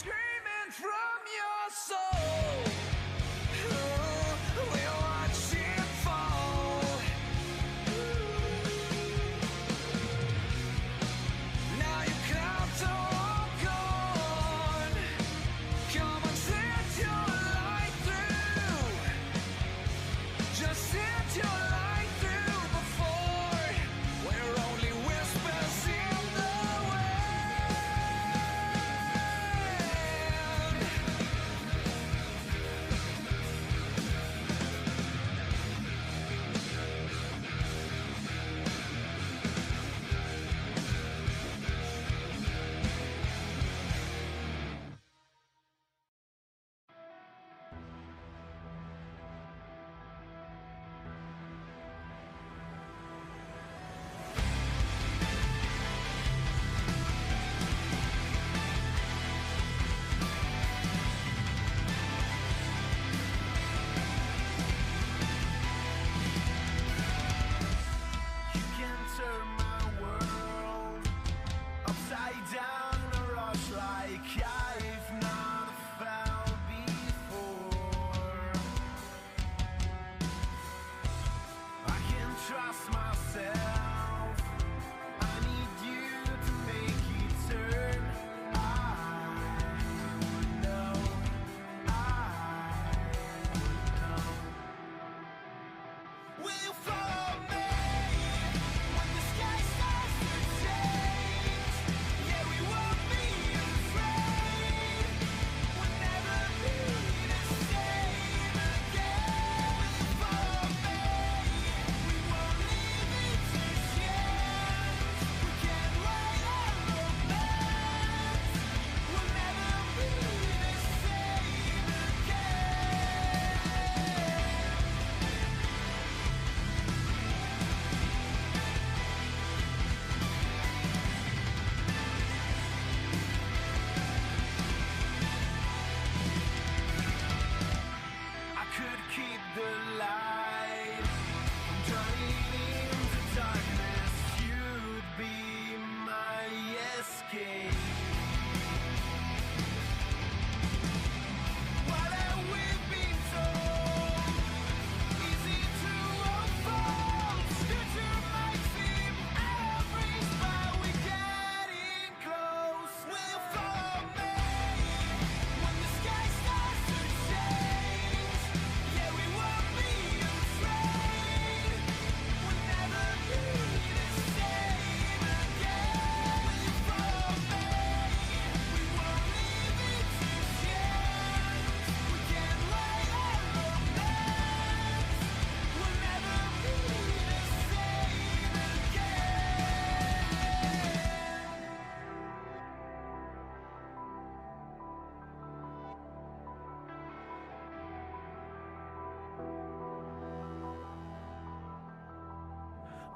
screaming from your soul. We'll watch it fall. Now you come to walk on. Come and set your light through. Just set your light through before we're only whispers in the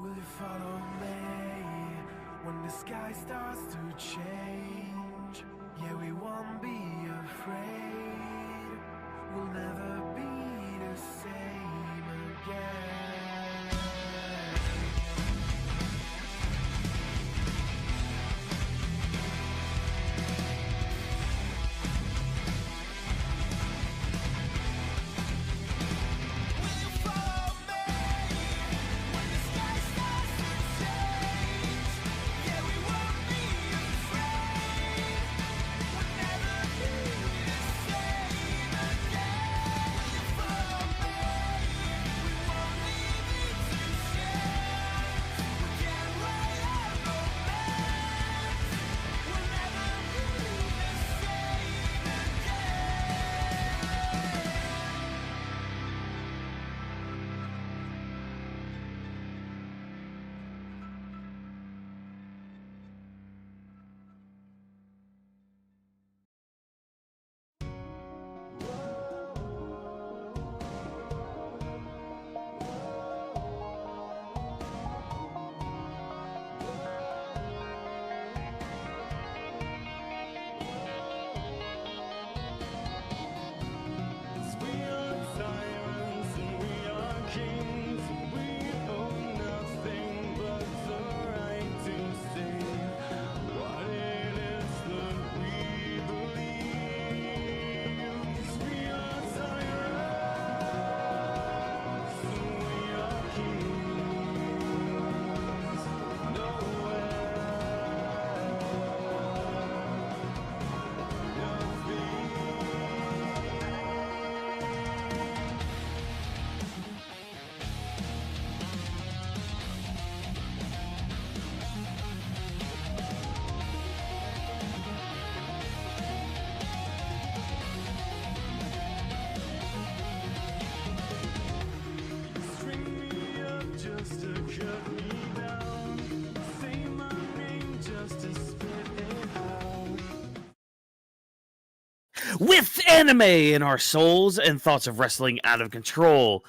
Will you follow me when the sky starts to change? Yeah, we won't be afraid. We'll never be the same again. Yeah. With anime in our souls and thoughts of wrestling out of control.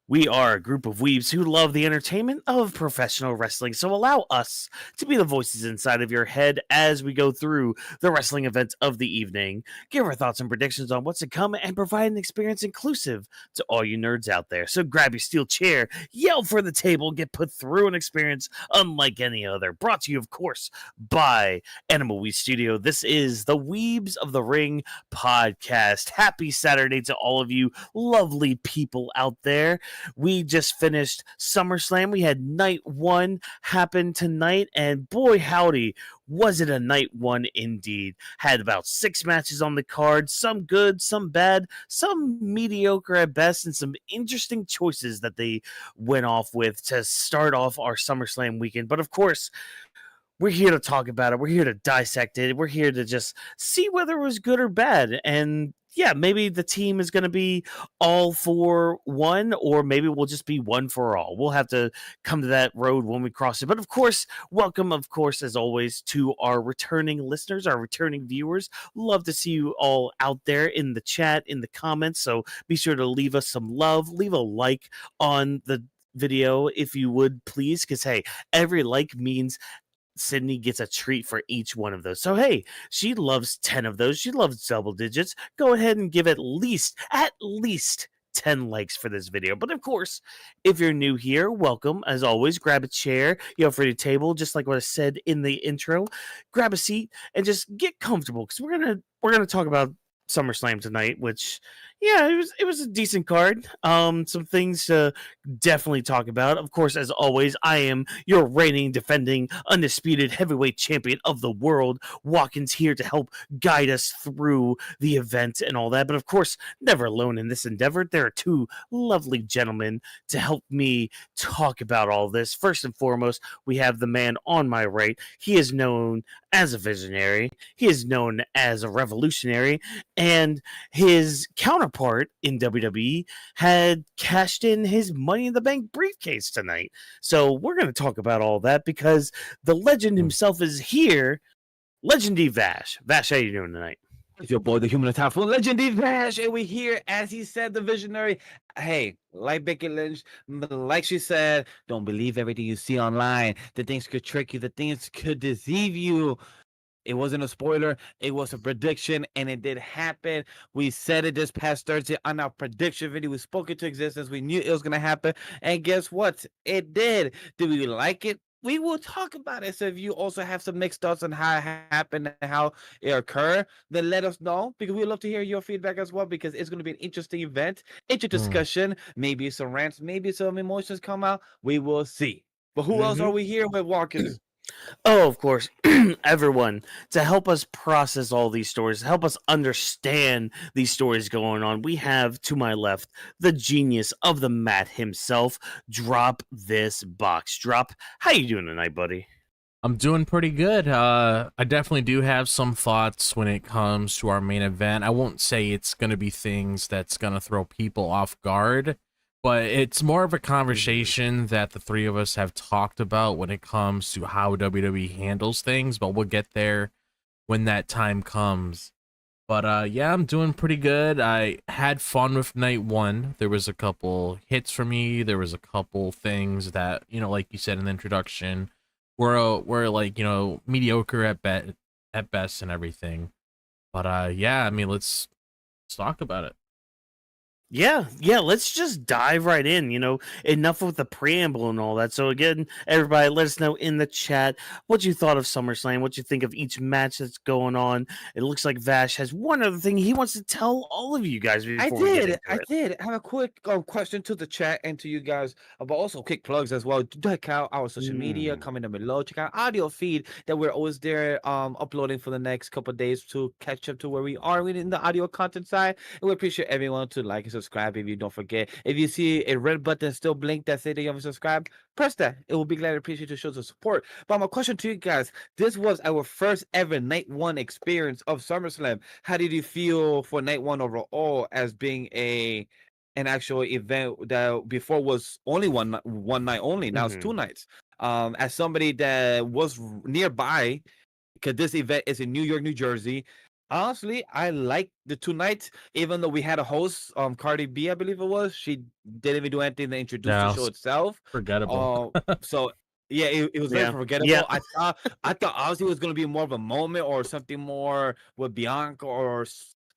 We are a group of weebs who love the entertainment of professional wrestling, so allow us to be the voices inside of your head as we go through the wrestling events of the evening, give our thoughts and predictions on what's to come, and provide an experience inclusive to all you nerds out there. So grab your steel chair, yell for the table, get put through an experience unlike any other. Brought to you, of course, by Animal Weed Studio. This is the Weebs of the Ring podcast. Happy Saturday to all of you lovely people out there. We just finished SummerSlam. We had night one happen tonight, and boy howdy, was it a night one indeed. Had about 6 matches on the card, some good, some bad, some mediocre at best, and some interesting choices that they went off with to start off our SummerSlam weekend. But of course, we're here to talk about it. We're here to dissect it. We're here to just see whether it was good or bad. And yeah, maybe the team is going to be all for one, or maybe we'll just be one for all. We'll have to come to that road when we cross it. But of course, welcome, of course, as always, to our returning listeners, our returning viewers. Love to see you all out there in the chat, in the comments. So be sure to leave us some love. Leave a like on the video if you would, please, because hey, every like means Sydney gets a treat for each one of those. So, hey, she loves 10 of those. She loves double digits. Go ahead and give at least 10 likes for this video. But of course, if you're new here, welcome. As always, grab a chair, for your table, just like what I said in the intro. Grab a seat and just get comfortable, because we're gonna talk about SummerSlam tonight, which it was a decent card. Some things to definitely talk about. Of course, as always, I am your reigning, defending, undisputed heavyweight champion of the world. Watkins here to help guide us through the event and all that. But of course, never alone in this endeavor. There are two lovely gentlemen to help me talk about all this. First and foremost, we have the man on my right. He is known as a visionary. He is known as a revolutionary, and his counterpart in WWE had cashed in his Money in the Bank briefcase tonight. So we're going to talk about all that because the legend himself is here. Legendy Vash. Vash, how you doing tonight? It's your boy, the human attack full Legendy Vash, and we're here, as he said, the visionary. Hey, like Becky Lynch, like she said, don't believe everything you see online. The things could trick you. The things could deceive you. It wasn't a spoiler. It was a prediction, and it did happen. We said it this past Thursday on our prediction video. We spoke it to existence. We knew it was going to happen, and guess what? It did. Did we like it? We will talk about it. So if you also have some mixed thoughts on how it happened and how it occurred, then let us know, because we'd love to hear your feedback as well, because it's going to be an interesting event, interesting discussion, maybe some rants, maybe some emotions come out. We will see. But who else are we here with, Watkins? Oh, of course, everyone, to help us process all these stories, help us understand these stories going on. We have, to my left, the genius of the mat himself. Drop this box. Drop, how you doing tonight, buddy? I'm doing pretty good. I definitely do have some thoughts when it comes to our main event. I won't say it's going to be things that's going to throw people off guard, but it's more of a conversation that the three of us have talked about when it comes to how WWE handles things, but we'll get there when that time comes. But yeah, I'm doing pretty good. I had fun with night one. There was a couple hits for me. There was a couple things that, like you said in the introduction, were like, mediocre at best and everything. But yeah, I mean, let's talk about it. Yeah, let's just dive right in, enough with the preamble and all that. So again, everybody, let us know in the chat what you thought of SummerSlam, what you think of each match that's going on. It looks like Vash has one other thing he wants to tell all of you guys before I did. I have a quick question to the chat and to you guys, but also quick plugs as well. Check out our social media, comment down below. Check out audio feed that we're always there uploading for the next couple of days to catch up to where we are in the audio content side. And we appreciate everyone to like and subscribe. If you don't forget, if you see a red button still blink that say that you haven't subscribed, press that. It will be glad to appreciate your shows of support. But my question to you guys, this was our first ever night one experience of SummerSlam. How did you feel for night one overall as being an actual event that before was only one night only, now it's 2 nights? As somebody that was nearby, because this event is in New York, New Jersey, Honestly, I like the 2 nights, even though we had a host, Cardi B, I believe it was. She didn't even do anything to introduce the Yeah, show itself. forgettable. So yeah, it was very Yeah. forgettable. I thought honestly it was gonna be more of a moment or something more with Bianca or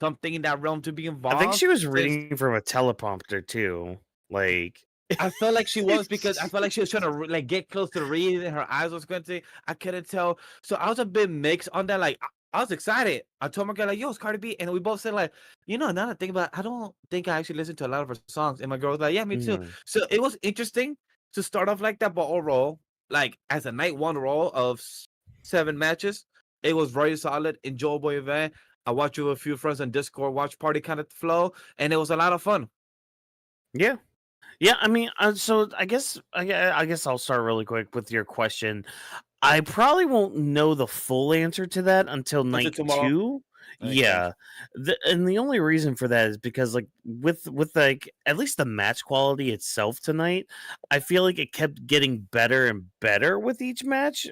something in that realm to be I think involved. she was Since reading from a teleprompter too. Like I felt like she was because I felt like she was trying to like get close to the read and her eyes was squinting. I couldn't tell. So I was a bit mixed on that. Like I was excited. I told my girl like, "Yo, it's Cardi B," and we both said like, now that I think about it, I don't think I actually listened to a lot of her songs. And my girl was like, "Yeah, me too." mhm. So it was interesting to start off like that, but overall, like as a night one roll of 7 matches, it was very solid, enjoyable event. I watched with a few friends on Discord, watch party kind of flow, and it was a lot of fun. Yeah. Yeah, I mean, so I guess I'll start really quick with your question. I probably won't know the full answer to that until Until night tomorrow, 2. makes sense. Yeah. And the only reason for that is because like with like at least the match quality itself tonight, I feel like it kept getting better and better with each match.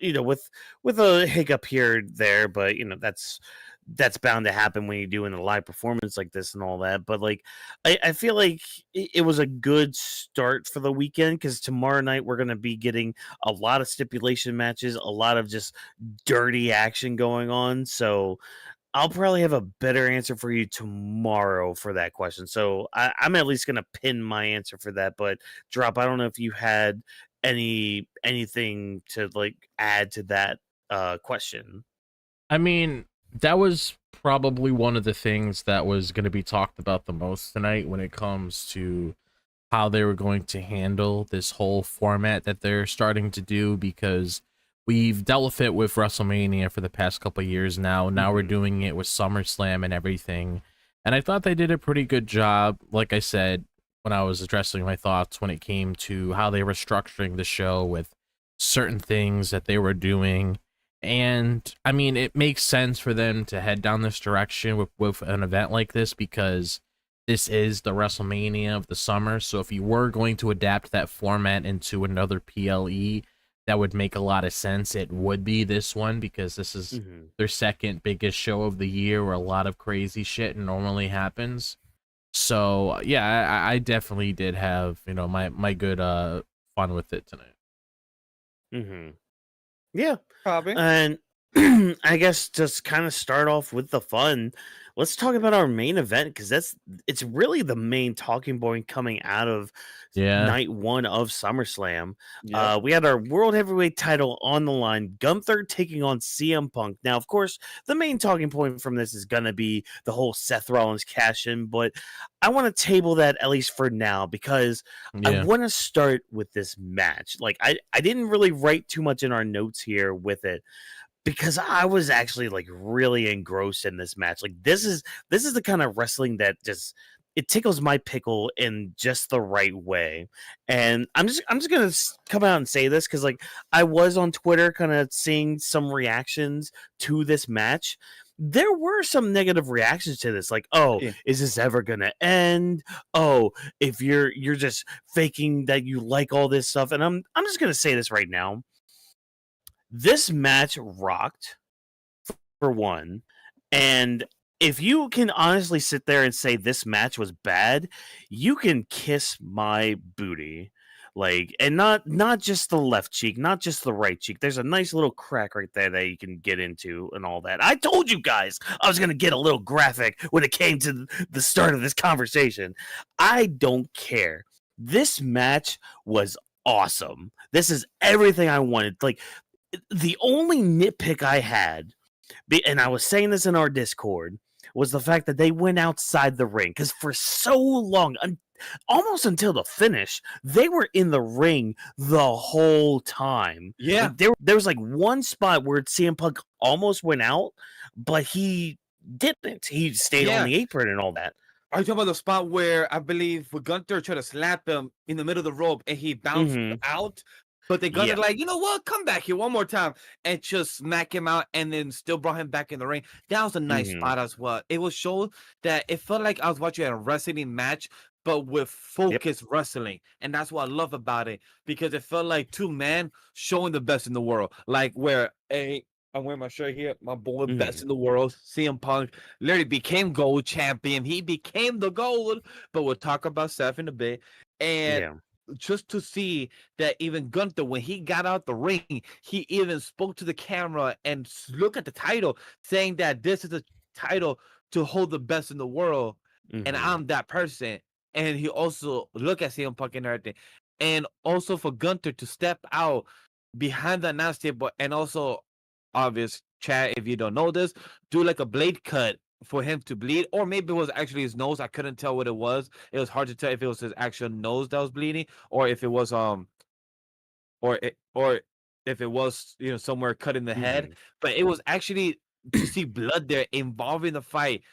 With a hiccup here or there, but that's bound to happen when you're doing a live performance like this and all that. But like I feel like it was a good start for the weekend because tomorrow night we're gonna be getting a lot of stipulation matches, a lot of just dirty action going on. So I'll probably have a better answer for you tomorrow for that question. So I'm at least gonna pin my answer for that. But Drop, I don't know if you had anything to like add to that question. I mean, that was probably one of the things that was going to be talked about the most tonight when it comes to how they were going to handle this whole format that they're starting to do, because we've dealt with it with WrestleMania for the past couple of years now. Now we're Mhm. doing it with SummerSlam and everything. And I thought they did a pretty good job. Like I said, when I was addressing my thoughts when it came to how they were structuring the show with certain things that they were doing. And I mean, it makes sense for them to head down this direction with an event like this, because this is the WrestleMania of the summer. So if you were going to adapt that format into another PLE, that would make a lot of sense. It would be this one, because this is Mhm. their second biggest show of the year where a lot of crazy shit normally happens. So yeah, I definitely did have, my good fun with it tonight. Mhm. Yeah. Probably. And I guess just kind of start off with the fun. Let's talk about our main event because it's really the main talking point coming out of Yeah. night 1 of SummerSlam. Yep. We had our World Heavyweight title on the line. Gunther taking on CM Punk. Now, of course, the main talking point from this is gonna be the whole Seth Rollins cash in, but I want to table that at least for now because I Yeah. want to start with this match. Like I didn't really write too much in our notes here with it because I was actually like really engrossed in this match. Like this is the kind of wrestling that just it tickles my pickle in just the right way. And I'm just gonna come out and say this because like I was on Twitter kind of seeing some reactions to this match. There were some negative reactions to this, like, "Oh, Yeah. is this ever gonna end? Oh, if you're just faking that you like all this stuff." And I'm just gonna say this right now. This match rocked for one. And if you can honestly sit there and say this match was bad, you can kiss my booty. Like, and not just the left cheek, not just the right cheek. There's a nice little crack right there that you can get into and all that. I told you guys I was gonna get a little graphic when it came to the start of this conversation. I don't care. This match was awesome. This is everything I wanted. Like the only nitpick I had, and I was saying this in our Discord, was the fact that they went outside the ring because for so long, almost until the finish, they were in the ring the whole time. Yeah. Like there was like one spot where CM Punk almost went out, but he didn't. He stayed on Yeah. the apron and all that. Are you talking about the spot where I believe Gunther tried to slap him in the middle of the rope and he bounced out? But the Gunter Yeah. like, you know what? Come back here one more time and just smack him out and then still brought him back in the ring. That was a nice spot as well. It was shown that it felt like I was watching a wrestling match, but with focused wrestling. And that's what I love about it because it felt like two men showing the best in the world. Like where I'm wearing my shirt here. My boy, Mhm. best in the world, CM Punk, literally became gold champion. He became the gold. But we'll talk about Seth in a bit. And Yeah. just to see that even Gunther, when he got out the ring, he even spoke to the camera and look at the title, saying that this is a title to hold the best in the world, and Mhm. I'm that person. And he also look at CM Punk and everything, and also for Gunther to step out behind the announce table, and also obvious chat, if you don't know this, do like a blade cut for him to bleed, or maybe it was actually his nose. I couldn't tell what it was. It was hard to tell if it was his actual nose that was bleeding, or if it was or if it was somewhere cut in the head. Mhm. But it was actually to see blood there involving the fight.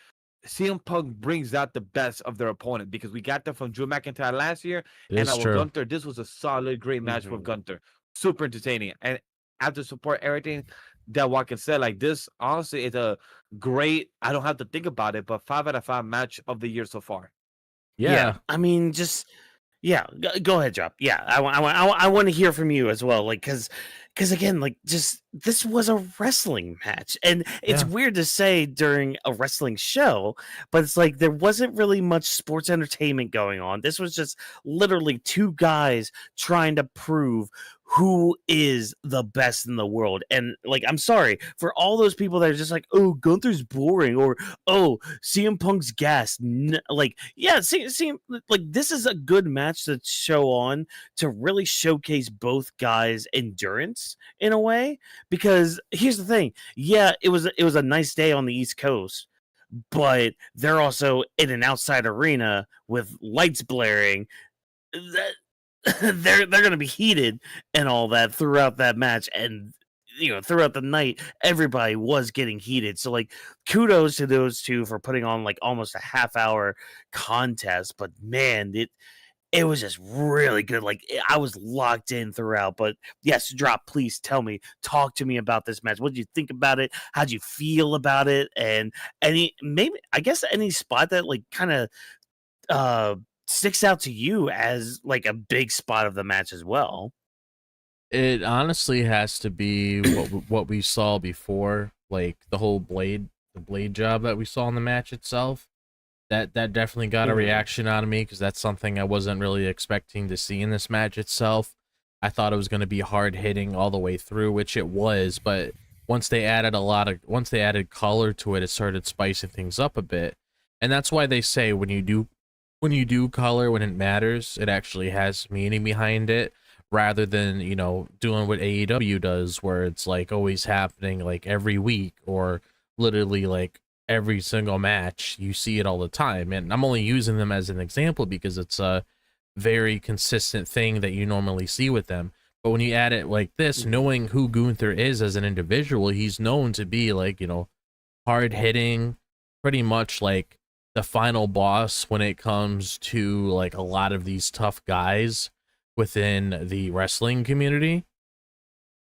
CM Punk brings out the best of their opponent, because we got that from Drew McIntyre last year, It and is now with true. Gunther, this was a solid, great match with Mhm. Gunther. Super entertaining, and I have to support everything that Watkins said. Like, this, honestly, is a great. I don't have to think about it, but 5 out of 5 match of the year so far. Yeah. I mean, just yeah. Go ahead, drop. Yeah, I want to hear from you as well. Like, because again, like, just this was a wrestling match, and it's Yeah. weird to say during a wrestling show, but it's like there wasn't really much sports entertainment going on. This was just literally two guys trying to prove who is the best in the world. And like, I'm sorry for all those people that are just like, oh, Gunther's boring, or oh, CM Punk's gas. Like, yeah, see, like, this is a good match to show on, to really showcase both guys' endurance in a way. Because here's the thing, yeah, it was a nice day on the East Coast, but they're also in an outside arena with lights blaring. That they're going to be heated and all that throughout that match, and throughout the night everybody was getting heated. So like, kudos to those two for putting on like almost a half hour contest. But man, it was just really good. Like, I was locked in throughout. But yes, drop, please talk to me about this match. What did you think about it? How'd you feel about it? And any spot that like kind of uh sticks out to you as like a big spot of the match as well. It honestly has to be what we saw before, like the blade job that we saw in the match itself. That definitely got a reaction out of me, because that's something I wasn't really expecting to see in this match itself. I thought it was going to be hard hitting all the way through, which it was, but once they added color to it, it started spicing things up a bit. And that's why they say when you do color, when it matters, it actually has meaning behind it, rather than doing what AEW does, where it's like always happening like every week, or literally like every single match. You see it all the time, and I'm only using them as an example because it's a very consistent thing that you normally see with them. But when you add it like this, knowing who Gunther is as an individual, he's known to be like, hard hitting, pretty much like the final boss when it comes to like a lot of these tough guys within the wrestling community.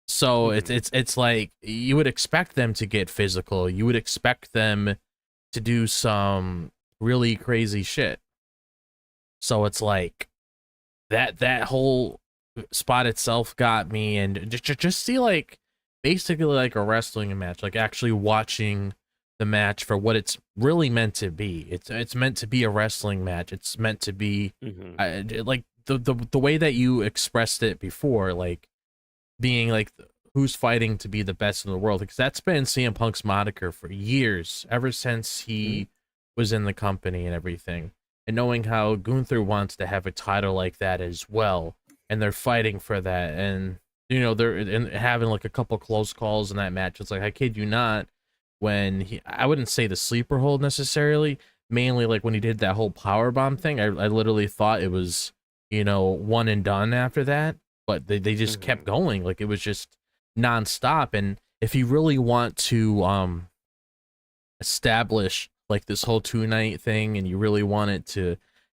So it's like you would expect them to get physical. You would expect them to do some really crazy shit. So it's like that whole spot itself got me, and just see like basically like a wrestling match, like actually watching the match for what it's really meant to be. It's meant to be a wrestling match. It's meant to be like the way that you expressed it before, like being like who's fighting to be the best in the world, because that's been CM Punk's moniker for years, ever since he was in the company and everything. And knowing how Gunther wants to have a title like that as well, and they're fighting for that, and they're having like a couple close calls in that match. It's like, I kid you not, when I wouldn't say the sleeper hold necessarily, mainly like when he did that whole power bomb thing, I literally thought it was one and done after that. But they just kept going, like it was just nonstop. And if you really want to establish like this whole 2-night thing, and you really want it to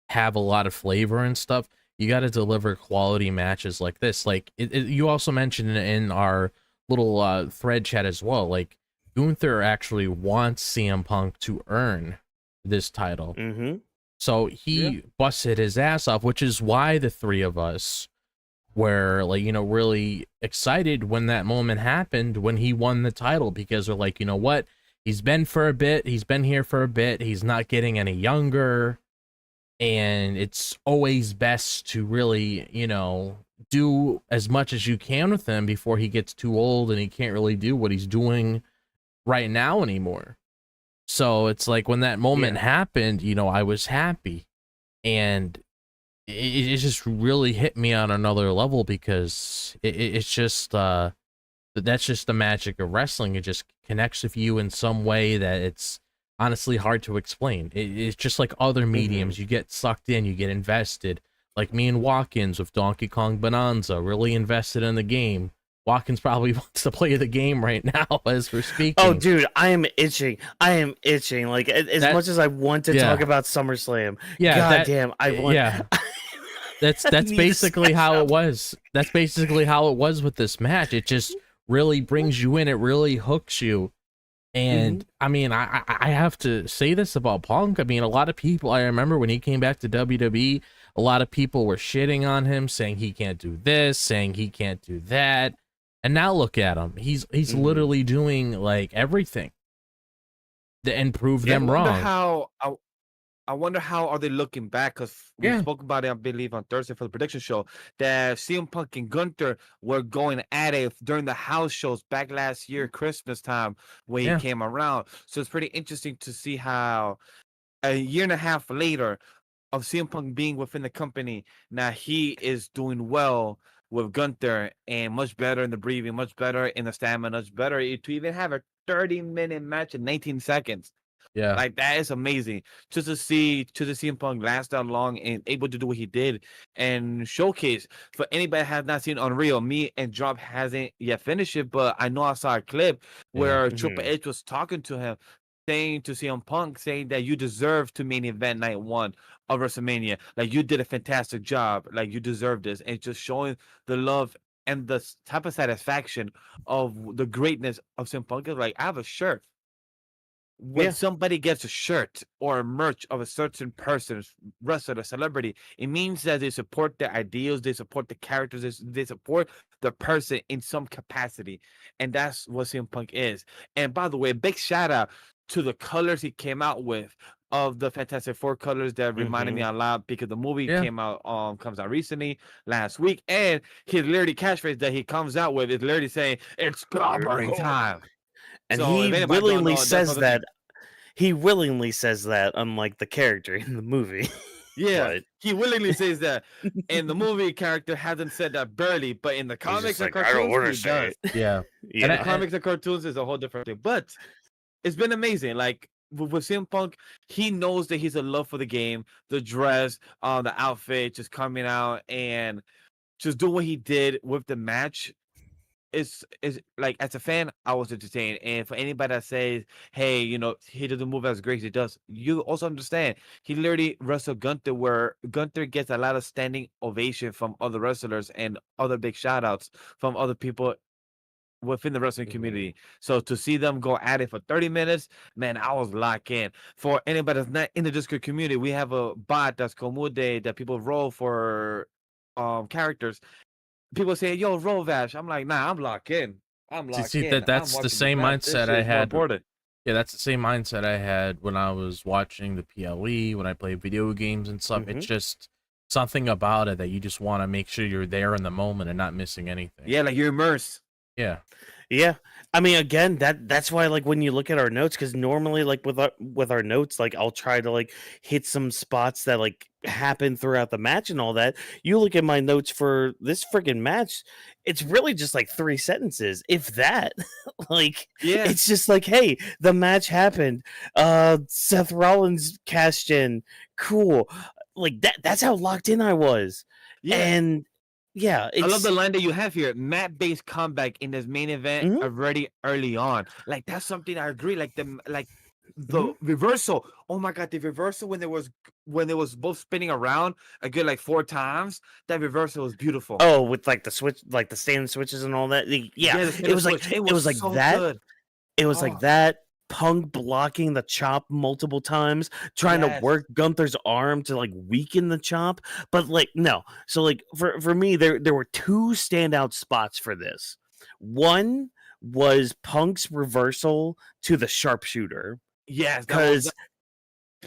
have a lot of flavor and stuff, you got to deliver quality matches like this. Like you also mentioned in our little thread chat as well, like Gunther actually wants CM Punk to earn this title. So he busted his ass off, which is why the three of us were like, really excited when that moment happened when he won the title, because they're like, you know what? He's been here for a bit. He's not getting any younger. And it's always best to really, do as much as you can with him before he gets too old and he can't really do what he's doing right now anymore. So it's like when that moment happened, I was happy. And it just really hit me on another level, because it's just that's just the magic of wrestling. It just connects with you in some way that it's honestly hard to explain. It's just like other mediums. You get sucked in, you get invested. Like me and Watkins with Donkey Kong Bonanza, really invested in the game. Watkins probably wants to play the game right now as we're speaking. Oh, dude, I am itching. Like, as much as I want to talk about SummerSlam. Yeah, goddamn, I want. Yeah, that's basically how it was. That's basically how it was with this match. It just really brings you in. It really hooks you. And I mean, I have to say this about Punk. I mean, a lot of people, I remember when he came back to WWE, a lot of people were shitting on him, saying he can't do this, saying he can't do that. And now look at him. He's literally doing like everything and prove them wrong. I wonder how are they looking back, because we spoke about it, I believe, on Thursday for the prediction show, that CM Punk and Gunther were going at it during the house shows back last year, Christmas time, when he came around. So it's pretty interesting to see how a year and a half later of CM Punk being within the company, now he is doing well with Gunther and much better in the breathing, much better in the stamina, much better to even have a 30-minute match in 19 seconds. Yeah, like that is amazing. Just to see CM Punk last that long and able to do what he did and showcase for anybody that has not seen Unreal. Me and Drop hasn't yet finished it, but I know I saw a clip where Triple H was talking to him, saying to CM Punk, saying that you deserve to main event night 1 of WrestleMania. Like, you did a fantastic job. Like, you deserve this, and just showing the love and the type of satisfaction of the greatness of CM Punk. Like, I have a shirt. When somebody gets a shirt or a merch of a certain person, wrestler, celebrity, it means that they support their ideals, they support the characters, they support the person in some capacity. And that's what CM Punk is. And by the way, big shout out to the colors he came out with of the Fantastic Four colors that reminded me a lot, because the movie comes out recently, last week, and his literally catchphrase that he comes out with is literally saying, "It's clobbering time." And So he willingly says that. He willingly says that, unlike the character in the movie. Yeah, he willingly says that. And the movie character hasn't said that barely, but in the comics and cartoons, he does. Yeah. And the comics and cartoons is a whole different thing. But it's been amazing. Like, with CM Punk, he knows that he's a love for the game, the dress, the outfit, just coming out and just do what he did with the match. Is like, as a fan, I was entertained. And for anybody that says, hey, he doesn't move as great as he does, you also understand he literally wrestled Gunther, where Gunther gets a lot of standing ovation from other wrestlers and other big shout outs from other people within the wrestling community. So to see them go at it for 30 minutes, man, I was locked in. For anybody that's not in the Discord community, we have a bot that's Komude that people roll for characters. People say, "Yo, roll Vash." I'm like, "Nah, I'm locked in. I'm locked in." That's the same mindset I had. Yeah, that's the same mindset I had when I was watching the PLE, when I played video games and stuff. It's just something about it that you just want to make sure you're there in the moment and not missing anything. Yeah, like you're immersed. Yeah. Yeah. I mean, again, that's why, like, when you look at our notes, because normally, like, with our notes, like, I'll try to, like, hit some spots that, like, happen throughout the match and all that. You look at my notes for this freaking match, it's really just like 3 sentences, if that. Like, it's just like, hey, the match happened. Seth Rollins cashed in. Cool. Like, that's how locked in I was. Yeah. And yeah, I love the line that you have here. Mat-based comeback in this main event already early on. Like, that's something I agree. Like the reversal. Oh my god, the reversal when there was both spinning around a good like 4 times. That reversal was beautiful. Oh, with like the switch, like the stand switches and all that. Yeah, it was like so that. Good. It was like that. Punk blocking the chop multiple times, trying to Yes. work Gunther's arm to like weaken the chop. But like, no. So like for me, there were two standout spots for this. One was Punk's reversal to the sharpshooter. Yes, that was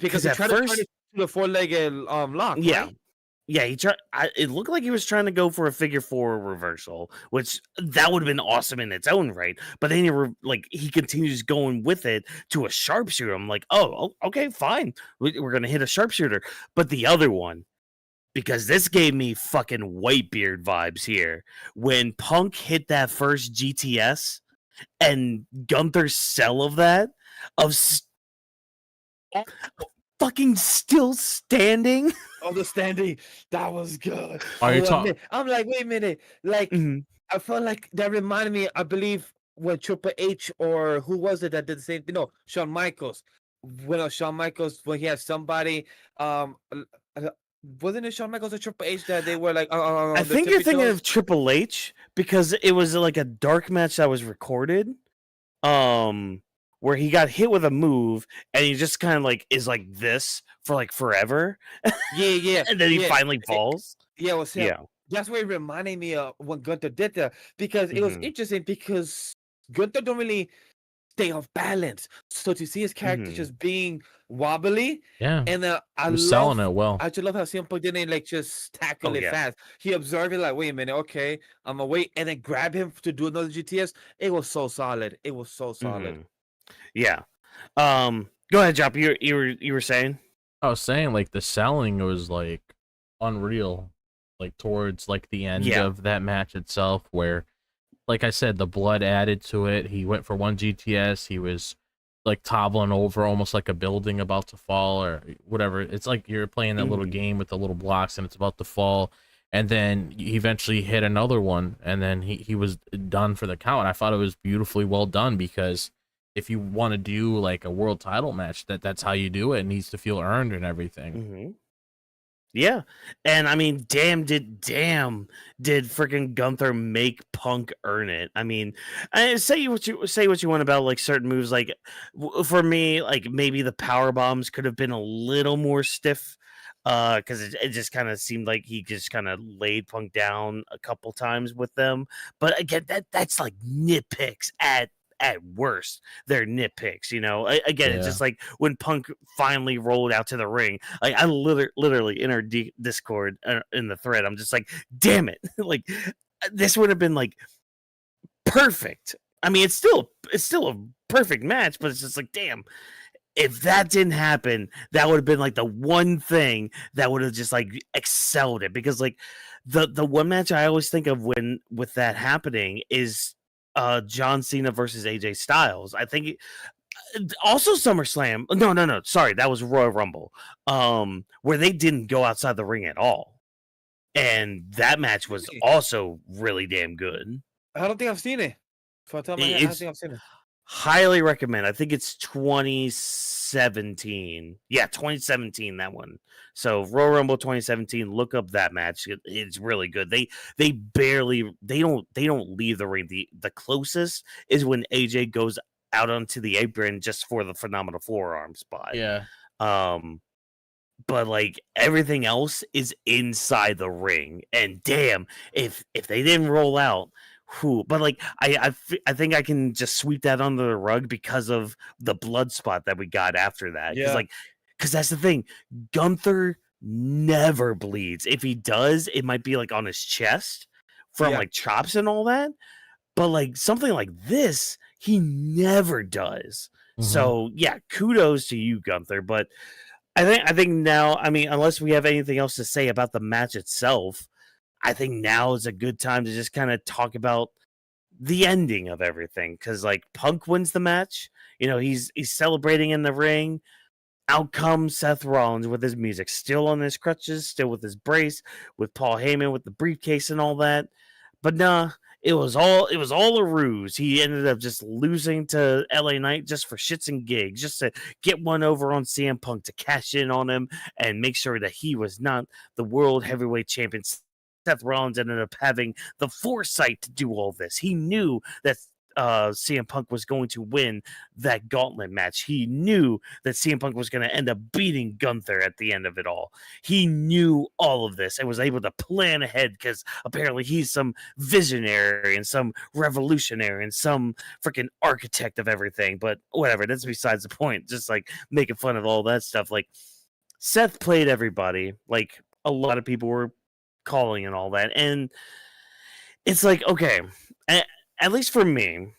because he at tried to turn first, it to the four-legged lock, yeah. right? Yeah, he tried. It looked like he was trying to go for a figure four reversal, which that would have been awesome in its own right. But then he continues going with it to a sharpshooter. I'm like, oh, okay, fine. We're gonna hit a sharpshooter. But the other one, because this gave me fucking Whitebeard vibes here. When Punk hit that first GTS and Gunther's sell of that of fucking still standing. Understanding that was good. Are you talking? I'm like, wait a minute. Like, Mhm. I felt like that reminded me, I believe, when Triple H or who was it that did the same thing? No, Shawn Michaels. When Shawn Michaels, when he had somebody, wasn't it Shawn Michaels or Triple H that they were like, I the think you're tippy thinking toes? of Triple H because it was like a dark match that was recorded. Where he got hit with a move and he just kind of like is like this for like forever. Yeah, And then he yeah. finally falls. Yeah, it was him. Yeah. That's what it reminded me of when Gunther did that, because it was Mhm. interesting because Gunther don't really stay off balance. So to see his character Mhm. just being wobbly, Yeah, and he was selling it well. I just love how CM Punk didn't like just tackle Oh, it yeah. fast. He observed it like, wait a minute, okay, I'm gonna wait, and then grab him to do another GTS. It was so solid. It was so solid. Mhm. Yeah. Go ahead, Jop. You were saying? I was saying like the selling was like unreal, like towards like the end Yeah. of that match itself, where, like I said, the blood added to it. He went for one GTS. He was like toppling over almost like a building about to fall or whatever. It's like you're playing that little Mhm. game with the little blocks and it's about to fall. And then he eventually hit another one, and then he was done for the count. I thought it was beautifully well done, because if you want to do like a world title match, that's how you do it. It needs to feel earned and everything. Mhm. Yeah. And I mean, damn did freaking Gunther make Punk earn it. I mean, say what you want about like certain moves, like for me, like maybe the power bombs could have been a little more stiff, because it just kind of seemed like he just kind of laid Punk down a couple times with them. But again, that's like nitpicks at worst. They're nitpicks, you know. Again, it's Yeah. just like when Punk finally rolled out to the ring. Like I literally in our Discord in the thread, I'm just like, damn it, like this would have been like perfect. I mean, it's still a perfect match, but it's just like, damn, if that didn't happen, that would have been like the one thing that would have just like excelled it. Because like the one match I always think of when with that happening is John Cena versus AJ Styles. I think also SummerSlam. No. Sorry, that was Royal Rumble. Where they didn't go outside the ring at all. And that match was Really? also really damn good. I don't think I've seen it. For the top of my head, I don't It's think I've seen it. highly recommend. I think it's 2017. Yeah, 2017, that one. So Royal Rumble 2017, look up that match. It's really good. They don't leave the ring. The closest is when AJ goes out onto the apron just for the phenomenal forearm spot. Yeah. But like everything else is inside the ring. And damn, if they didn't roll out, but like I think I can just sweep that under the rug because of the blood spot that we got after that. Yeah. Because that's the thing. Gunther never bleeds. If he does, it might be like on his chest from Yeah. like chops and all that. But like something like this, he never does. Mhm. So yeah, kudos to you, Gunther. But I think now, I mean, unless we have anything else to say about the match itself, I think now is a good time to just kind of talk about the ending of everything. Because like Punk wins the match, you know, he's celebrating in the ring. Out comes Seth Rollins with his music, still on his crutches, still with his brace, with Paul Heyman with the briefcase and all that. But nah, it was all a ruse. He ended up just losing to LA Knight just for shits and gigs, just to get one over on CM Punk to cash in on him and make sure that he was not the world heavyweight champion. Seth Rollins ended up having the foresight to do all this. He knew that CM Punk was going to win that gauntlet match. He knew that CM Punk was going to end up beating Gunther at the end of it all. He knew all of this and was able to plan ahead because apparently he's some visionary and some revolutionary and some freaking architect of everything. But whatever, that's besides the point. Just like making fun of all that stuff. Like Seth played everybody, like a lot of people were calling and all that. And it's like, okay, at least for me,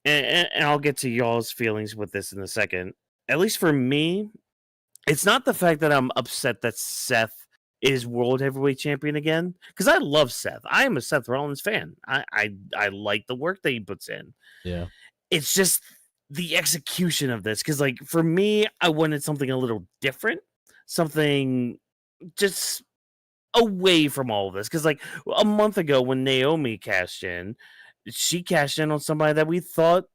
and I'll get to y'all's feelings with this in a second. At least for me, it's not the fact that I'm upset that Seth is World Heavyweight Champion again, because I love Seth. I am a Seth Rollins fan. I like the work that he puts in. Yeah. It's just the execution of this, because like for me, I wanted something a little different, something just away from all of this. Because like a month ago when Naomi cashed in, she cashed in on somebody that we thought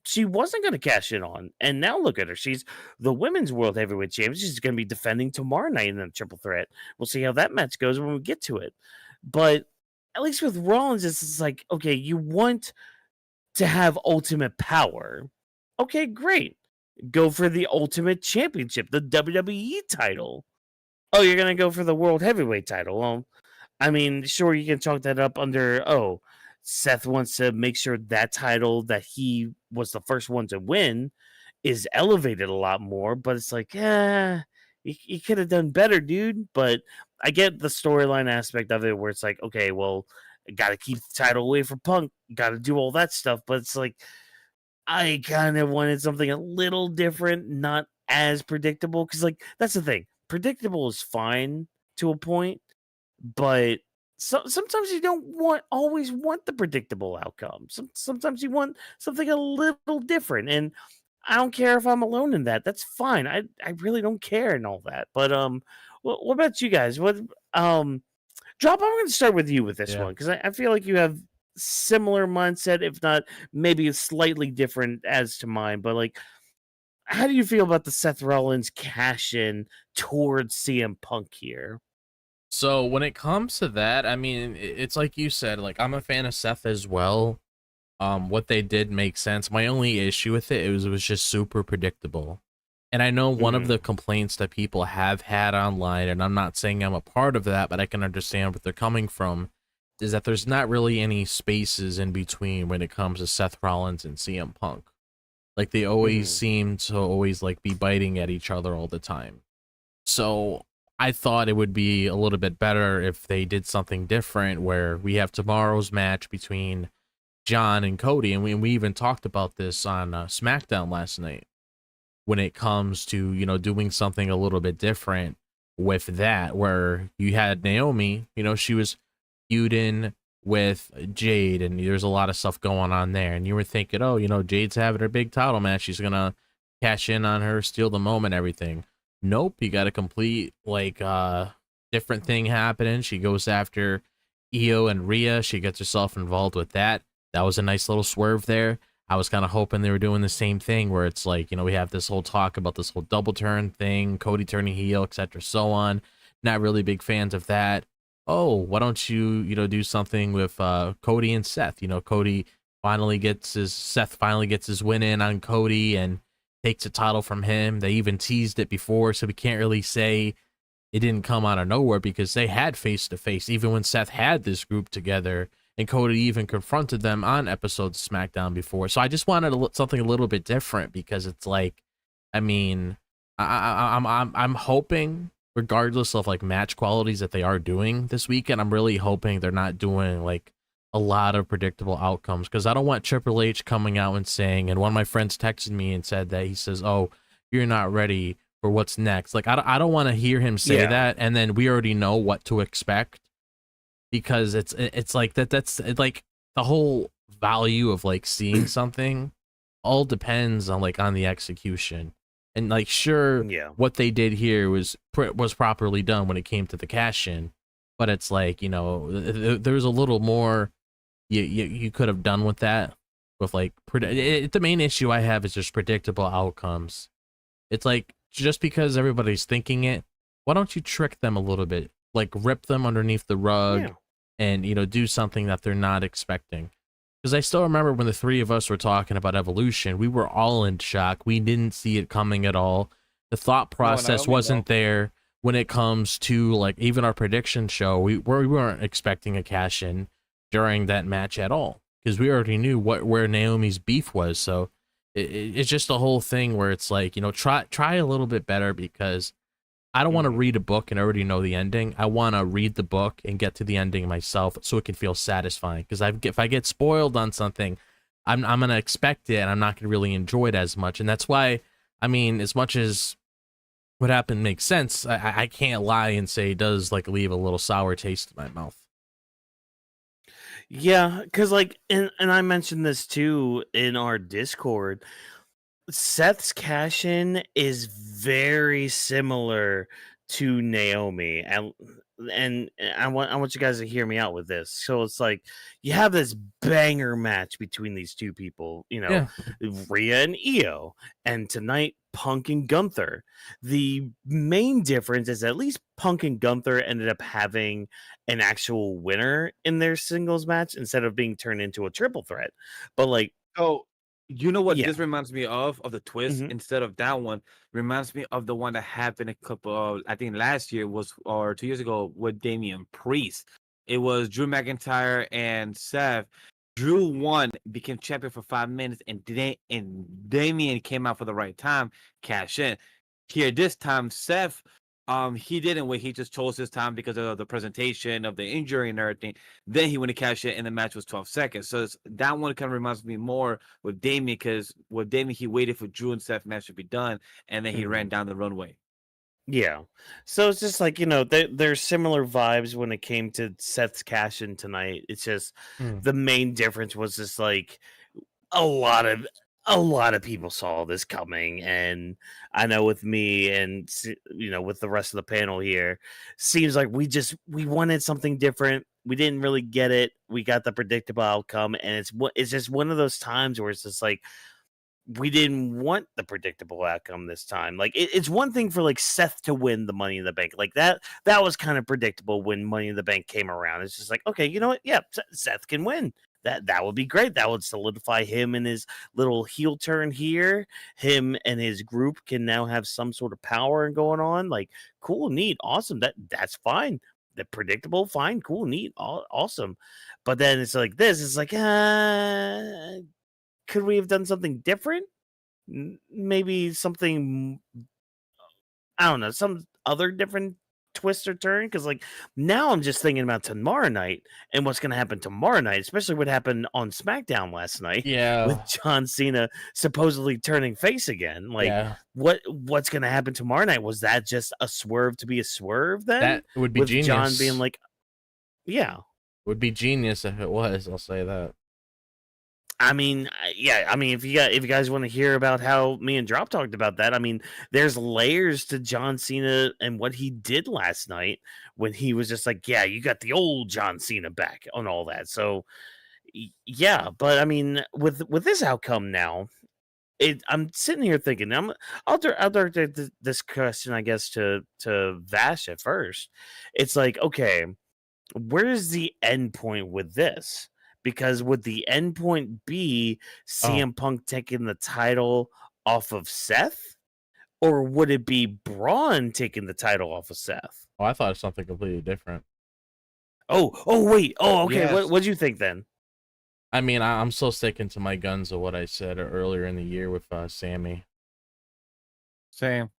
she wasn't going to cash in on. And now look at her. She's the women's world heavyweight champion. She's going to be defending tomorrow night in a triple threat. We'll see how that match goes when we get to it. But at least with Rollins, it's like, okay, you want to have ultimate power. Okay, great. Go for the ultimate championship, the WWE title. Oh, you're going to go for the world heavyweight title. Well, I mean, sure, you can chalk that up under, Seth wants to make sure that title that he was the first one to win is elevated a lot more, but it's like, you could have done better, dude. But I get the storyline aspect of it where it's like, okay, well, got to keep the title away from Punk, got to do all that stuff. But it's like, I kind of wanted something a little different, not as predictable. Because, like, that's the thing. Predictable is fine to a point, but sometimes you don't always want the predictable outcome. Sometimes you want something a little different, and I don't care if I'm alone in that. That's fine. I really don't care and all that. But what about you guys? What Drop? I'm going to start with you with this one because I feel like you have similar mindset, if not maybe slightly different as to mine. But like, how do you feel about the Seth Rollins cash in towards CM Punk here? So when it comes to that, I mean, it's like you said, like I'm a fan of Seth as well. What they did make sense. My only issue with it was just super predictable. And I know one of the complaints that people have had online, and I'm not saying I'm a part of that, but I can understand what they're coming from, is that there's not really any spaces in between when it comes to Seth Rollins and CM Punk. Like they always seem to always like be biting at each other all the time. So I thought it would be a little bit better if they did something different where we have tomorrow's match between John and Cody. And we even talked about this on SmackDown last night when it comes to, you know, doing something a little bit different with that, where you had Naomi, you know, she was feuding with Jade and there's a lot of stuff going on there. And you were thinking, oh, you know, Jade's having her big title match. She's going to cash in on her, steal the moment, everything. Nope, you got a complete like different thing happening. She goes after Io and Rhea. She gets herself involved with that. That was a nice little swerve there. I was kind of hoping they were doing the same thing where it's like, you know, we have this whole talk about this whole double turn thing, Cody turning heel, etc. so on. Not really big fans of that. Oh, why don't you, you know, do something with Cody and Seth? You know, Seth finally gets his win in on Cody and takes the title from him. They even teased it before, so we can't really say it didn't come out of nowhere because they had face-to-face, even when Seth had this group together, and Cody even confronted them on episodes of SmackDown before. So I just wanted something a little bit different because it's like, I mean, I'm hoping, regardless of like match qualities that they are doing this weekend, I'm really hoping they're not doing like a lot of predictable outcomes, because I don't want Triple H coming out and saying, and one of my friends texted me and said that he says, oh, you're not ready for what's next. Like, I don't want to hear him say that, and then we already know what to expect, because it's like that's like the whole value of like seeing something all depends on like on the execution. And like, sure, what they did here was properly done when it came to the cash in, but it's like, you know, there's a little more you could have done with that. With like, the main issue I have is just predictable outcomes. It's like, just because everybody's thinking it, why don't you trick them a little bit? Like, rip them underneath the rug and, you know, do something that they're not expecting. Because I still remember when the three of us were talking about Evolution, we were all in shock. We didn't see it coming at all. The thought process Naomi, wasn't there when it comes to like even our prediction show. We weren't expecting a cash in during that match at all because we already knew where Naomi's beef was. So it's just the whole thing where it's like, you know, try a little bit better because I don't want to read a book and already know the ending. I want to read the book and get to the ending myself so it can feel satisfying. Because if I get spoiled on something, I'm going to expect it and I'm not going to really enjoy it as much. And that's why, I mean, as much as what happened makes sense, I can't lie and say it does like leave a little sour taste in my mouth. Yeah, because like, and I mentioned this too in our Discord. Seth's cash in is very similar to Naomi, and I want you guys to hear me out with this. So it's like you have this banger match between these two people, you know, Yeah. Rhea and Io, and tonight Punk and Gunther. The main difference is at least Punk and Gunther ended up having an actual winner in their singles match instead of being turned into a triple threat. But like, So, you know what yeah. this reminds me of the twist Mhm. instead of that one reminds me of the one that happened a couple of, I think last year was or 2 years ago with Damian Priest. It was Drew McIntyre and Seth. Drew won, became champion for 5 minutes, and Damian came out for the right time, cash in. Here this time, Seth, he didn't wait. He just chose his time because of the presentation of the injury and everything. Then he went to cash in, and the match was 12 seconds. So that one kind of reminds me more with Damien, because with Damien, he waited for Drew and Seth match to be done, and then he ran down the runway. Yeah. So it's just like, you know, there's similar vibes when it came to Seth's cash in tonight. It's just the main difference was just like a lot of people saw this coming, and I know with me and you know with the rest of the panel here, seems like we wanted something different. We didn't really get it. We got the predictable outcome, and it's just one of those times where it's just like we didn't want the predictable outcome this time. Like it's one thing for like Seth to win the Money in the Bank, like that was kind of predictable when Money in the Bank came around. It's just like, okay, you know what? Yeah, Seth can win. That would be great. That would solidify him in his little heel turn here. Him and his group can now have some sort of power going on. Like, cool, neat, awesome. That's fine. The predictable, fine, cool, neat, awesome. But then it's like this. It's like, could we have done something different? Maybe something, I don't know, some other different twist or turn. Because like now I'm just thinking about tomorrow night and what's going to happen tomorrow night, especially what happened on SmackDown last night with John Cena supposedly turning face again. Like what's going to happen tomorrow night? Was that just a swerve to be a swerve then? That would be with genius. John being like, yeah, would be genius if it was. I'll say that. I mean, yeah. I mean, if you guys want to hear about how me and Drop talked about that, I mean, there's layers to John Cena and what he did last night when he was just like, "Yeah, you got the old John Cena back" on all that. So, yeah. But I mean, with this outcome now, I'm sitting here thinking, I'll direct this question, I guess, to Vash at first. It's like, okay, where's the end point with this? Because would the end point be CM Punk taking the title off of Seth? Or would it be Braun taking the title off of Seth? Oh, I thought it was something completely different. Oh, wait. Oh, okay. Yes. What'd you think then? I mean, I'm still sticking to my guns of what I said earlier in the year with Sami. Same.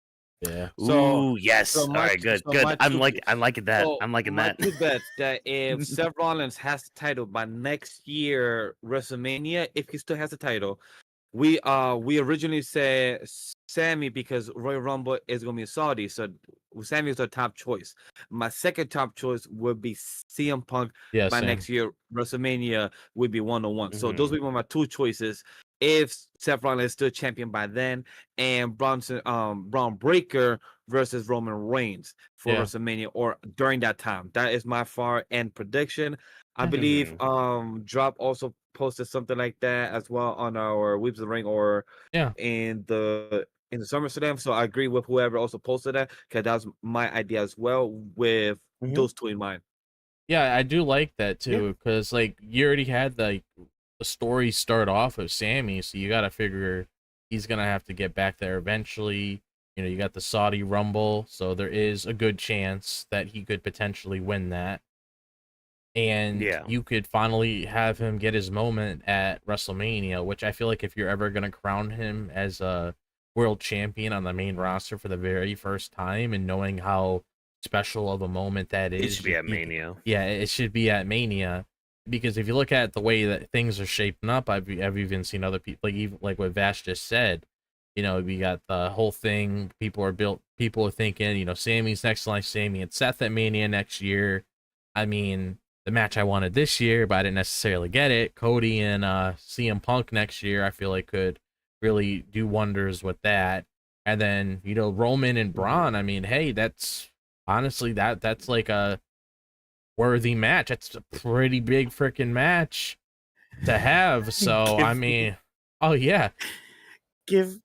Yeah. Ooh, yes. so All my- right, good, so good. my I'm two- liking that. So I'm liking my that. two bets that if Seth Rollins has the title by next year WrestleMania, if he still has the title, we originally said Sammy because Royal Rumble is gonna be in Saudi, so Sammy is our top choice. My second top choice would be CM Punk Yeah. by Same. next year WrestleMania would be 1-on-1. So those would be my two choices. If Seth Rollins is still champion by then, and Braun Breaker versus Roman Reigns for WrestleMania or during that time. That is my far end prediction. I believe Drop also posted something like that as well on our Weebs of the Ring or in the SummerSlam. So I agree with whoever also posted that, because that was my idea as well with those two in mind. Yeah, I do like that too, because like you already had like the story start off with Sami, so you got to figure he's gonna have to get back there eventually. You know, you got the Saudi Rumble, so there is a good chance that he could potentially win that. And Yeah. you could finally have him get his moment at WrestleMania, which I feel like if you're ever gonna crown him as a world champion on the main roster for the very first time, and knowing how special of a moment that is, It should be at Mania. Yeah, it should be at Mania, because if you look at the way that things are shaping up, I've even seen other people, like even like what Vash just said. You know, we got the whole thing. People are thinking, you know, Sammy's next line, Sami and Seth at Mania next year. I mean, the match I wanted this year, but I didn't necessarily get it. Cody and CM Punk next year, I feel like could really do wonders with that. And then, you know, Roman and Bron. I mean, hey, that's honestly that's like a worthy match. That's a pretty big freaking match to have. So I mean, oh yeah, Give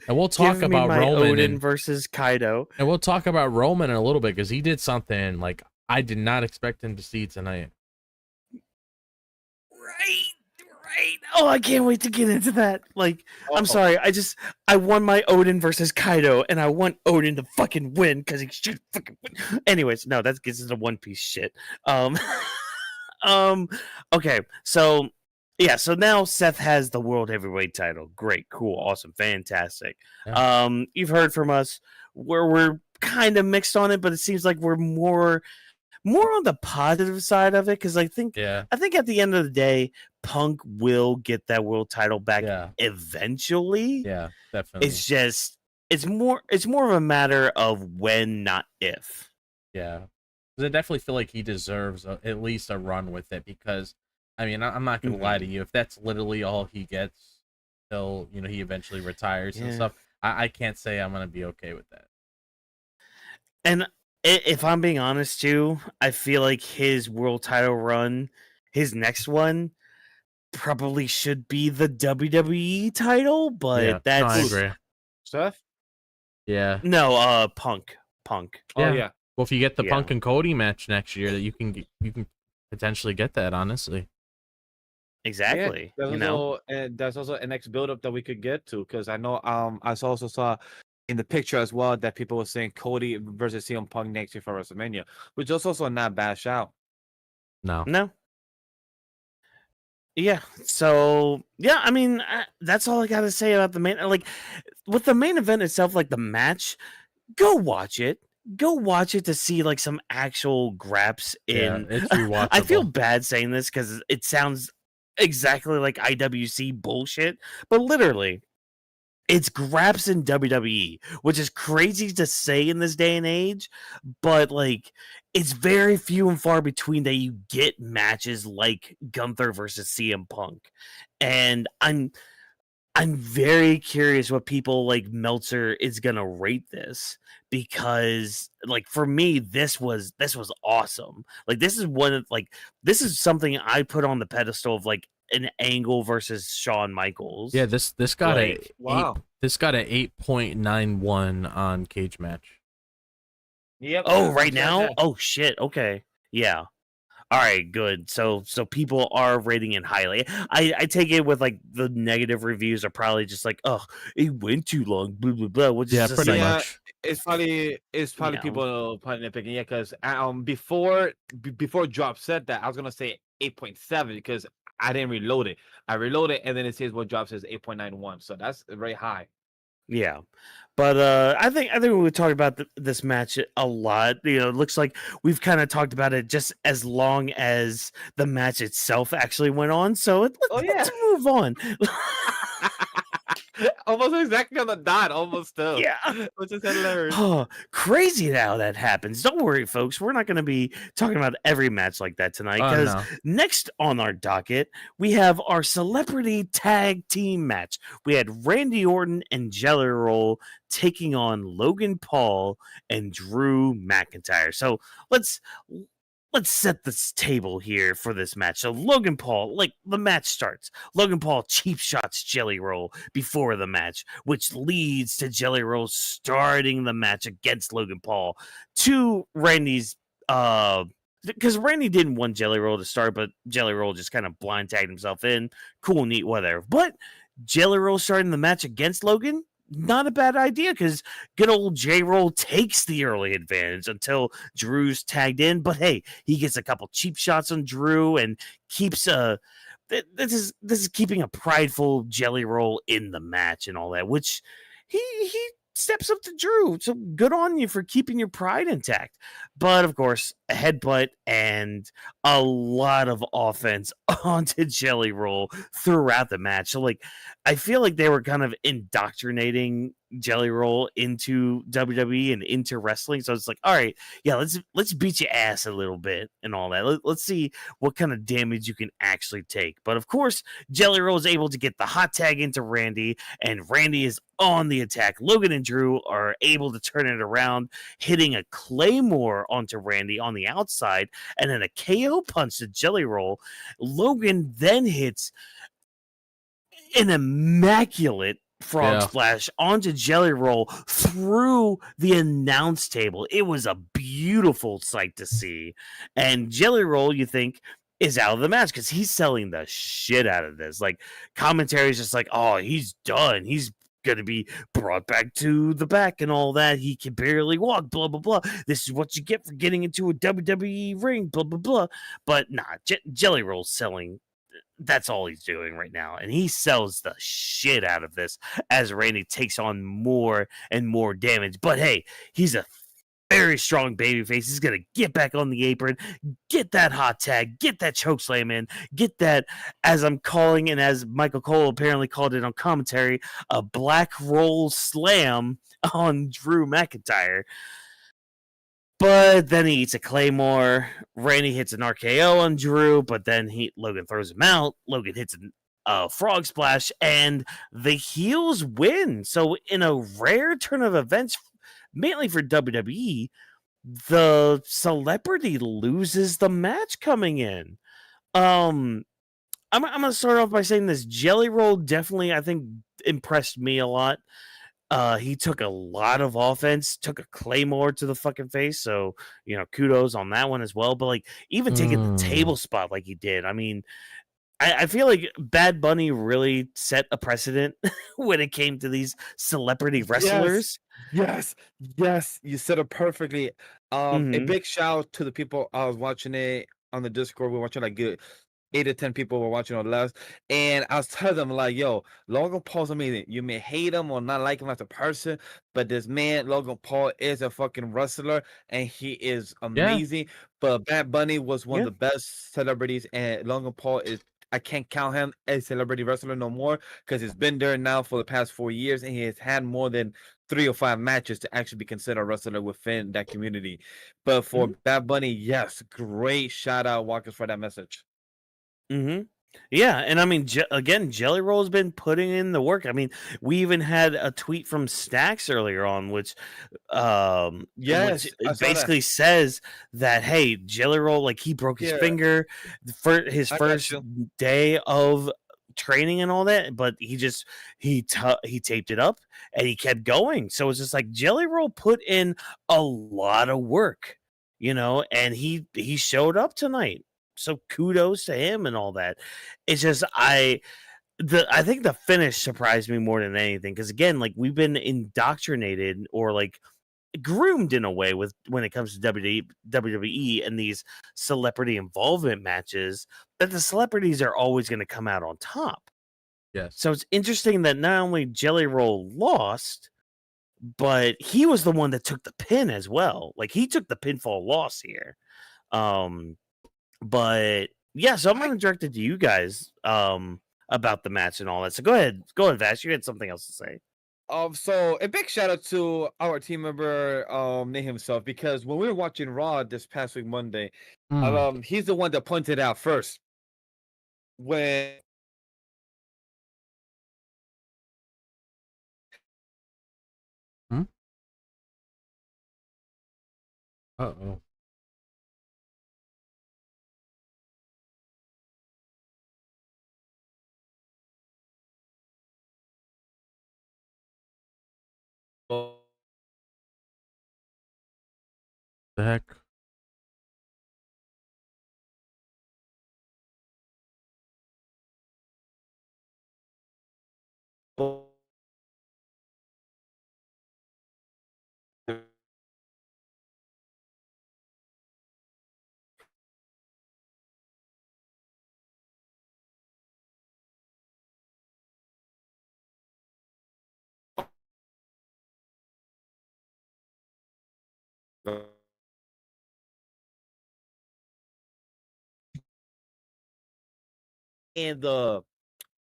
and we'll talk give me about my Roman Odin versus Kaido. and we'll talk about Roman in a little bit, because he did something like I did not expect him to see tonight. Right. Oh, I can't wait to get into that. Like, I'm Uh-oh. sorry. I won my Odin versus Kaido, and I want Odin to fucking win because he should fucking win. Anyways, no, that gets into One Piece shit. Okay, so yeah, so now Seth has the World Heavyweight title. Great, cool, awesome, fantastic. You've heard from us where we're kind of mixed on it, but it seems like we're more on the positive side of it, because I think at the end of the day, Punk will get that world title back eventually. Yeah, definitely. It's just it's more of a matter of when, not if. Yeah, because I definitely feel like he deserves at least a run with it, because I mean, I'm not gonna lie to you, if that's literally all he gets till, you know, he eventually retires and stuff, I can't say I'm gonna be okay with that. And if I'm being honest too, I feel like his world title run, his next one, probably should be the WWE title, but No, I that's agree. Seth? Yeah. no, Punk. Oh yeah. Well, if you get the Yeah. Punk and Cody match next year, that you can potentially get that. Honestly, Exactly. Yeah, You know, there's also a next build up that we could get to, because I know I also saw in the picture as well that people were saying Cody versus CM Punk next year for WrestleMania, which is also not bad shout. no. Yeah. So yeah, I mean, that's all I got to say about the main. Like, with the main event itself, like the match, go watch it. Go watch it to see like some actual graps in. it's rewatchable. I feel bad saying this because it sounds exactly like IWC bullshit, but literally, it's graps in WWE, which is crazy to say in this day and age, but like it's very few and far between that you get matches like Gunther versus CM Punk. And I'm very curious what people like Meltzer is gonna rate this, because like for me this was awesome. Like this is this is something I put on the pedestal of like an Angle versus Shawn Michaels. Yeah, this got Like, this got a 8.91 on Cage Match. Yep. Oh, right now? Oh shit. Okay. Yeah. All right, good. So people are rating it highly. I take it with like the negative reviews are probably just like, oh, it went too long, blah blah blah. Which is just pretty like, much. It's probably know. people probably nitpicking. Yeah, because before Drop said that, I was gonna say 8.7 because I didn't reload it. I reloaded and then it says what Drop says 8.91. So that's very high. Yeah, but I think we talked about this match a lot. You know, it looks like we've kind of talked about it just as long as the match itself actually went on. So let's move on. Almost exactly on the dot, almost too. Yeah. Which is hilarious. Oh, crazy how that happens. Don't worry, folks. We're not going to be talking about every match like that tonight, because next on our docket, we have our celebrity tag team match. We had Randy Orton and Jelly Roll taking on Logan Paul and Drew McIntyre. So let's set this table here for this match. So Logan Paul, like the match starts. Logan Paul cheap shots Jelly Roll before the match, which leads to Jelly Roll starting the match against Logan Paul to Randy's because Randy didn't want Jelly Roll to start, but Jelly Roll just kind of blind tagged himself in. Cool, neat, whatever. But Jelly Roll starting the match against Logan, not a bad idea because good old J Roll takes the early advantage until Drew's tagged in. But hey, he gets a couple cheap shots on Drew and keeps this is keeping a prideful Jelly Roll in the match and all that, which he steps up to Drew. So good on you for keeping your pride intact. But of course, a headbutt and a lot of offense onto Jelly Roll throughout the match. So like I feel like they were kind of indoctrinating Jelly Roll into WWE and into wrestling. So it's like, all right, yeah, let's beat your ass a little bit and all that. Let's see what kind of damage you can actually take. But of course, Jelly Roll is able to get the hot tag into Randy, and Randy is on the attack. Logan and Drew are able to turn it around, hitting a Claymore onto Randy on the outside, and then a KO punch to Jelly Roll. Logan then hits an immaculate frog splash onto Jelly Roll through the announce table. It was a beautiful sight to see. And Jelly Roll, you think, is out of the match because he's selling the shit out of this. Like, commentary is just like, oh, he's done. He's going to be brought back to the back and all that. He can barely walk, blah, blah, blah. This is what you get for getting into a WWE ring, blah, blah, blah. But nah, Jelly Roll's selling. That's all he's doing right now. And he sells the shit out of this as Randy takes on more and more damage. But hey, he's a very strong babyface. He's going to get back on the apron, get that hot tag, get that chokeslam in, get that, as I'm calling and as Michael Cole apparently called it on commentary, a black roll slam on Drew McIntyre. But then he eats a Claymore. Randy hits an RKO on Drew, but then Logan throws him out. Logan hits a frog splash, and the heels win. So in a rare turn of events, mainly for WWE, the celebrity loses the match coming in. I'm gonna start off by saying this. Jelly Roll definitely, I think, impressed me a lot. He took a lot of offense, took a Claymore to the fucking face. So, kudos on that one as well. But like, even taking the table spot like he did, I mean, I feel like Bad Bunny really set a precedent when it came to these celebrity wrestlers. Yes, you said it perfectly. A big shout out to the people I was watching it on the Discord. We're watching like good 8 to 10 people were watching on left, and I was telling them like, "Yo, Logan Paul's amazing. You may hate him or not like him as a person, but this man, Logan Paul, is a fucking wrestler, and he is amazing." But Bad Bunny was one of the best celebrities, and Logan Paul is. I can't count him as a celebrity wrestler no more because he's been there now for the past 4 years, and he has had more than 3 or 5 matches to actually be considered a wrestler within that community. But for Bad Bunny, yes, great shout out, Walkers, for that message. Yeah, and I mean, again, Jelly Roll's been putting in the work. I mean, we even had a tweet from Stacks earlier on, which Yes, I saw basically that. says that, hey, Jelly Roll, like, he broke his finger for his I got first you. day of training and all that, but he taped it up and he kept going. So it's just like Jelly Roll put in a lot of work, and he showed up tonight. So kudos to him and all that. It's just I think the finish surprised me more than anything because again, like we've been indoctrinated or like groomed in a way with when it comes to WWE and these celebrity involvement matches that the celebrities are always going to come out on top. Yes. So it's interesting that not only Jelly Roll lost, but he was the one that took the pin as well. Like he took the pinfall loss here. But yeah, so I'm gonna direct it to you guys about the match and all that. So go ahead, Vash. You had something else to say. So a big shout out to our team member, Nate himself, because when we were watching Raw this past week Monday, he's the one that pointed out first when Uh-oh. The heck? and the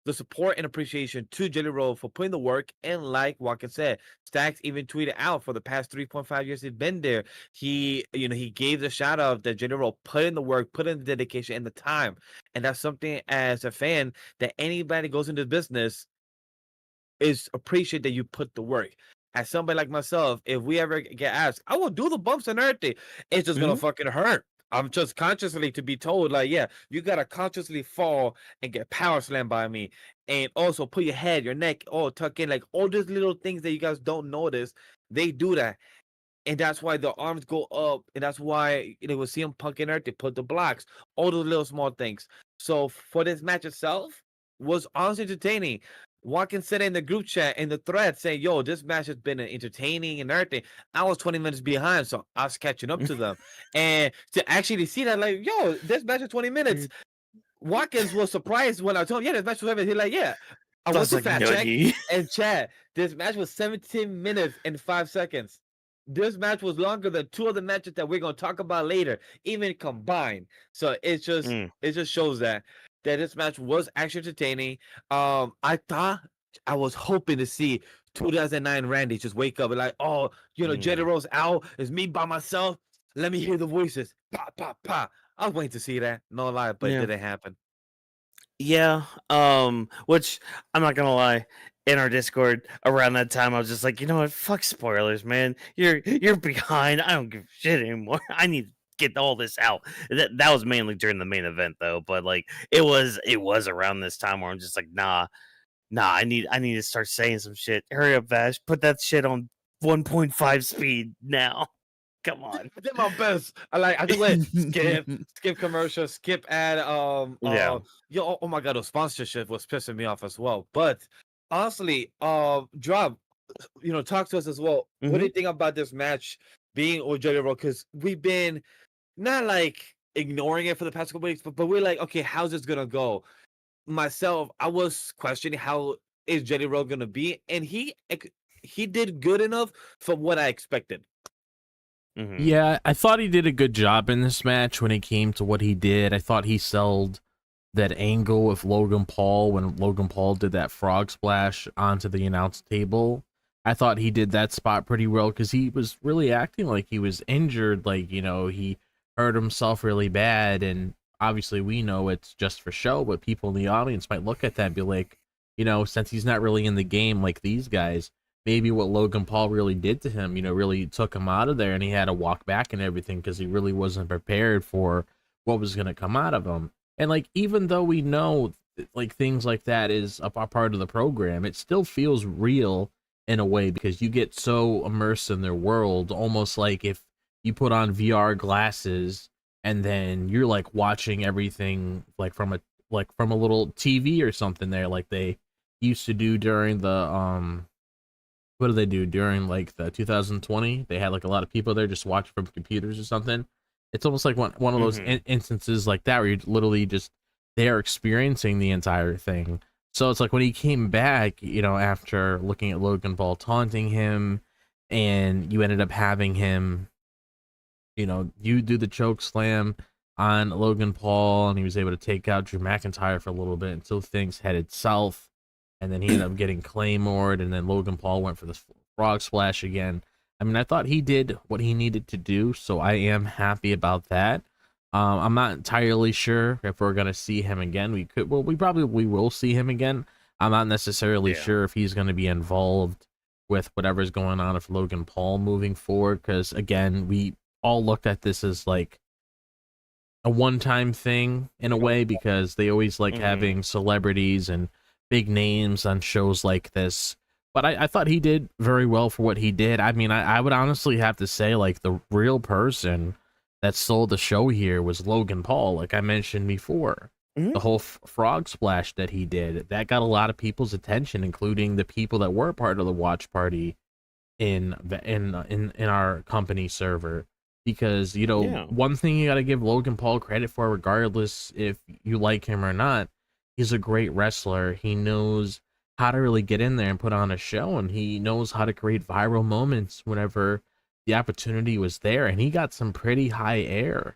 support and appreciation to Jelly Roll for putting the work. And like Watkins said, Stacks even tweeted out for the past 3.5 years he's been there. He gave the shout out that Jelly Roll put in the work, put in the dedication and the time. And that's something as a fan that anybody goes into business is appreciate that you put the work. As somebody like myself, if we ever get asked, I will do the bumps and everything. It's just gonna fucking hurt. I'm just consciously to be told, like, yeah, you gotta consciously fall and get power slammed by me, and also put your head, your neck, all tuck in, like all these little things that you guys don't notice. They do that, and that's why the arms go up, and that's why with CM Punk and Earth they put the blocks, all those little small things. So for this match itself, was honestly entertaining. Watkins said in the group chat in the thread saying, "Yo, this match has been entertaining and everything." I was 20 minutes behind, so I was catching up to them, and to actually see that, like, yo, this match is 20 minutes. Watkins was surprised when I told him, "Yeah, this match was 20 minutes." He's like, "Yeah." I went to fact check and chat. This match was 17 minutes and 5 seconds. This match was longer than two other matches that we're gonna talk about later, even combined. So it just shows that this match was actually entertaining. I was hoping to see 2009 Randy just wake up and like, oh, Jade Roll's out. It's me by myself. Let me hear the voices. Pa pa pa. I was waiting to see that. No lie, but it didn't happen. Yeah. Which I'm not gonna lie. In our Discord around that time, I was just like, you know what? Fuck spoilers, man. You're behind. I don't give a shit anymore. I need to get all this out. That was mainly during the main event though, but like it was around this time where I'm just like, nah, I need to start saying some shit. Hurry up, Vash. Put that shit on 1.5 speed now. Come on. I did my best. I just went skip commercial, skip ad. Oh my god, the sponsorship was pissing me off as well. But honestly, Drop, talk to us as well. What do you think about this match being with Jelly Roll? Because we've been not like ignoring it for the past couple weeks, but we're like, okay, how's this gonna go? Myself, I was questioning how is Jelly Roll gonna be, and he did good enough for what I expected. Yeah, I thought he did a good job in this match when it came to what he did. I thought he sold that angle with Logan Paul when Logan Paul did that frog splash onto the announce table. I thought he did that spot pretty well because he was really acting like he was injured, like, he hurt himself really bad, and obviously we know it's just for show, but people in the audience might look at that and be like, since he's not really in the game like these guys, maybe what Logan Paul really did to him, really took him out of there, and he had to walk back and everything because he really wasn't prepared for what was going to come out of him. And like, even though we know like things like that is a part of the program, it still feels real in a way because you get so immersed in their world, almost like if you put on VR glasses and then you're like watching everything like from a little TV or something there, like they used to do during the what do they do during like the 2020? They had like a lot of people there just watching from computers or something. It's almost like one of those instances like that where you're literally just there experiencing the entire thing. So it's like when he came back, after looking at Logan Paul taunting him, and you ended up having him, you do the choke slam on Logan Paul, and he was able to take out Drew McIntyre for a little bit until things headed south. And then he ended up getting Claymored, and then Logan Paul went for the frog splash again. I mean, I thought he did what he needed to do, so I am happy about that. I'm not entirely sure if we're going to see him again. We probably will see him again. I'm not necessarily sure if he's going to be involved with whatever's going on with Logan Paul moving forward, because, again, we all looked at this as like a one-time thing in a way, because they always like having celebrities and big names on shows like this. But I thought he did very well for what he did. I mean, I would honestly have to say, like, the real person that sold the show here was Logan Paul, like I mentioned before. The whole frog splash that he did, that got a lot of people's attention, including the people that were part of the watch party in our company server. Because, one thing you got to give Logan Paul credit for, regardless if you like him or not, he's a great wrestler. He knows how to really get in there and put on a show, and he knows how to create viral moments whenever the opportunity was there. And he got some pretty high air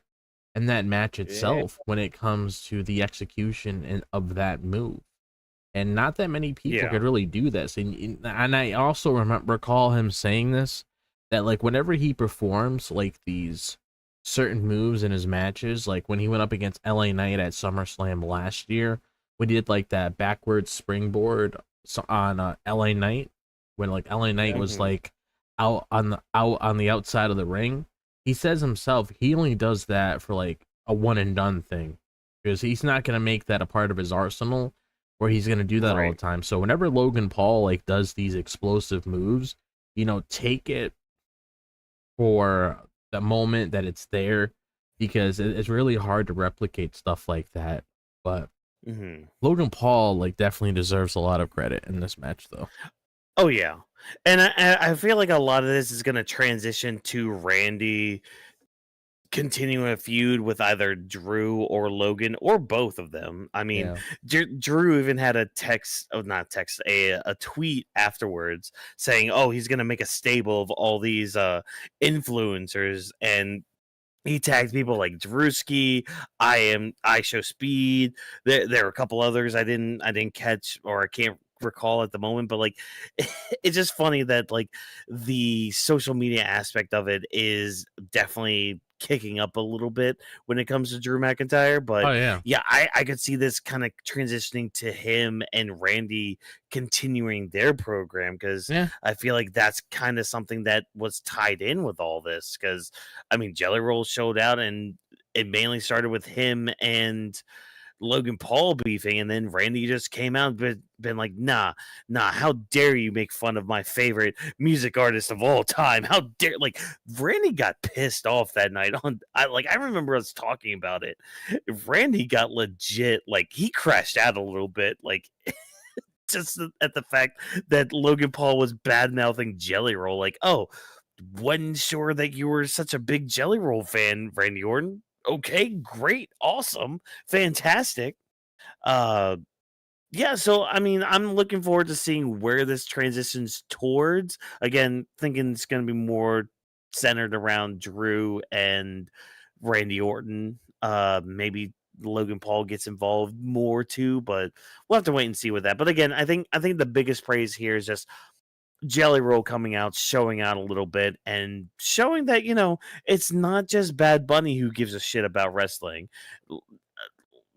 and that match itself when it comes to the execution of that move. And not that many people could really do this. And I also recall him saying this, that like whenever he performs like these certain moves in his matches, like when he went up against LA Knight at SummerSlam last year, when he did like that backwards springboard on LA Knight, when like LA Knight was like out on the outside of the ring, he says himself he only does that for like a one and done thing, because he's not going to make that a part of his arsenal where he's going to do that all the time. So whenever Logan Paul like does these explosive moves, you know, take it for the moment that it's there, because it's really hard to replicate stuff like that. But Logan Paul like definitely deserves a lot of credit in this match, though. Oh yeah, and I feel like a lot of this is going to transition to Randy continuing a feud with either Drew or Logan or both of them. I mean, Drew even had a a tweet afterwards saying, "Oh, he's going to make a stable of all these influencers," and he tagged people like Drewski, I Show Speed. There are a couple others I didn't catch, or I can't recall at the moment, but like it's just funny that like the social media aspect of it is definitely kicking up a little bit when it comes to Drew McIntyre. But I could see this kind of transitioning to him and Randy continuing their program, because I feel like that's kind of something that was tied in with all this, because I mean Jelly Roll showed out and it mainly started with him and Logan Paul beefing, and then Randy just came out and been like, nah, how dare you make fun of my favorite music artist of all time? How dare, like, Randy got pissed off that night I remember us talking about it. Randy got legit, like, he crashed out a little bit, like just at the fact that Logan Paul was bad mouthing Jelly Roll, like, oh, wasn't sure that you were such a big Jelly Roll fan, Randy Orton. Okay, great, awesome, fantastic. So I mean, I'm looking forward to seeing where this transitions towards. Again, thinking it's going to be more centered around Drew and Randy Orton. Maybe Logan Paul gets involved more too, but we'll have to wait and see with that. But again, I think the biggest praise here is just Jelly Roll coming out, showing out a little bit, and showing that, you know, it's not just Bad Bunny who gives a shit about wrestling.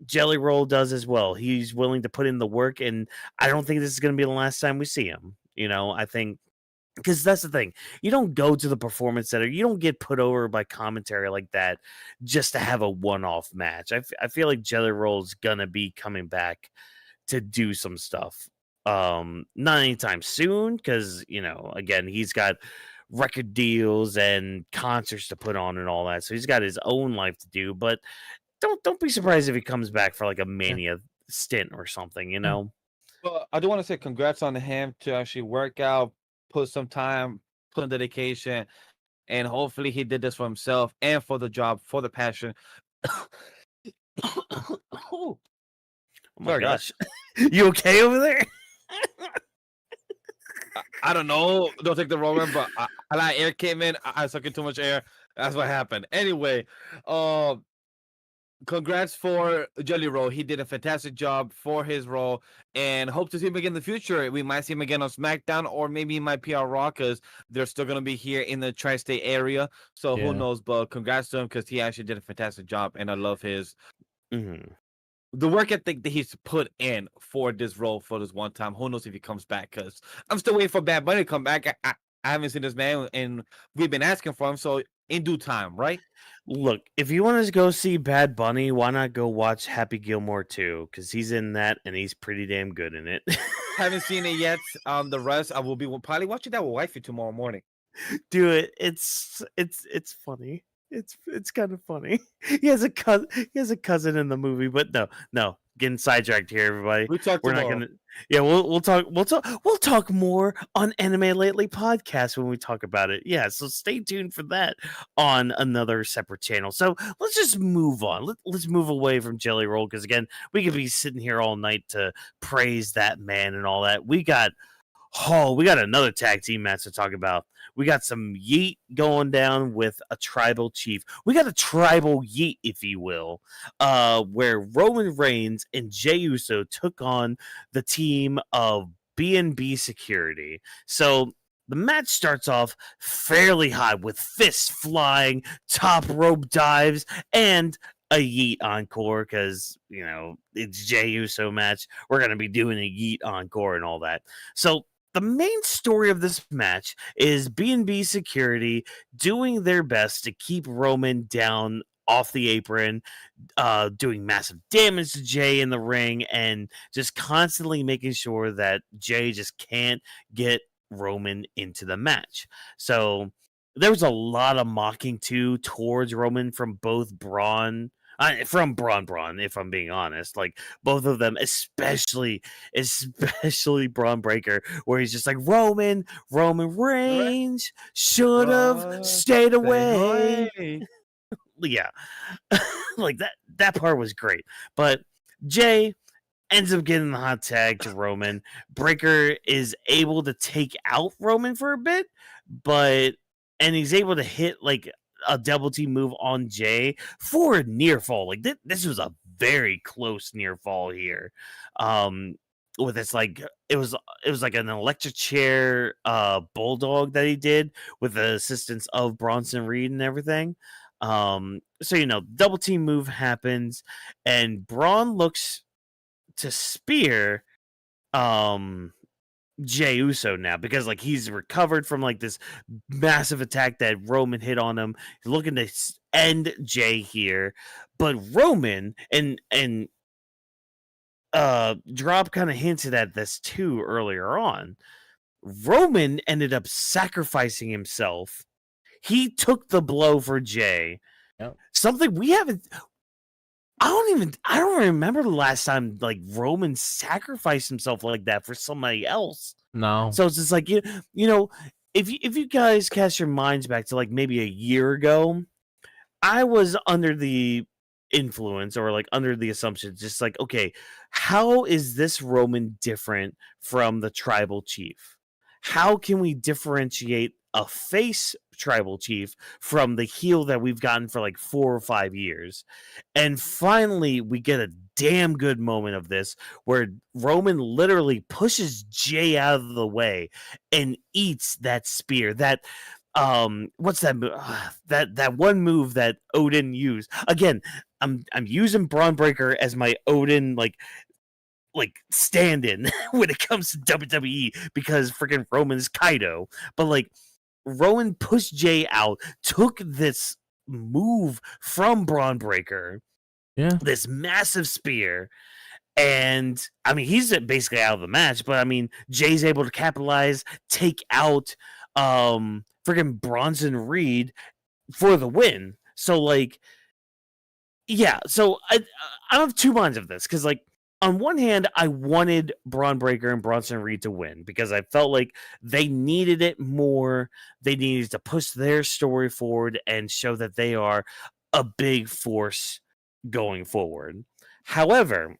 Jelly Roll does as well. He's willing to put in the work, and I don't think this is going to be the last time we see him. You know, I think, because that's the thing. You don't go to the Performance Center. You don't get put over by commentary like that just to have a one-off match. I feel like Jelly Roll is going to be coming back to do some stuff. Not anytime soon, because, you know, again, he's got record deals and concerts to put on and all that, so he's got his own life to do. But don't be surprised if he comes back for like a Mania stint or something, you know. Well, I do want to say congrats on him to actually work out, put some time, put in dedication, and hopefully he did this for himself and for the job, for the passion. Oh my gosh. You okay over there? I don't know. Don't take the wrong one, but a lot of air came in. I sucked in too much air. That's what happened. Anyway, congrats for Jelly Roll. He did a fantastic job for his role, and hope to see him again in the future. We might see him again on SmackDown, or maybe he might be on Raw, because they're still going to be here in the tri-state area. So who knows? But congrats to him, because he actually did a fantastic job, and I love his the work ethic that he's put in for this role for this one time. Who knows if he comes back, because I'm still waiting for Bad Bunny to come back. I haven't seen this man, and we've been asking for him. So in due time, right? Look, if you want to go see Bad Bunny, why not go watch Happy Gilmore 2? Because he's in that, and he's pretty damn good in it. Haven't seen it yet. The rest I will be probably watching that with wifey tomorrow morning. Do it. It's funny. It's kind of funny. He has a cousin in the movie, but no. Getting sidetracked here, everybody. We're not gonna. Yeah, we'll talk more on Anime Lately podcast when we talk about it. Yeah, so stay tuned for that on another separate channel. So let's just move on. Let's move away from Jelly Roll, because again, we could be sitting here all night to praise that man and all that. We got another tag team match to talk about. We got some yeet going down with a tribal chief. We got a tribal yeet, if you will, where Roman Reigns and Jey Uso took on the team of B&B Security. So the match starts off fairly high with fists flying, top rope dives, and a yeet encore because, it's Jey Uso match. We're going to be doing a yeet encore and all that. So the main story of this match is B&B Security doing their best to keep Roman down off the apron, doing massive damage to Jey in the ring, and just constantly making sure that Jey just can't get Roman into the match. So there was a lot of mocking too towards Roman from both Braun, if I'm being honest, like both of them, especially Braun Breaker, where he's just like Roman Reigns should have stayed away. Yeah, like that part was great, but Jey ends up getting the hot tag to Roman. Breaker is able to take out Roman for a bit, and he's able to hit like a double team move on Jey for a near fall. Like this was a very close near fall here. With this, like it was like an electric chair bulldog that he did with the assistance of Bronson Reed and everything. So double team move happens, and Braun looks to spear Jey Uso now because like he's recovered from like this massive attack that Roman hit on him. He's looking to end Jey here, but Roman and Drop kind of hinted at this too earlier on. Roman ended up sacrificing himself. He took the blow for Jey. Yep. Something we haven't. I don't remember the last time like Roman sacrificed himself like that for somebody else. No. So it's just like if you guys cast your minds back to like maybe a year ago, I was under the influence or like under the assumption, just like, okay, how is this Roman different from the tribal chief? How can we differentiate a face tribal chief from the heel that we've gotten for like 4 or 5 years? And finally we get a damn good moment of this where Roman literally pushes Jey out of the way and eats that spear. That what's that that one move that Odin used? Again, I'm using Braun Breaker as my Odin like stand-in when it comes to WWE because freaking Roman's Kaido. But like Rowan pushed Jey out, took this move from Braun Breaker, this massive spear, and I mean he's basically out of the match. But I mean Jey's able to capitalize, take out freaking Bronson Reed for the win. So like, yeah. So I have two minds of this because like, on one hand, I wanted Braun Breaker and Bronson Reed to win because I felt like they needed it more. They needed to push their story forward and show that they are a big force going forward. However,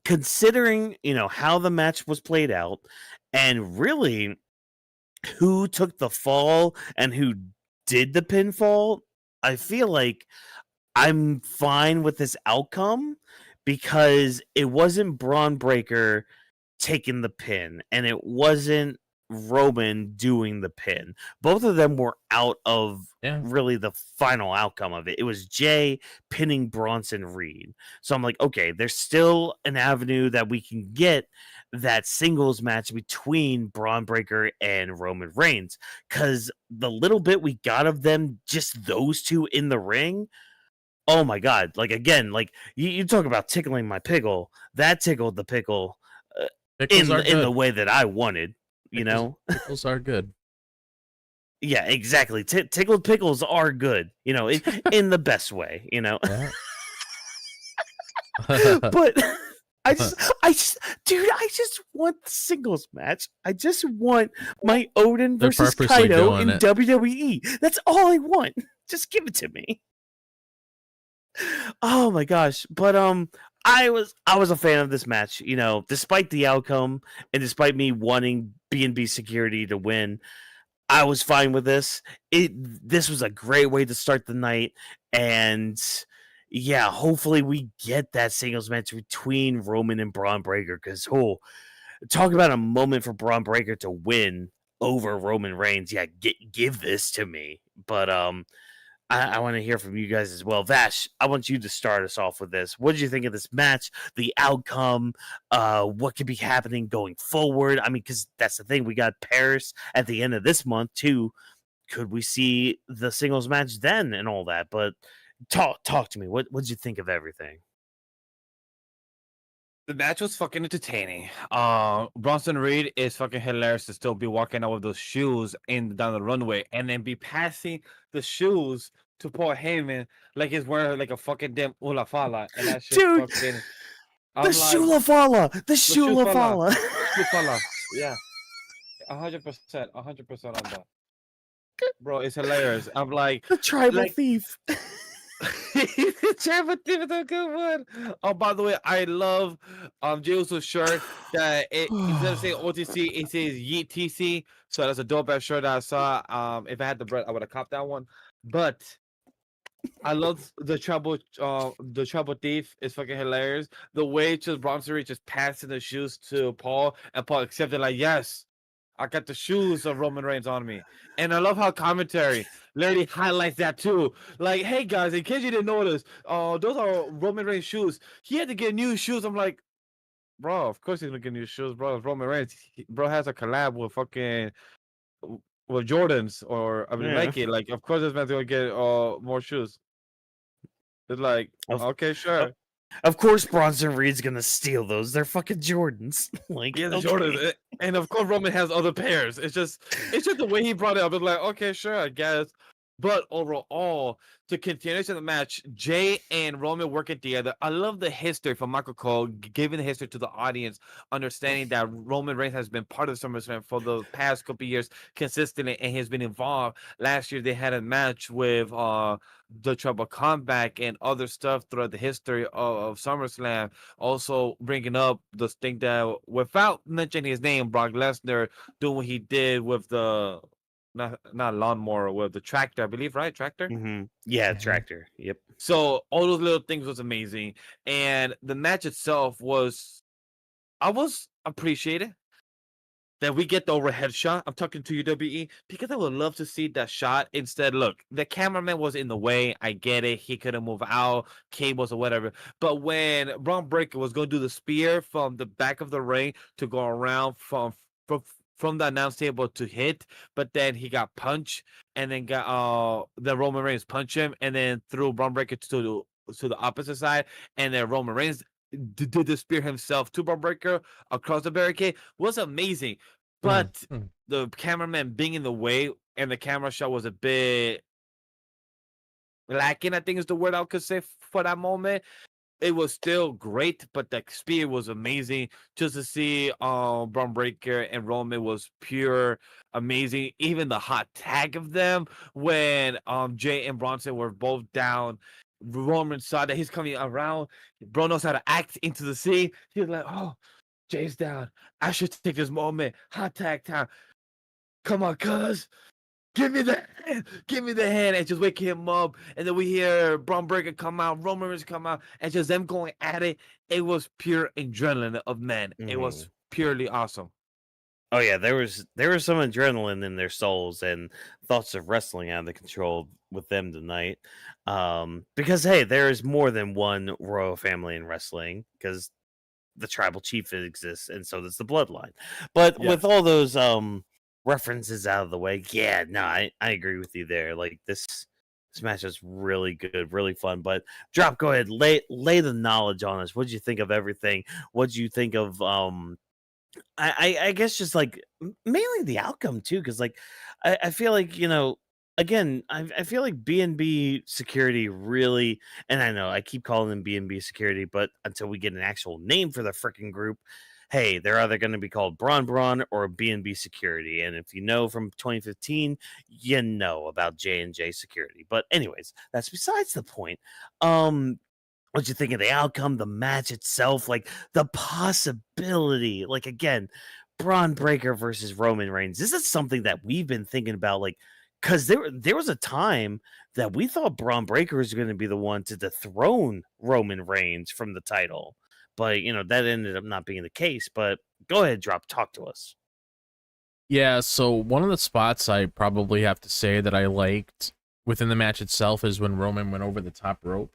considering, how the match was played out and really who took the fall and who did the pinfall, I feel like I'm fine with this outcome. Because it wasn't Braun Breaker taking the pin, and it wasn't Roman doing the pin. Both of them were out of really the final outcome of it. It was Jey pinning Bronson Reed. So I'm like, okay, there's still an avenue that we can get that singles match between Braun Breaker and Roman Reigns. Because the little bit we got of them, just those two in the ring, oh my God. Like, again, like you talk about tickling my pickle. That tickled the pickle in the way that I wanted, Pickles are good. Yeah, exactly. Tickled pickles are good, in the best way, Yeah. But I just want the singles match. I just want my Odin versus Kaido in WWE. That's all I want. Just give it to me. Oh my gosh. But I was a fan of this match, despite the outcome and despite me wanting B&B Security to win. I was fine with this. This was a great way to start the night, and yeah, hopefully we get that singles match between Roman and Braun Breaker. Because talk about a moment for Braun Breaker to win over Roman Reigns. Yeah, give this to me. But I want to hear from you guys as well. Vash, I want you to start us off with this. What did you think of this match? The outcome? What could be happening going forward? I mean, because that's the thing. We got Paris at the end of this month too. Could we see the singles match then and all that? But talk to me. What did you think of everything? The match was fucking entertaining. Bronson Reed is fucking hilarious to still be walking out with those shoes down the runway and then be passing the shoes to Paul Heyman like he's wearing like a fucking damn ulafala, and that shit Dude, fucking. the I'm like, Shulafala! The Shulafala. Shulafala! Shulafala. Yeah, 100%, 100% on that, bro. It's hilarious. I'm like, The tribal like thief. Champa Thief is a good one. Oh, by the way, I love Jey Uso's shirt that instead of saying OTC, it says Yeet TC. So that's a dope ass shirt that I saw. If I had the bread, I would have copped that one. But I love the trouble thief is fucking hilarious. The way just Bronson Reed just passing the shoes to Paul and Paul accepted like, yes, I got the shoes of Roman Reigns on me. And I love how commentary literally highlights that too. Like, hey guys, in case you didn't notice, those are Roman Reigns shoes. He had to get new shoes. I'm like, bro, of course he's gonna get new shoes, bro. It's Roman Reigns. Bro has a collab with fucking with Jordans or I mean Yeah. Nike. Like, of course this man's gonna get more shoes. It's like, okay, sure. Of course, Bronson Reed's gonna steal those. They're fucking Jordans. Like, Yeah, the okay. Jordans. And of course Roman has other pairs. It's just the way he brought it up. It's like, okay, sure, I guess. But overall, to continue to the match, Jey and Roman working together. I love the history from Michael Cole, giving the history to the audience, understanding that Roman Reigns has been part of SummerSlam for the past couple years consistently, and he's been involved. Last year, they had a match with the Trouble Comeback and other stuff throughout the history of SummerSlam. Also bringing up the thing that, without mentioning his name, Brock Lesnar doing what he did with the not lawnmower, with the tractor, I believe, right? Tractor. Yeah, Mhm. tractor. Yep. So all those little things was amazing, and the match itself was, I was appreciated that we get the overhead shot. I'm talking to WWE because I would love to see that shot. Instead, look, the cameraman was in the way. I get it. He couldn't move out, cables or whatever. But when Braun Breaker was going to do the spear from the back of the ring to go around from the announce table to hit, but then he got punched and then got the Roman Reigns punched him and then threw Braun Breaker to the opposite side, and then Roman Reigns did the spear himself to Braun Breaker across the barricade was amazing. But the cameraman being in the way and the camera shot was a bit lacking, I think is the word I could say for that moment. It was still great, but the spear was amazing. Just to see Braun Breaker and Roman was pure amazing. Even the hot tag of them when Jey and Bronson were both down. Roman saw that he's coming around. Bro knows how to act into the scene. He was like, oh, Jay's down. I should take this moment. Hot tag time. Come on, cuz. Give me the hand, and just wake him up. And then we hear Braun Breaker come out, Roman Reigns come out, and just them going at it. It was pure adrenaline of men. It was purely awesome. Oh yeah, there was some adrenaline in their souls and thoughts of wrestling out of control with them tonight. Because hey, there is more than one royal family in wrestling. Because the tribal chief exists, and so does the bloodline. But with all those references out of the way, yeah, no, I agree with you there. Like this match was really good, really fun. But Drop, go ahead, lay the knowledge on us. What did you think of everything? What did you think of I guess just like mainly the outcome too, because like I feel like, you know, again, I feel like B&B security really, and I know I keep calling them B&B security, but until we get an actual name for the freaking group, hey, they're either going to be called Bron or B&B security. And if you know from 2015, you know about J&J security. But anyways, that's besides the point. What'd you think of the outcome, the match itself, like the possibility? Like again, Braun Breaker versus Roman Reigns. This is something that we've been thinking about, like, because there was a time that we thought Braun Breaker was going to be the one to dethrone Roman Reigns from the title, but that ended up not being the case. But go ahead, talk to us. Yeah, so one of the spots I probably have to say that I liked within the match itself is when Roman went over the top rope.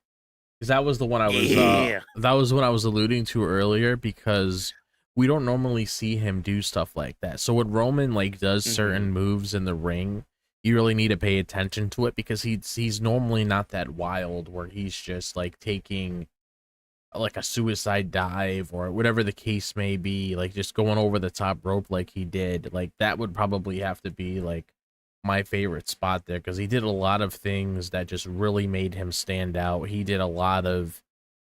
Because that was the one I was that was what I was alluding to earlier, because we don't normally see him do stuff like that. So when Roman like does certain moves in the ring, you really need to pay attention to it, because he's normally not that wild where he's just like taking like a suicide dive or whatever the case may be, like just going over the top rope like he did. Like that would probably have to be like my favorite spot there, because he did a lot of things that just really made him stand out. He did a lot of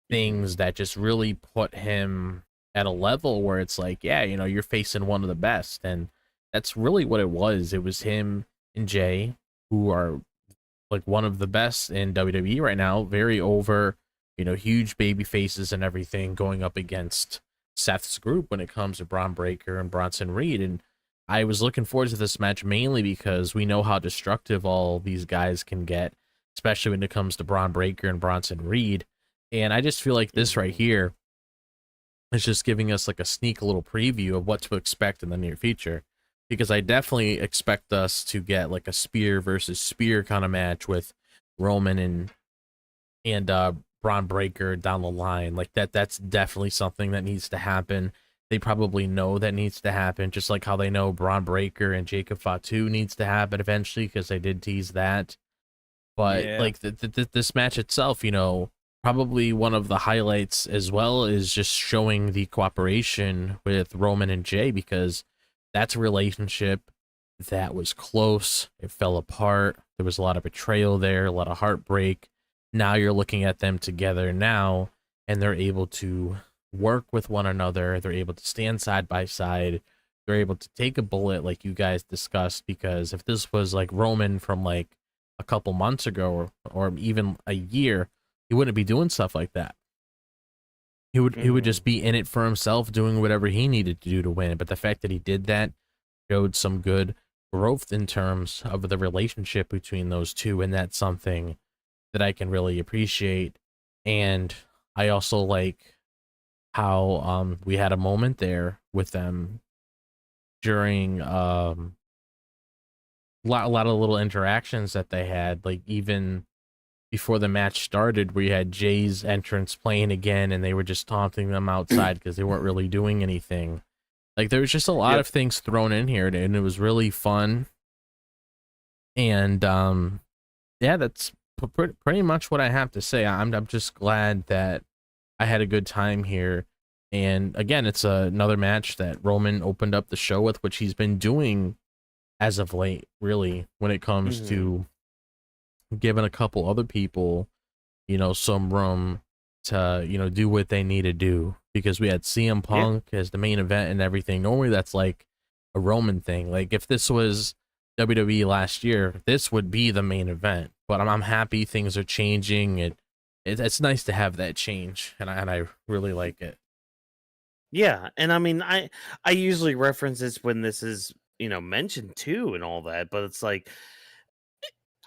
things that just really put him at a level where it's like, yeah, you're facing one of the best. And that's really what it was. It was him and Jey, who are like one of the best in WWE right now, very over, huge baby faces and everything, going up against Seth's group when it comes to Braun Breaker and Bronson Reed. And I was looking forward to this match mainly because we know how destructive all these guys can get, especially when it comes to Braun Breaker and Bronson Reed. And I just feel like this right here is just giving us like a sneak little preview of what to expect in the near future, because I definitely expect us to get like a spear versus spear kind of match with Roman and Braun Breaker down the line. Like that's definitely something that needs to happen. They probably know that needs to happen, just like how they know Braun Breaker and Jacob Fatu needs to happen eventually, because they did tease that. But like this match itself, probably one of the highlights as well is just showing the cooperation with Roman and Jey, because that's a relationship that was close. It fell apart. There was a lot of betrayal there, a lot of heartbreak. Now you're looking at them together now, and they're able to work with one another. They're able to stand side by side. They're able to take a bullet like you guys discussed, because if this was like Roman from like a couple months ago or even a year, he wouldn't be doing stuff like that. He would just be in it for himself, doing whatever he needed to do to win. But the fact that he did that showed some good growth in terms of the relationship between those two, and that's something that I can really appreciate. And I also like how we had a moment there with them during a lot of little interactions that they had, like even before the match started, we had Jay's entrance playing again, and they were just taunting them outside because they weren't really doing anything. Like there was just a lot of things thrown in here, and it was really fun. And yeah, that's pretty much what I have to say. I'm just glad that I had a good time here. And again, it's another match that Roman opened up the show with, which he's been doing as of late, really, when it comes to giving a couple other people, some room to, do what they need to do. Because we had CM Punk as the main event and everything. Normally that's like a Roman thing. Like if this was WWE last year, this would be the main event. But I'm happy things are changing. It's nice to have that change, and I really like it. Yeah, and I mean, I usually reference this when this is mentioned too and all that, but it's like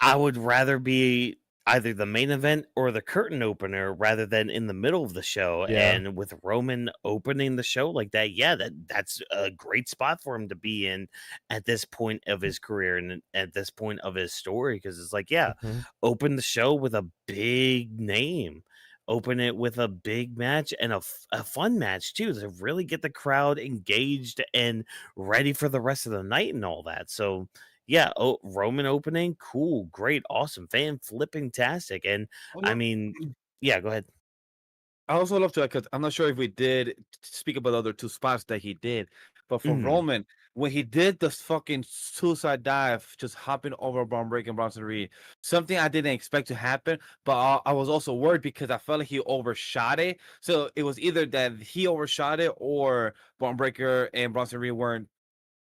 I would rather be either the main event or the curtain opener rather than in the middle of the show. Yeah. And with Roman opening the show like that, yeah, that's a great spot for him to be in at this point of his career and at this point of his story, because it's like, yeah, open the show with a big name. Open it with a big match and a fun match too, to really get the crowd engaged and ready for the rest of the night and all that. So yeah, Roman opening, cool, great, awesome, fan flipping tastic. And I mean, yeah, go ahead. I also love to, because I'm not sure if we did speak about the other two spots that he did, but for Roman, when he did this fucking suicide dive, just hopping over Braun Breaker and Bronson Reed, something I didn't expect to happen, but I was also worried because I felt like he overshot it. So it was either that he overshot it or Braun Breaker and Bronson Reed weren't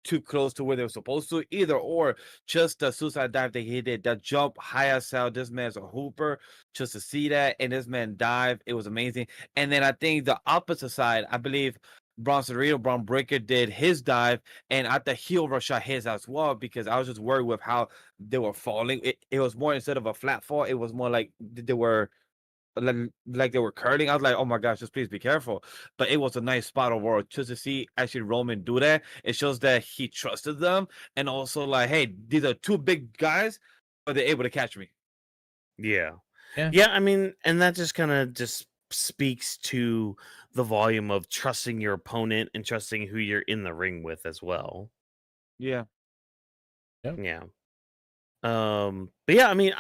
too close to where they were supposed to, either or. Just the suicide dive that he did, that jump high as hell. This man's a hooper. Just to see that and this man dive, it was amazing. And then I think the opposite side, I believe Bron Breakker did his dive, and at the heel rush shot his as well, because I was just worried with how they were falling. It was more, instead of a flat fall, it was more like they were like they were curling. I was like, oh my gosh, just please be careful. But it was a nice spot overall. Just to see actually Roman do that, it shows that he trusted them, and also like, hey, these are two big guys, but they're able to catch me. Yeah. Yeah. Yeah, I mean, and that just kind of just speaks to the volume of trusting your opponent and trusting who you're in the ring with as well. Yeah. Yeah. But yeah, I mean,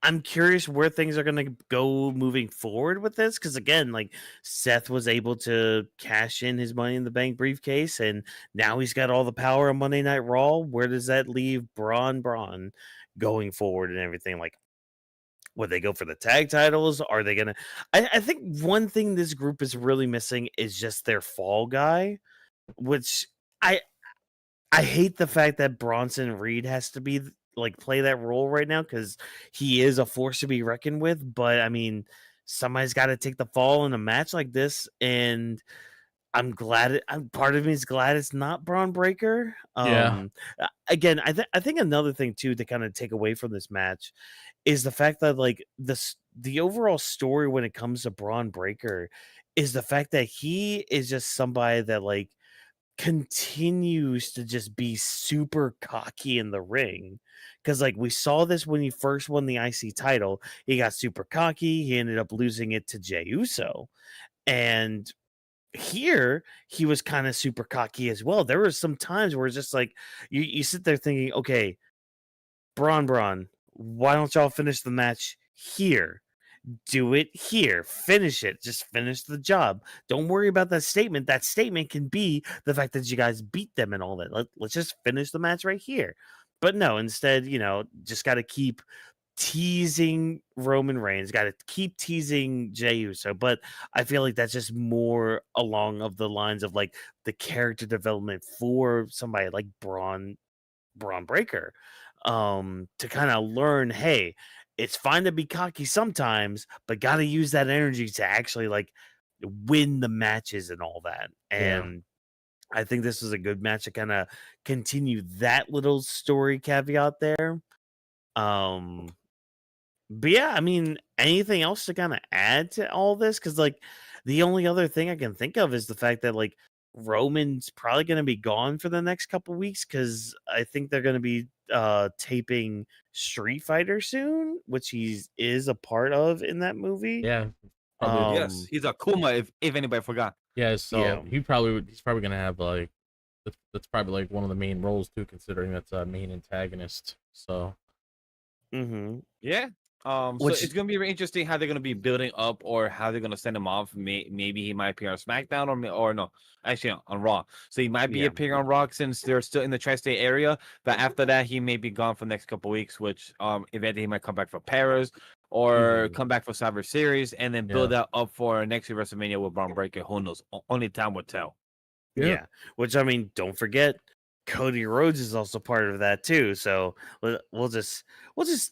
I'm curious where things are gonna go moving forward with this, because again, like Seth was able to cash in his Money in the Bank briefcase, and now he's got all the power on Monday Night Raw. Where does that leave Braun going forward and everything? Like, would they go for the tag titles? Are they gonna? I think one thing this group is really missing is just their fall guy, which I I hate the fact that Bronson Reed has to be like play that role right now, because he is a force to be reckoned with. But I mean, somebody's got to take the fall in a match like this, and I'm glad. Part of me is glad it's not Braun Breaker. Yeah. Again, I think another thing too to kind of take away from this match is the fact that like the overall story when it comes to Braun Breaker is the fact that he is just somebody that like continues to just be super cocky in the ring. Because like we saw this when he first won the IC title, he got super cocky. He ended up losing it to Jey Uso, and here he was kind of super cocky as well. There were some times where it's just like you sit there thinking, okay, Braun, why don't y'all finish the match here? Do it here. Finish it. Just finish the job. Don't worry about that statement. That statement can be the fact that you guys beat them and all that. Let's just finish the match right here. But no, instead, just got to keep teasing Roman Reigns, got to keep teasing Jey Uso. But I feel like that's just more along of the lines of like the character development for somebody like Braun Breaker, to kind of learn, hey, it's fine to be cocky sometimes, but got to use that energy to actually like win the matches and all that. Yeah. And I think this was a good match to kind of continue that little story caveat there. Um, but yeah, I mean, anything else to kind of add to all this? Because like the only other thing I can think of is the fact that like Roman's probably going to be gone for the next couple weeks, because I think they're going to be taping Street Fighter soon, which he is a part of in that movie. Yeah. Probably. Yes, he's a Kuma, if anybody forgot. Yeah. So Yeah. he's probably gonna have like that's probably like one of the main roles too, considering that's a main antagonist. So Mm-hmm. Yeah. So Which it's gonna be very interesting how they're gonna be building up, or how they're gonna send him off. Maybe he might appear on SmackDown, or no, actually on Raw. So he might be Yeah. appearing on Raw since they're still in the tri-state area. But after that, he may be gone for the next couple weeks. Which eventually he might come back for Perez, or Mhm. come back for Survivor Series, and then build that up for next week WrestleMania with Braun Breaker. Who knows? Only time will tell. Yeah. Which I mean, don't forget, Cody Rhodes is also part of that too. So we'll just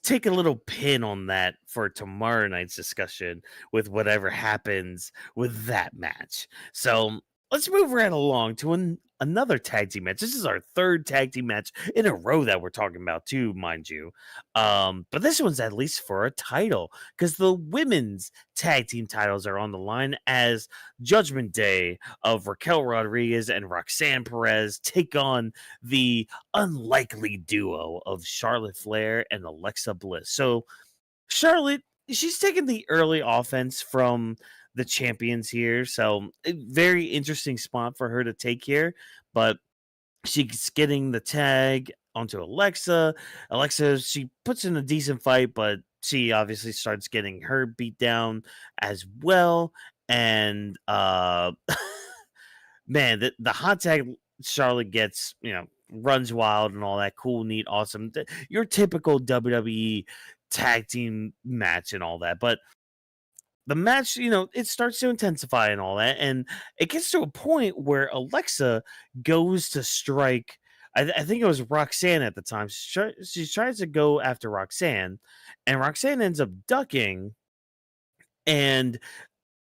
take a little pin on that for tomorrow night's discussion with whatever happens with that match. So let's move right along to another tag team match. This is our third tag team match in a row that we're talking about too, mind you. But this one's at least for a title, because the women's tag team titles are on the line as Judgment Day of Raquel Rodriguez and Roxanne Perez take on the unlikely duo of Charlotte Flair and Alexa Bliss. So Charlotte, she's taking the early offense from the champions here. So a very interesting spot for her to take here. But she's getting the tag onto Alexa. Alexa, she puts in a decent fight, but she obviously starts getting her beat down as well. And man, the hot tag Charlotte gets, runs wild and all that, cool, neat, awesome. Your typical WWE tag team match and all that. But the match, it starts to intensify and all that. And it gets to a point where Alexa goes to strike. I think it was Roxanne at the time. She tries to go after Roxanne, and Roxanne ends up ducking. And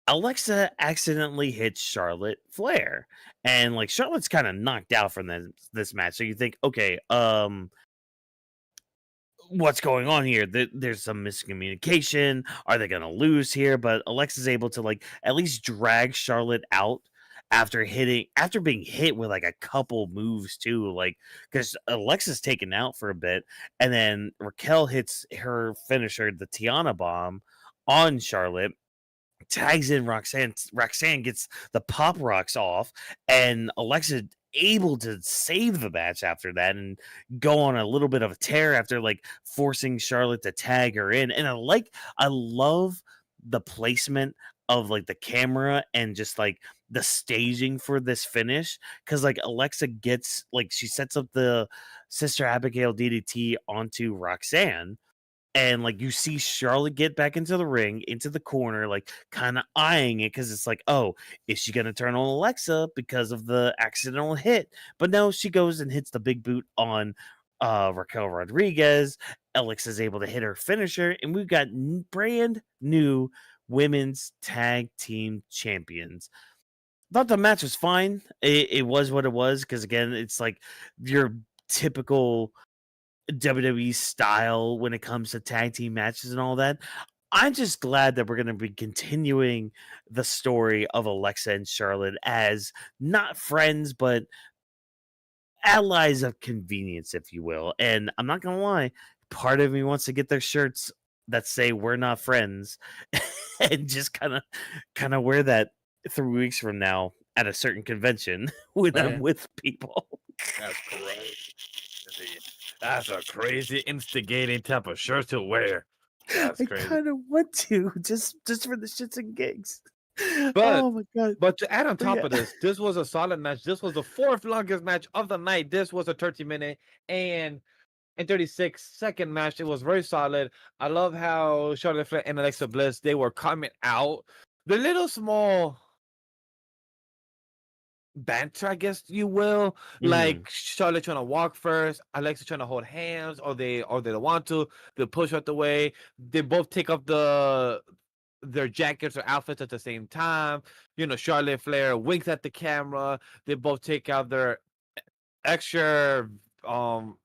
Alexa accidentally hits Charlotte Flair, and like Charlotte's kind of knocked out from this match. So you think, okay, what's going on here? There's some miscommunication. Are they gonna lose here? But Alexa's able to like at least drag Charlotte out after being hit with like a couple moves too, like because Alexa's taken out for a bit, and then Raquel hits her finisher, the Tiana bomb, on Charlotte, tags in Roxanne. Roxanne gets the pop rocks off, and Alexa able to save the match after that and go on a little bit of a tear after like forcing Charlotte to tag her in. And I love the placement of like the camera and just like the staging for this finish, because like Alexa gets like she sets up the Sister Abigail DDT onto Roxanne, and like you see Charlotte get back into the ring, into the corner, like kind of eyeing it because it's like, oh, is she gonna turn on Alexa because of the accidental hit? But no, she goes and hits the big boot on Raquel Rodriguez. Alexa's able to hit her finisher, and we've got brand new women's tag team champions. Thought the match was fine. It was what it was, because again, it's like your typical WWE style when it comes to tag team matches and all that. I'm just glad that we're going to be continuing the story of Alexa and Charlotte as not friends, but allies of convenience, if you will. And I'm not going to lie, part of me wants to get their shirts that say "We're not friends" and just kind of wear that 3 weeks from now at a certain convention when I'm with people. That's crazy. That's a crazy instigating type of shirt to wear. That's I crazy. kind of want to just for the shits and gigs. But Oh my god! But to add on top yeah. of this was a solid match. This was the fourth longest match of the night. This was a 30-minute and 36-second match. It was very solid. I love how Charlotte Flair and Alexa Bliss, they were coming out. The little small banter, I guess you will, like Charlotte trying to walk first, Alexa trying to hold hands, or they don't want to. They push out the way. They both take off their jackets or outfits at the same time. You know, Charlotte Flair winks at the camera. They both take out their extra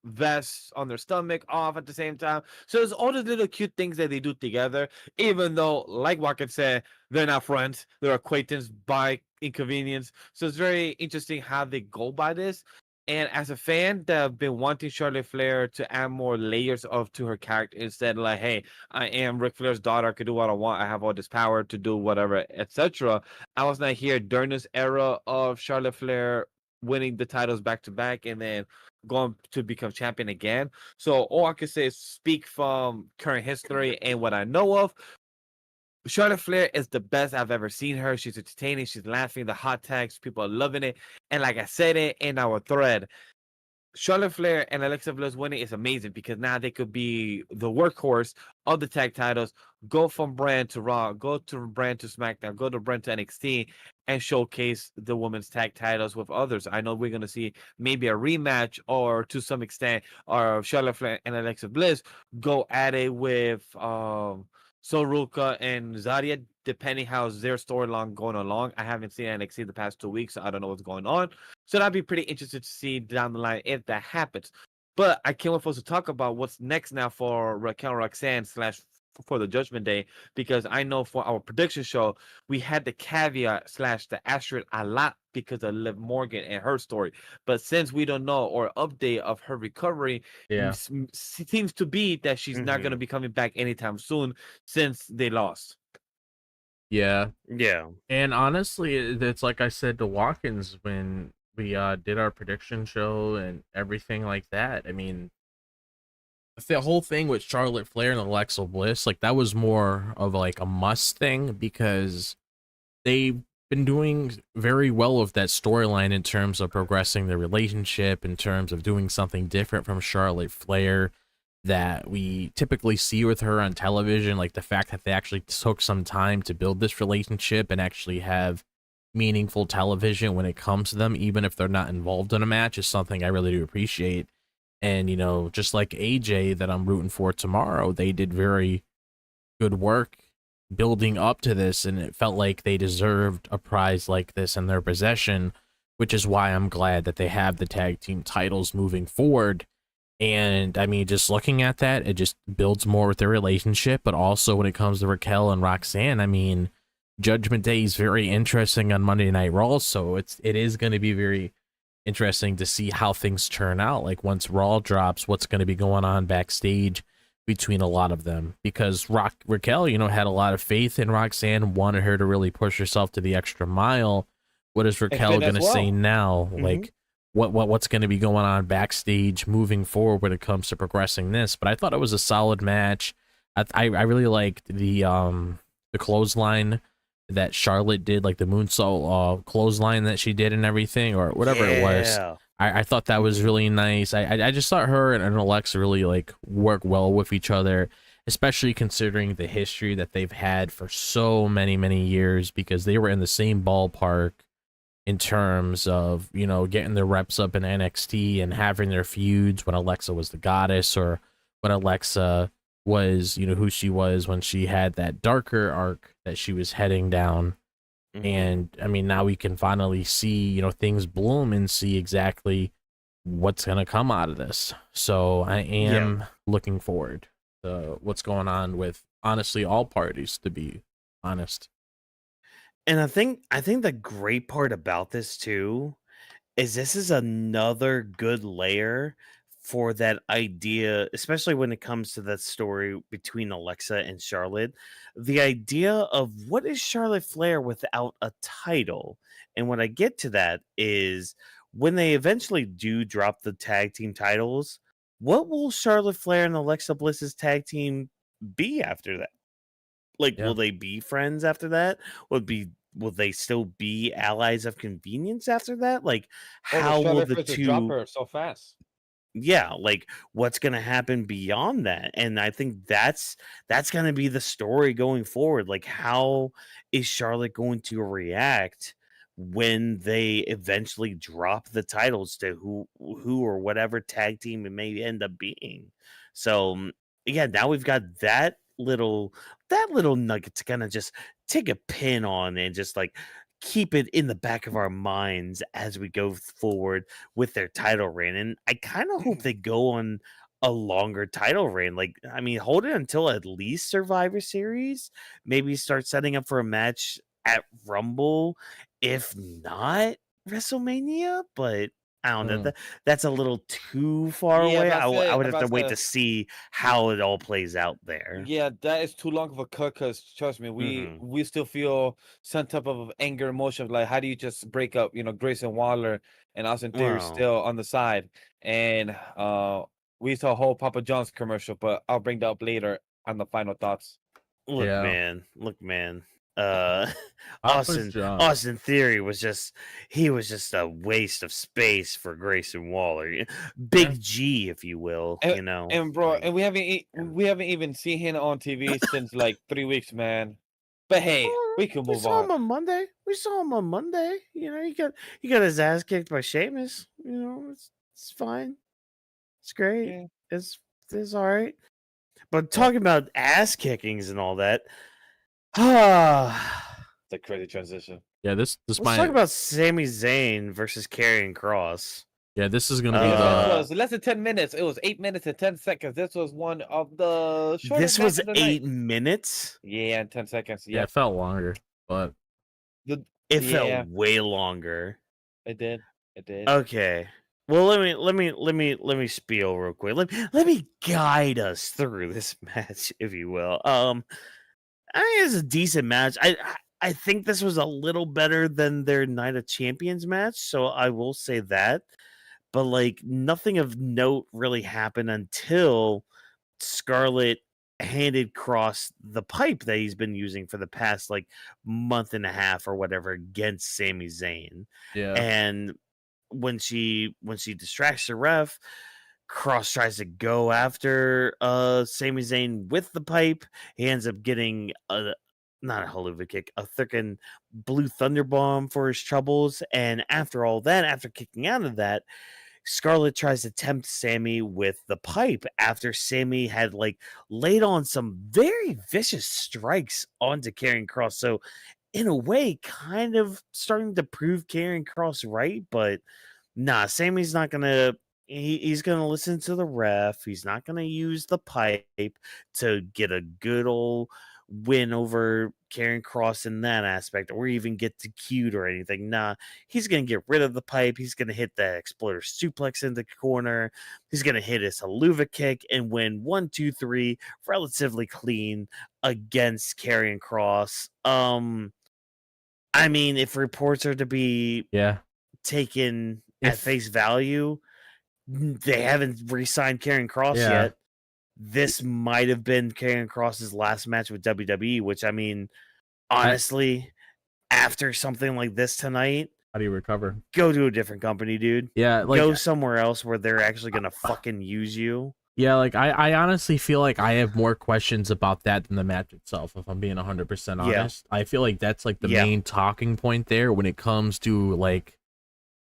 vests on their stomach off at the same time. So there's all these little cute things that they do together, even though, like Watkins said, they're not friends, they're acquaintance by inconvenience. So it's very interesting how they go by this. And as a fan that have been wanting Charlotte Flair to add more layers to her character, instead like, hey, I am Ric Flair's daughter, I can do what I want, I have all this power to do whatever, etc. I was not here during this era of Charlotte Flair winning the titles back to back and then going to become champion again. So all I can say is speak from current history and what I know of. Charlotte Flair is the best I've ever seen her. She's entertaining. She's laughing. The hot tags, people are loving it. And like I said it in our thread, Charlotte Flair and Alexa Bliss winning is amazing because now they could be the workhorse of the tag titles, go from brand to Raw, go to brand to SmackDown, go to brand to NXT, and showcase the women's tag titles with others. I know we're going to see maybe a rematch or to some extent, or Charlotte Flair and Alexa Bliss go at it with Soruka and Zaria, depending how their storyline going along. I haven't seen NXT the past 2 weeks, so I don't know what's going on. So that'd be pretty interesting to see down the line if that happens. But I can't wait for us to talk about what's next now for Raquel Roxanne / for the Judgment Day, because I know for our prediction show, we had the caveat / the asterisk a lot because of Liv Morgan and her story. But since we don't know or update of her recovery, seems to be that she's not going to be coming back anytime soon since they lost. Yeah. Yeah. And honestly, it's like I said to Watkins when we did our prediction show and everything like that. I mean, the whole thing with Charlotte Flair and Alexa Bliss, like that was more of like a must thing because they've been doing very well with that storyline in terms of progressing the relationship, in terms of doing something different from Charlotte Flair that we typically see with her on television. Like the fact that they actually took some time to build this relationship and actually have meaningful television when it comes to them, even if they're not involved in a match, is something I really do appreciate. And, you know, just like AJ that I'm rooting for tomorrow, they did very good work building up to this, and it felt like they deserved a prize like this in their possession, which is why I'm glad that they have the tag team titles moving forward. And I mean, just looking at that, it just builds more with their relationship. But also when it comes to Raquel and Roxanne, I mean, Judgment Day is very interesting on Monday Night Raw, so it is going to be very interesting to see how things turn out. Like once Raw drops, what's going to be going on backstage between a lot of them, because Raquel, you know, had a lot of faith in Roxanne, wanted her to really push herself to the extra mile. What is Raquel going to say now? Like what's going to be going on backstage moving forward when it comes to progressing this? But I thought it was a solid match. I really liked the clothesline that Charlotte did, like the moonsault clothesline that she did and everything, or whatever it was. I thought that was really nice. I just thought her and Alexa really like work well with each other, especially considering the history that they've had for so many years, because they were in the same ballpark in terms of, you know, getting their reps up in NXT and having their feuds when Alexa was the goddess, or when Alexa was, you know, who she was when she had that darker arc that she was heading down. And I mean, now we can finally see, you know, things bloom and see exactly what's going to come out of this. So I am looking forward to what's going on with, honestly, all parties, to be honest. And I think the great part about this too is this is another good layer for that idea, especially when it comes to that story between Alexa and Charlotte. The idea of what is Charlotte Flair without a title. And when I get to that is when they eventually do drop the tag team titles, what will Charlotte Flair and Alexa Bliss's tag team be after that? Like, will they be friends after that? Will they still be allies of convenience after that? Like, how will the drop two? her so fast? Yeah, like what's gonna happen beyond that? And I think that's gonna be the story going forward. Like, how is Charlotte going to react when they eventually drop the titles to who or whatever tag team it may end up being? So yeah, now we've got that little nugget to kind of just take a pin on and just like keep it in the back of our minds as we go forward with their title reign. And I kind of hope they go on a longer title reign. Like, I mean, hold it until at least Survivor Series. Maybe start setting up for a match at Rumble, if not WrestleMania. But I don't know. That's a little too far away. I would have to wait to see how it all plays out there. Yeah, that is too long of a cut, because trust me, we still feel some type of anger emotion of like, how do you just break up, you know, Grayson Waller and Austin Theory still on the side? And we saw a whole Papa John's commercial, but I'll bring that up later on the final thoughts. Look, man. Austin Theory was just a waste of space for Grayson Waller. Big G, if you will, and, you know. And bro, and we haven't even seen him on TV since like 3 weeks, man. But hey, we can move on. We saw him on Monday. You know, he got his ass kicked by Sheamus. You know, it's fine. It's great. Yeah. It's all right. But talking about ass kickings and all that, it's a crazy transition. Yeah, let's talk about Sami Zayn versus Karrion Kross. Yeah, this is gonna be it was less than 10 minutes. It was 8 minutes and 10 seconds. This was one of the shortest. This was 8 minutes. Yeah, and 10 seconds. Yeah, it felt longer, but it felt way longer. It did. Okay. Well, let me spiel real quick. Let me guide us through this match, if you will. I think it's a decent match. I think this was a little better than their Night of Champions match, so I will say that. But like nothing of note really happened until Scarlett handed Kross the pipe that he's been using for the past like month and a half or whatever against Sami Zayn. Yeah. And when she distracts the ref, Kross tries to go after Sami Zayn with the pipe. He ends up getting not a haluva kick, a freaking blue thunder bomb for his troubles. And after all that, after kicking out of that, Scarlett tries to tempt Sami with the pipe after Sami had like laid on some very vicious strikes onto Karrion Kross. So in a way, kind of starting to prove Karrion Kross right, but nah, Sammy's not gonna. He's gonna listen to the ref. He's not gonna use the pipe to get a good old win over Karrion Kross in that aspect, or even get to cute or anything. Nah, he's gonna get rid of the pipe. He's gonna hit the exploder suplex in the corner. He's gonna hit his haluva kick and win 1, 2, 3 relatively clean against Karrion Kross. I mean, if reports are to be Yeah. taken at face value, they haven't re-signed Karrion Kross Yeah. yet. This might have been Karrion Kross's last match with WWE, which I mean, honestly, after something like this tonight, How do you recover? go to a different company, dude. Yeah, Go somewhere else where they're actually gonna fucking use you. Yeah, like I honestly feel like I have more questions about that than the match itself, if I'm being 100% honest. I feel like that's like the main talking point there when it comes to like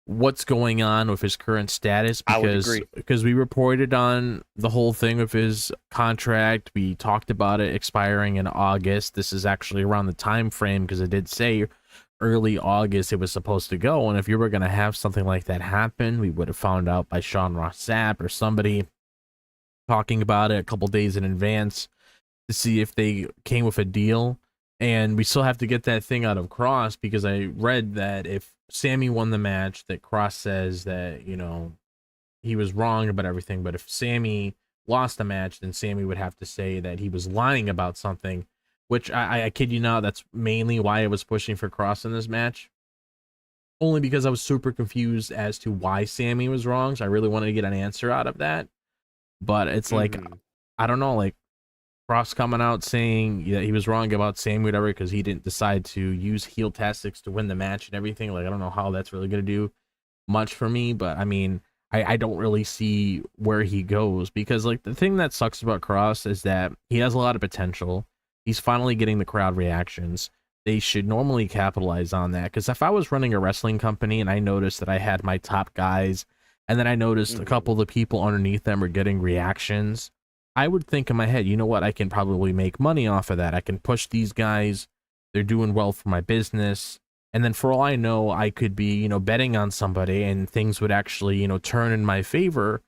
what's going on with his current status, because we reported on the whole thing with his contract. We talked about it expiring in August. This is actually around the time frame because it did say early August it was supposed to go, and if you were going to have something like that happen, we would have found out by Sean Ross Sapp or somebody talking about it a couple days in advance to see if they came with a deal. And we still have to get that thing out of Kross, because I read that if Sami won the match, that Kross says that, you know, he was wrong about everything. But if Sami lost the match, then Sami would have to say that he was lying about something, which I kid you not, that's mainly why I was pushing for Kross in this match. Only because I was super confused as to why Sami was wrong. So I really wanted to get an answer out of that. But it's like, I don't know, like, Kross coming out saying that he was wrong about Sami, whatever, because he didn't decide to use heel tactics to win the match and everything. Like, I don't know how that's really going to do much for me, but I mean, I don't really see where he goes, because like the thing that sucks about Kross is that he has a lot of potential. He's finally getting the crowd reactions. They should normally capitalize on that, because if I was running a wrestling company and I noticed that I had my top guys, and then I noticed a couple of the people underneath them are getting reactions, I would think in my head, you know what, I can probably make money off of that. I can push these guys. They're doing well for my business. And then for all I know, I could be, you know, betting on somebody and things would actually, you know, turn in my favor,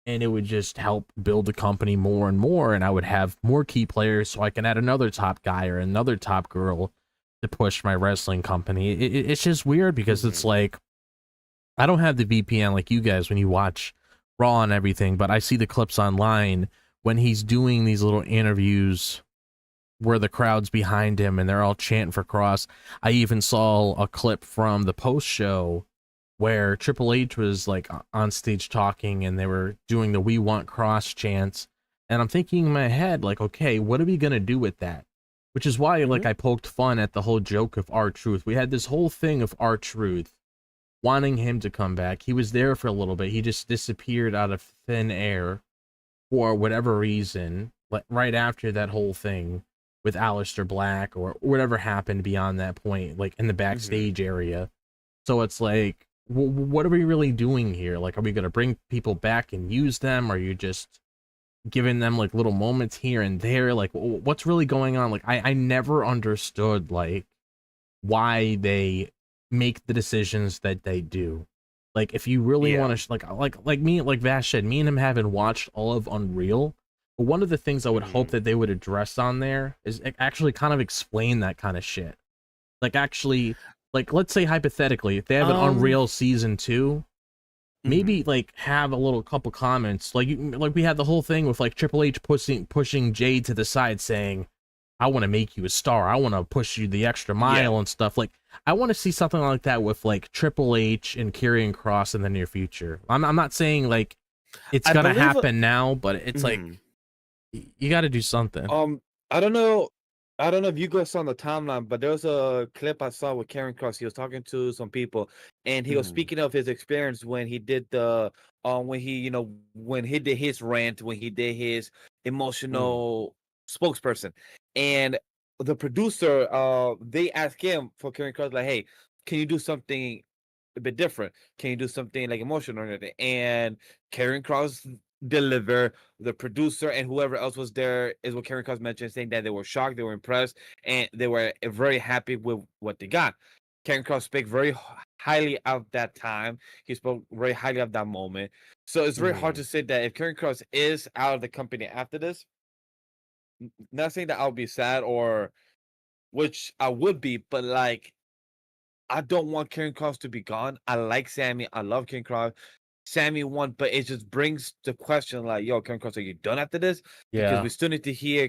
and it would just help build the company more and more. And I would have more key players, so I can add another top guy or another top girl to push my wrestling company. It's just weird, because it's like, I don't have the VPN like you guys when you watch Raw and everything, but I see the clips online when he's doing these little interviews where the crowd's behind him and they're all chanting for Kross. I even saw a clip from the post show where Triple H was like on stage talking and they were doing the "We Want Kross" chants. And I'm thinking in my head, like, okay, what are we going to do with that? Which is why, like, I poked fun at the whole joke of R-Truth. We had this whole thing of R-Truth wanting him to come back. He was there for a little bit. He just disappeared out of thin air for whatever reason, like right after that whole thing with Aleister Black or whatever happened beyond that point, like in the backstage area. So it's like, what are we really doing here? Like, are we going to bring people back and use them? Or are you just giving them like little moments here and there? Like, what's really going on? Like, I never understood like why they make the decisions that they do. Like, if you really want to, like me, like Vash said, me and him haven't watched all of Unreal. But one of the things I would hope that they would address on there is actually kind of explain that kind of shit. Like, actually, like, let's say hypothetically, if they have an Unreal season 2, maybe like have a little couple comments. Like, like we had the whole thing with like Triple H pushing Jade to the side, saying, "I want to make you a star. I want to push you the extra mile and stuff." Like, I want to see something like that with like Triple H and Karrion Kross in the near future. I'm not saying like it's gonna happen now, but it's like you got to do something. I don't know if you guys saw on the timeline, but there was a clip I saw with Karrion Kross. He was talking to some people, and he was speaking of his experience when he did the when he, you know, when he did his rant, when he did his emotional spokesperson, and the producer they asked him for Karrion Kross, like, hey, can you do something a bit different? Can you do something like emotional or anything? And Karrion Kross deliver. The producer and whoever else was there is what Karrion Kross mentioned, saying that they were shocked, they were impressed, and they were very happy with what they got. Karrion Kross spoke very highly of that time. He spoke very highly of that moment. So it's very hard to say that if Karrion Kross is out of the company after this, not saying that I'll be sad or which I would be, but like I don't want Karrion Kross to be gone. I like Sami. I love Karrion Kross. Sami won, but it just brings the question like, yo, Karrion Kross, are you done after this? Because we still need to hear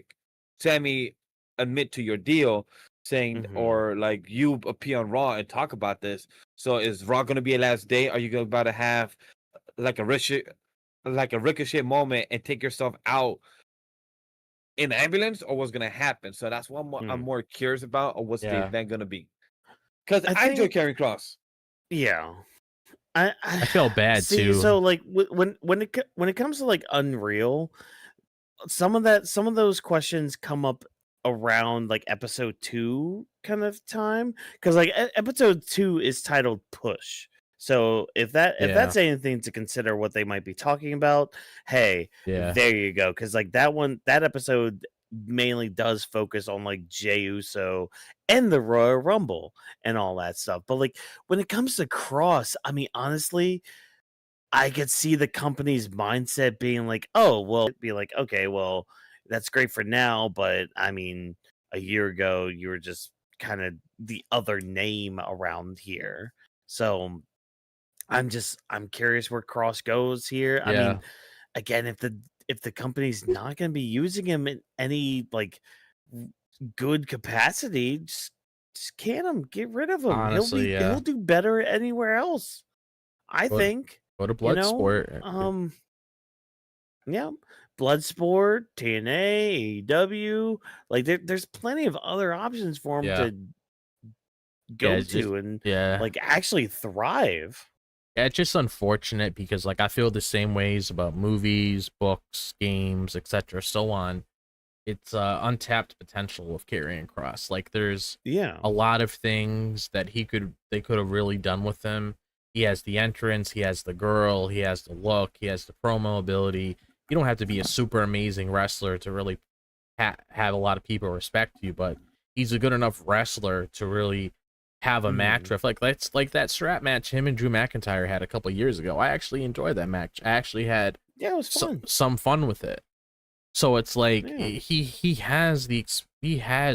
Sami admit to your deal, saying or like you appear on Raw and talk about this. So is Raw gonna be a last day? Are you about to have like a ricochet moment and take yourself out in the ambulance, or what's gonna happen? So that's what I'm more curious about, or what's the event gonna be? Because I enjoy Karrion Kross. Yeah. I feel bad see, too. So like when it comes to like Unreal, some of those questions come up around like episode 2 kind of time, because like episode 2 is titled Push. So if that's anything to consider what they might be talking about, hey, there you go. Because like that episode mainly does focus on like Jey Uso and the Royal Rumble and all that stuff. But like when it comes to Cross, I mean, honestly, I could see the company's mindset being like, oh, well, be like, okay, well, that's great for now, but I mean, a year ago, you were just kind of the other name around here. So I'm curious where Cross goes here. I mean, again, if the company's not going to be using him in any like good capacity, just can him, get rid of him. Honestly, he'll do better anywhere else, I think. Go to Bloodsport. Yeah, Bloodsport, TNA, AEW. Like there's plenty of other options for him to go to and like actually thrive. Yeah, it's just unfortunate because like I feel the same ways about movies, books, games, etc. so on. It's untapped potential of Karrion Kross. Like there's a lot of things that they could have really done with him. He has the entrance, he has the girl, he has the look, he has the promo ability. You don't have to be a super amazing wrestler to really have a lot of people respect you, but he's a good enough wrestler to really have a match with like that strap match him and Drew McIntyre had a couple years ago. I actually enjoyed that match. I actually had it was fun. Some fun with it. So it's like he has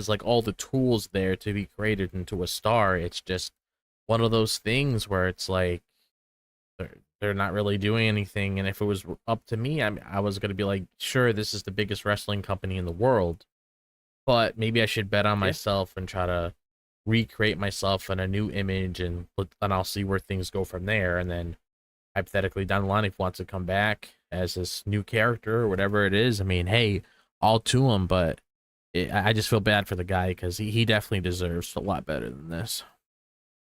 like all the tools there to be created into a star. It's just one of those things where it's like they're not really doing anything. And if it was up to me, I was gonna be like, sure, this is the biggest wrestling company in the world, but maybe I should bet on myself and try to recreate myself in a new image, and I'll see where things go from there. And then hypothetically down the line, if he wants to come back as this new character or whatever it is, I mean, hey, all to him. But I just feel bad for the guy because he definitely deserves a lot better than this.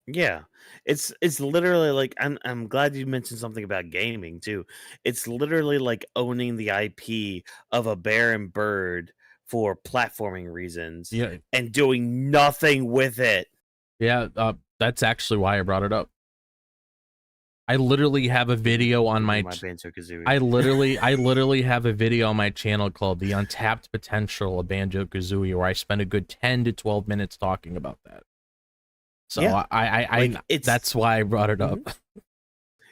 Yeah, it's literally like I'm glad you mentioned something about gaming too. It's literally like owning the IP of a bear and bird for platforming reasons, and doing nothing with it. Yeah, that's actually why I brought it up. I literally have a video on my I literally have a video on my channel called The Untapped Potential of Banjo-Kazooie, where I spend a good 10 to 12 minutes talking about that. So that's why I brought it up.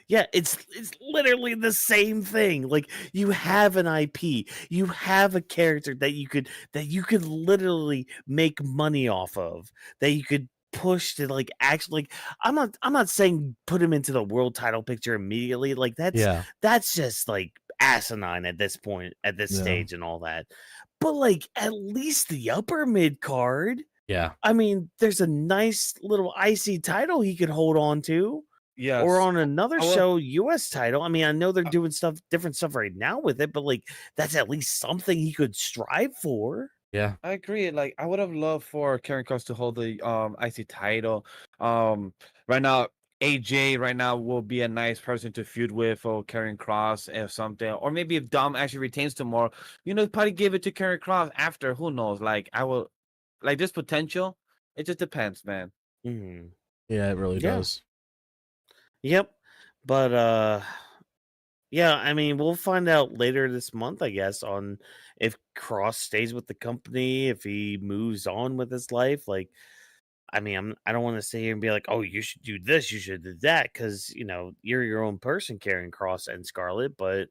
Yeah, it's literally the same thing. Like you have an IP, you have a character that you could literally make money off of, that you could push to like actually, like I'm not saying put him into the world title picture immediately. Like that's just like asinine at this point, at this stage and all that. But like at least the upper mid card. Yeah. I mean, there's a nice little IC title he could hold on to. Yes. Or on another show, US title. I mean, I know they're doing different stuff right now with it, but like that's at least something he could strive for. Yeah. I agree. Like I would have loved for Karrion Kross to hold the IC title. Right now, AJ right now will be a nice person to feud with for Karrion Kross or something. Or maybe if Dom actually retains tomorrow, probably give it to Karrion Kross after. Who knows? Like I will like this potential. It just depends, man. Yeah, it really does. Yep. But yeah, I mean, we'll find out later this month, I guess, on if Cross stays with the company, if he moves on with his life. Like, I mean, I don't want to sit here and be like, oh, you should do this, you should do that, because you're your own person, carrying Cross and Scarlet. But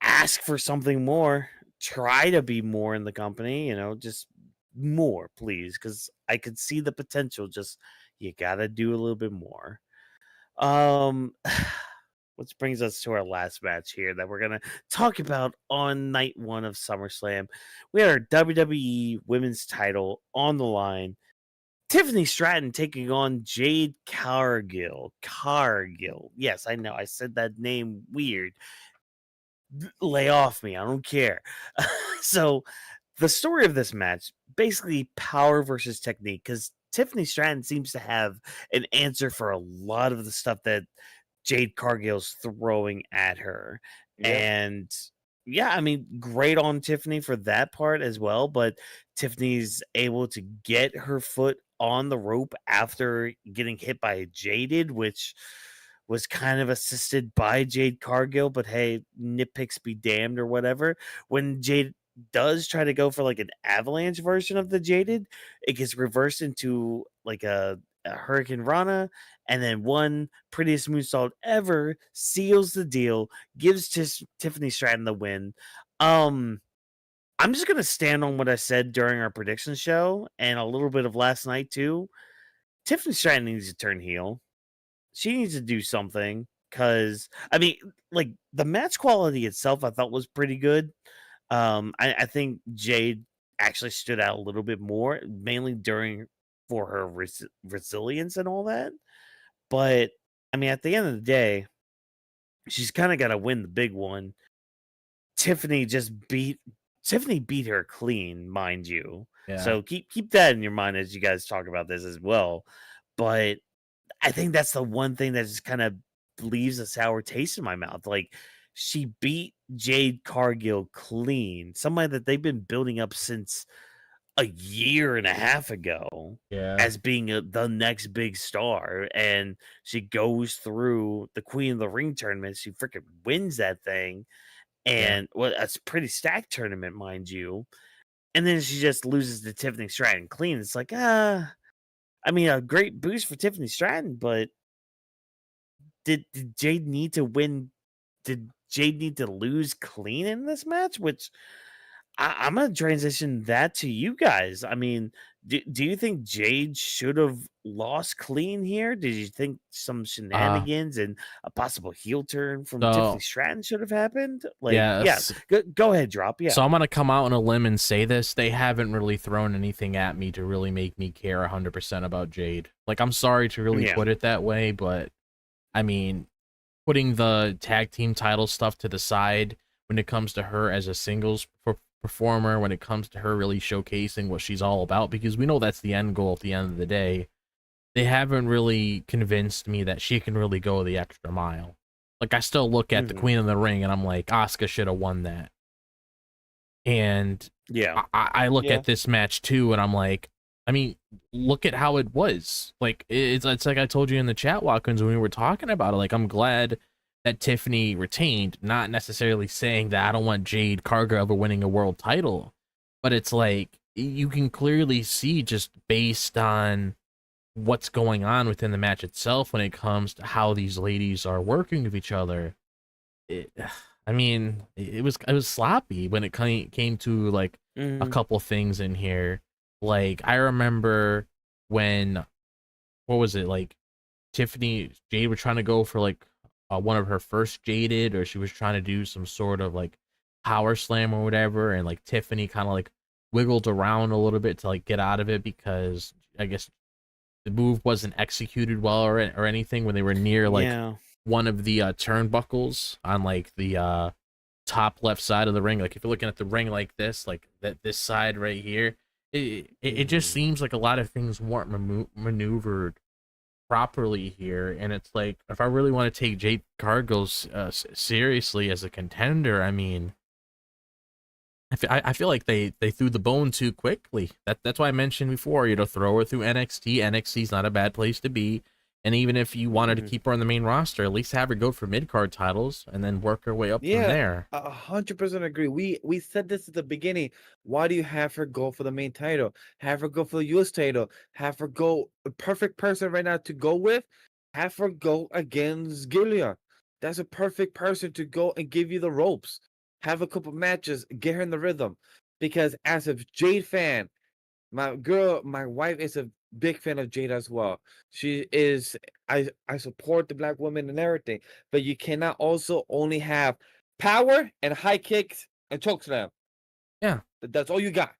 ask for something more. Try to be more in the company. Just more, please, because I could see the potential. Just you gotta do a little bit more. Um, which brings us to our last match here that we're gonna talk about on night one of SummerSlam. We had our WWE Women's Title on the line. Tiffany Stratton taking on Jade Cargill. Cargill. Yes, I know I said that name weird. Lay off me. I don't care. So, the story of this match basically power versus technique, because Tiffany Stratton seems to have an answer for a lot of the stuff that Jade Cargill's throwing at her. Yep. And yeah, I mean, great on Tiffany for that part as well. But Tiffany's able to get her foot on the rope after getting hit by Jaded, which was kind of assisted by Jade Cargill. But hey, nitpicks be damned or whatever. When Jade does try to go for like an avalanche version of the Jaded, it gets reversed into like a Hurricane Rana, and then one prettiest moonsault ever seals the deal, gives Tiffany Stratton the win. Um, I'm just gonna stand on what I said during our prediction show and a little bit of last night too. Tiffany Stratton needs to turn heel. She needs to do something, because I mean, like, the match quality itself, I thought was pretty good. I think Jade actually stood out a little bit more, mainly during for her resilience and all that. But I mean, at the end of the day, she's kind of got to win the big one. Tiffany just beat Tiffany beat her clean, mind you. Yeah. So keep that in your mind as you guys talk about this as well. But I think that's the one thing that just kind of leaves a sour taste in my mouth. Like, she beat Jade Cargill clean, somebody that they've been building up since a year and a half ago Yeah. as being the next big star, and she goes through the Queen of the Ring tournament. She freaking wins that thing, Yeah. and well, that's a pretty stacked tournament, mind you. And then she just loses to Tiffany Stratton clean. It's like, I mean, a great boost for Tiffany Stratton, but did Jade need to win? Did Jade need to lose clean in this match? Which I'm gonna transition that to you guys. I mean, do you think Jade should have lost clean here? Did you think some Uh shenanigans and a possible heel turn from Tiffany so Stratton should have happened? Like, yeah, yes. go ahead, drop. Yeah. So I'm gonna come out on a limb and say this. They haven't really thrown anything at me to really make me care 100% about Jade. Like, I'm sorry to really Yeah. put it that way, but I mean, putting the tag team title stuff to the side when it comes to her as a singles performer, when it comes to her really showcasing what she's all about, because we know that's the end goal at the end of the day. They haven't really convinced me that she can really go the extra mile. Like, I still look at the Mhm. Queen of the Ring and I'm like, Asuka should have won that. And Yeah. I look Yeah. at this match too, and I'm like, I mean, look at how it was. Like, it's like I told you in the chat, Watkins, when we were talking about it. Like, I'm glad that Tiffany retained, not necessarily saying that I don't want Jade Cargill ever winning a world title, but it's like you can clearly see, just based on what's going on within the match itself, when it comes to how these ladies are working with each other. It, I mean, it was sloppy when it came to like a Mhm. couple things in here. Like, I remember when, what was it, like, Tiffany Jade was trying to go for like one of her first Jaded, or she was trying to do some sort of like power slam or whatever, and like Tiffany kind of like wiggled around a little bit to like get out of it, because I guess the move wasn't executed well, or anything, when they were near like Yeah. one of the turnbuckles on like the top left side of the ring. Like, if you're looking at the ring like this, like this side right here, it just Mhm. seems like a lot of things weren't maneuvered properly here. And it's like, if I really want to take Jade Cargill seriously as a contender, I mean, I feel like they threw the bone too quickly. That's why I mentioned before, throw her through NXT. NXT's not a bad place to be. And even if you wanted to Mhm. keep her on the main roster, at least have her go for mid card titles and then work her way up from Yeah, there. 100% agree. We said this at the beginning. Why do you have her go for the main title? Have her go for the US title. Have her go a perfect person right now to go with. Have her go against Gilia. That's a perfect person to go and give you the ropes. Have a couple matches, get her in the rhythm. Because as a Jade fan, my wife is a big fan of Jade as well. She is I support the black woman and everything, but you cannot also only have power and high kicks and chokeslam. Yeah. That's all you got.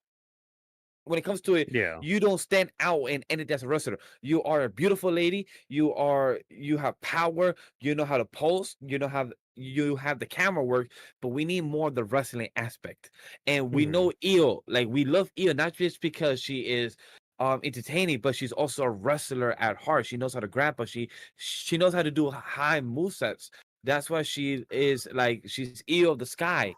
When it comes to it, Yeah. you don't stand out in anything as a wrestler. You are a beautiful lady. You have power. You know how to post. You have the camera work, but we need more of the wrestling aspect. And we Mhm. know Io, like we love Io, not just because she is entertaining, but she's also a wrestler at heart. She knows how to grapple. She knows how to do high movesets. That's why she is like she's Io of the Sky.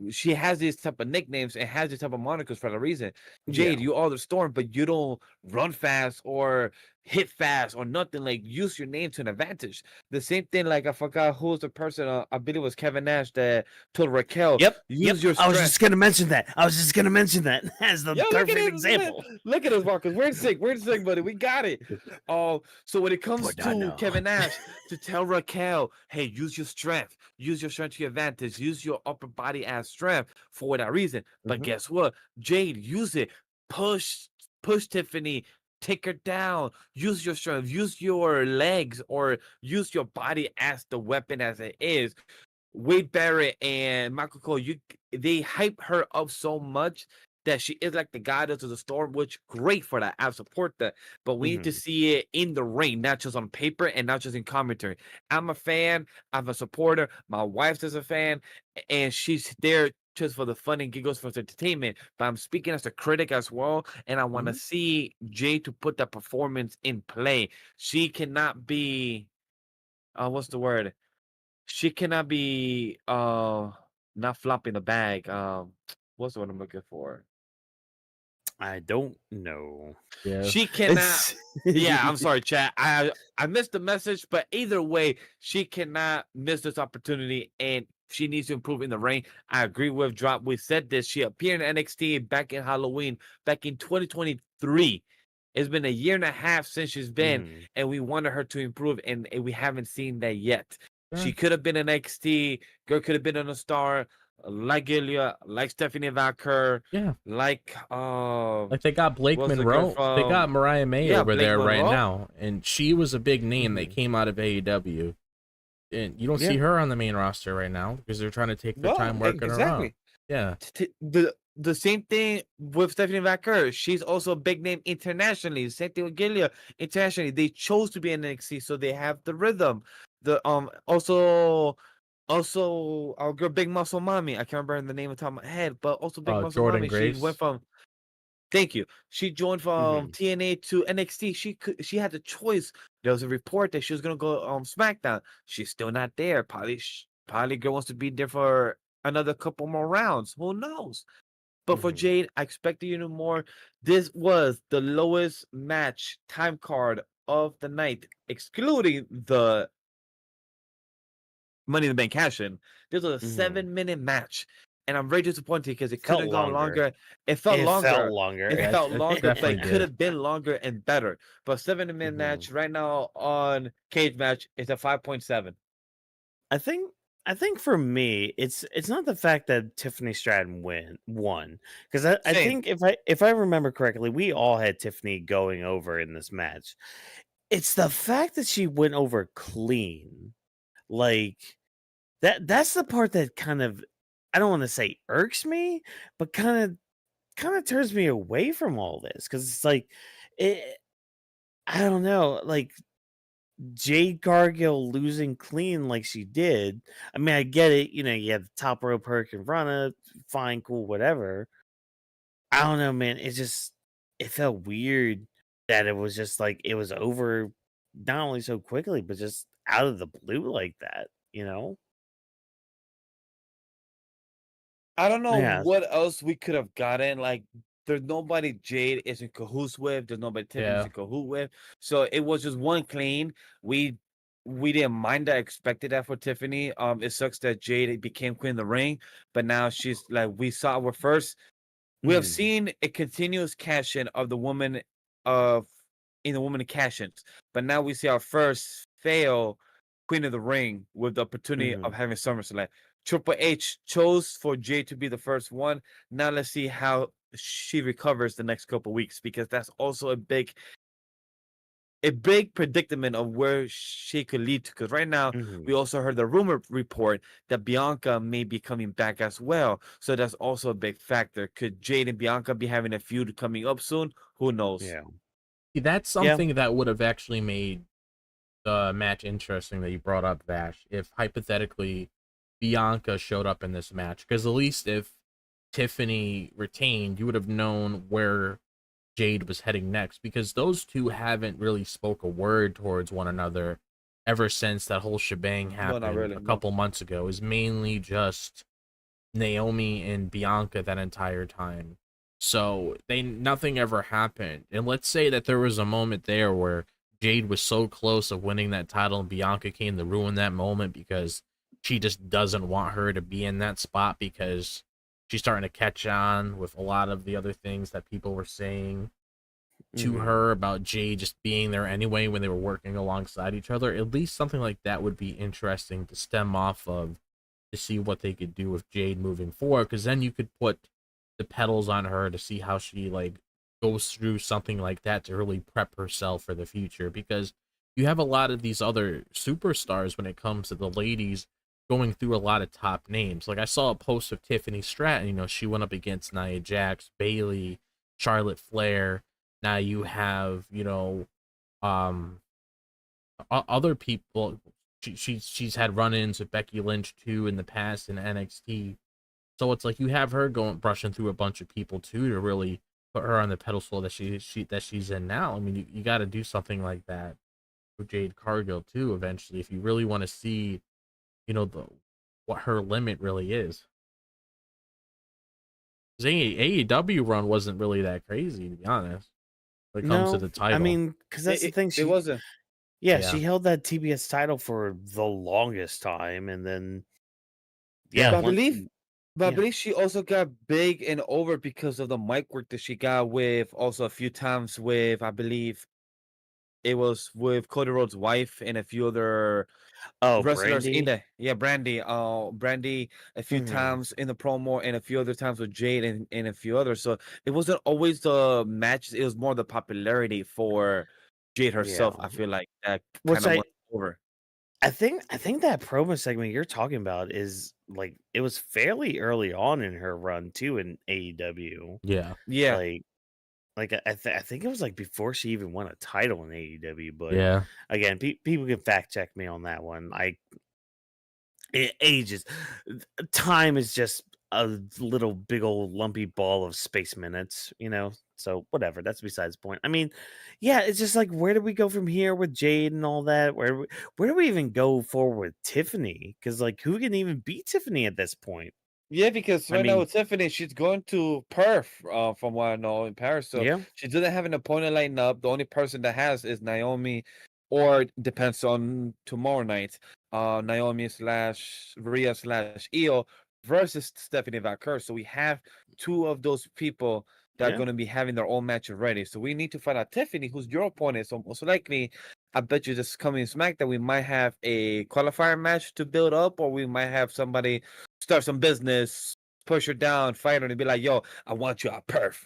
She has these type of nicknames and has these type of monikers for a reason. Jade, Yeah. you are the storm, but you don't run fast or hit fast or nothing. Like use your name to an advantage. The same thing, like I forgot who was the person. I believe it was Kevin Nash that told Raquel, Yep. use your I was strength. just gonna mention that. I was just gonna mention that as the Yo, look at perfect it. example. Look at us, Marcus. We're in sync. We're in sync, buddy. We got it. So when it comes to Banana. Kevin Nash, to tell Raquel, hey, use your strength. Use your strength to your advantage. Use your upper body as strength for that reason. But Mhm. guess what? Jade, use it. Push Tiffany. Take her down. Use your strength. Use your legs or use your body as the weapon as it is. Wade Barrett and Michael Cole, they hype her up so much that she is like the goddess of the storm, which great for that. I support that. But we need to Mhm. see it in the ring, not just on paper and not just in commentary. I'm a fan, I'm a supporter, my wife is a fan, and she's there just for the fun and giggles for the entertainment. But I'm speaking as a critic as well, and I want to Mhm. see Jay to put that performance in play. She cannot be what's the word? She cannot be not flopping the bag. What's the word I'm looking for? I don't know. Yeah. She cannot. It's Yeah, I'm sorry, chat. I missed the message, but either way, she cannot miss this opportunity, and she needs to improve in the ring. I agree with Drop. We said this. She appeared in NXT back in Halloween, back in 2023. It's been a year and a half since she's been, Mhm. and we wanted her to improve, and we haven't seen that yet. She Sure. could have been an NXT girl, could have been on a star like Gilia, like Stephanie Vaquer, Yeah. like Like they got Blake what's the girl Monroe. They got from Mariah May yeah, over Blake there right Monroe? now. And she was a big name that Mhm. came out of AEW. And you don't see Yeah. her on the main roster right now because they're trying to take their No, time working her up. exactly. Yeah. The same thing with Stephanie Vaquer. She's also a big name internationally. Same thing with Gilia internationally. They chose to be in NXT, so they have the rhythm. The also our girl Big Muscle Mommy. I can't remember the name of the top of my head, but also Big Muscle Jordan Mommy. She went Grace. from Thank you. She joined from Mhm. TNA to NXT. She had the choice. There was a report that she was gonna go SmackDown. She's still not there. Probably girl wants to be there for another couple more rounds. Who knows? But for Mhm. Jade, I expected you to more. This was the lowest match time card of the night, excluding the Money in the Bank cash in. This was a Mhm. 7-minute match. And I'm very disappointed because it could Felt have gone longer. longer. It felt It felt longer. longer. It Yeah, felt it longer, but definitely it could did. have been longer and better. But 7-minute Mhm. match right now on Cage Match is a 5.7. I think for me, it's not the fact that Tiffany Stratton won because I Same. think if I remember correctly, we all had Tiffany going over in this match. It's the fact that she went over clean, like that's the part that kind of I don't want to say irks me, but kind of turns me away from all this because it's like it. I don't know, like Jade Cargill losing clean like she did. I mean, I get it. You know, you have the top rope hurricane runner, fine, cool, whatever. I don't know, man. It felt weird that it was just like it was over, not only so quickly, but just out of the blue like that. You know? I don't know Yeah. what else we could have gotten. Like there's nobody Jade is in cahoots with. There's nobody Tiffany's Yeah. in cahoots with. So it was just one clean. We didn't mind that. Expected that for Tiffany. It sucks that Jade became queen of the ring, but now she's like we saw our first. We have seen a continuous cash in of the woman of in the woman cash-ins, but now we see our first fail queen of the ring with the opportunity of having SummerSlam. Triple H chose for Jay to be the first one. Now let's see how she recovers the next couple weeks, because that's also a big predicament of where she could lead to. Because right now, we also heard the rumor report that Bianca may be coming back as well. So that's also a big factor. Could Jade and Bianca be having a feud coming up soon? Who knows? Yeah. See, that's something that would have actually made the match interesting that you brought up, Vash. If hypothetically Bianca showed up in this match, because at least if Tiffany retained, you would have known where Jade was heading next, because those two haven't really spoke a word towards one another ever since that whole shebang happened a couple months ago. Is mainly just Naomi and Bianca that entire time. So nothing ever happened. And let's say that there was a moment there where Jade was so close of winning that title and Bianca came to ruin that moment because she just doesn't want her to be in that spot, because she's starting to catch on with a lot of the other things that people were saying to her about Jade just being there anyway when they were working alongside each other. At least something like that would be interesting to stem off of, to see what they could do with Jade moving forward, because then you could put the pedals on her to see how she like goes through something like that to really prep herself for the future, because you have a lot of these other superstars when it comes to the ladies going through a lot of top names. Like I saw a post of Tiffany Stratton, you know, she went up against Nia Jax, Bayley, Charlotte Flair. Now you have, you know, other people. She's had run-ins with Becky Lynch too in the past in NXT. So it's like you have her going brushing through a bunch of people too to really put her on the pedestal that she's in now. I mean, you got to do something like that with Jade Cargill too eventually if you really want to see, you know, what her limit really is. AEW run wasn't really that crazy, to be honest, when it comes to the title. I mean, because that's the thing. It wasn't. Yeah, she held that TBS title for the longest time, and then But I believe she also got big and over because of the mic work that she got with also a few times with, I believe it was with Cody Rhodes' wife and a few other wrestlers in Brandy. there. Brandy a few times in the promo and a few other times with Jade and a few others. So it wasn't always the matches, it was more the popularity for Jade herself. I feel like that kind of went over. I think that promo segment you're talking about is like it was fairly early on in her run too in AEW. Yeah. Like I think it was like before she even won a title in AEW. But Yeah. again, people can fact check me on that one. Ages. Time is just a little big old lumpy ball of space minutes, you know. So whatever, that's besides the point. I mean, yeah, it's just like where do we go from here with Jade and all that? Where do we even go forward with Tiffany? Because like, who can even beat Tiffany at this point? Yeah, because right now with Tiffany, she's going to Perth, from what I know, in Paris. So she doesn't have an opponent lined up. The only person that has is Naomi, or depends on tomorrow night, Naomi / Rhea / Io versus Stephanie Vaquer. So we have two of those people that are going to be having their own match already. So we need to find out Tiffany, who's your opponent. So most likely, I bet you this coming SmackDown, we might have a qualifier match to build up, or we might have somebody start some business, push her down, fight her, and be like, "Yo, I want you at Perth."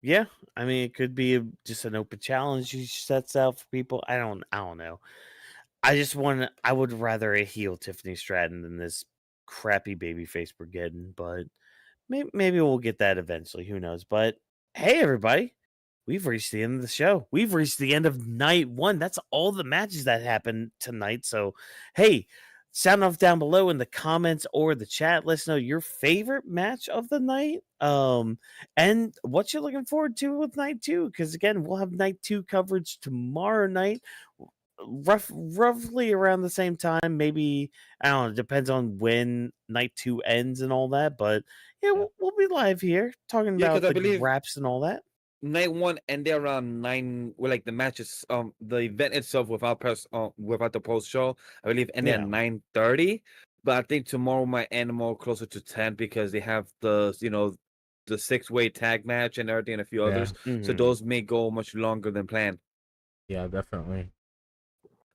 Yeah, I mean, it could be just an open challenge she sets out for people. I don't know. I would rather a heel Tiffany Stratton than this crappy babyface we're getting, but maybe we'll get that eventually. Who knows? But hey, everybody, we've reached the end of the show. We've reached the end of night one. That's all the matches that happened tonight. So, hey, sound off down below in the comments or the chat. Let us know your favorite match of the night, and what you're looking forward to with night two. Because again, we'll have night two coverage tomorrow night. roughly around the same time. Maybe I don't know. Depends on when night 2 ends and all that. But yeah, Yeah. we'll be live here talking Yeah, about because I the believe wraps and all that. night one ended around 9. Well, like the matches, the event itself without the post show, I believe ended at Yeah. 9:30. But I think tomorrow might end more closer to 10 because they have the 6-way tag match and everything and a few Yeah. others. So Mhm. those may go much longer than planned. Yeah, definitely.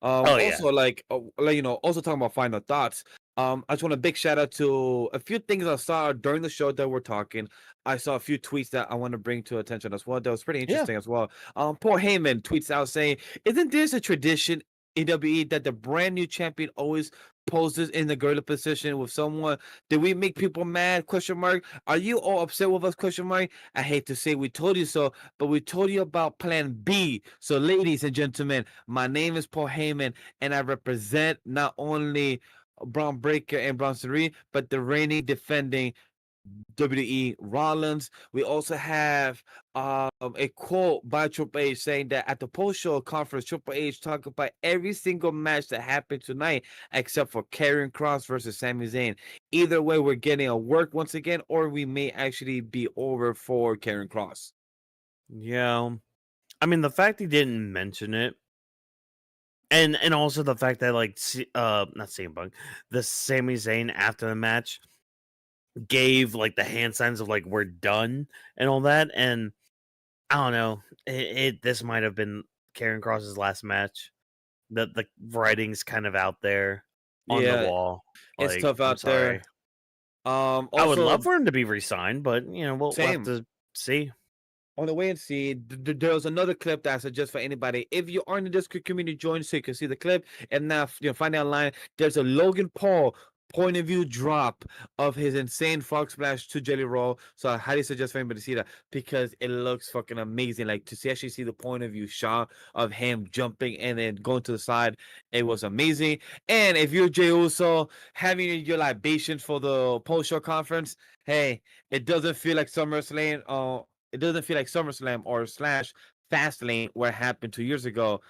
Oh yeah. Also also talking about final thoughts. I just want a big shout out to a few things I saw during the show that we're talking. I saw a few tweets that I want to bring to attention as well. That was pretty Yeah. interesting as well. Paul Heyman tweets out saying, "Isn't this a tradition in WWE that the brand new champion always poses in the gorilla position with someone? Did we make people mad? Question mark. Are you all upset with us? Question mark. I hate to say we told you so, but we told you about Plan B. So, ladies and gentlemen, my name is Paul Heyman, and I represent not only Braun Breaker and Bronson, but the reigning defending WWE Rollins. We also have a quote by Triple H saying that at the post-show conference, Triple H talked about every single match that happened tonight except for Karrion Kross versus Sami Zayn. Either way, we're getting a work once again, or we may actually be over for Karrion Kross. Yeah. I mean, the fact he didn't mention it, and also the fact that like not CM Punk, the Sami Zayn after the match gave like the hand signs of like we're done and all that, and I don't know, this might have been Karrion Cross's last match. The writing's kind of out there on the Yeah, wall. it's Like, tough I'm out there. sorry. I would Also, love for him to be re-signed, but we'll have same. to see. On the way and see, there was another clip that I suggest for anybody. If you are in the Discord community, join so you can see the clip. And now, find out online. There's a Logan Paul point of view drop of his insane frog splash to Jelly Roll. So I highly suggest for anybody to see that because it looks fucking amazing. Like to actually see the point of view shot of him jumping and then going to the side, it was amazing. And if you're Jey Uso having your libations for the post show conference, hey, it doesn't feel like SummerSlam. It doesn't feel like SummerSlam or / Fastlane where it happened 2 years ago.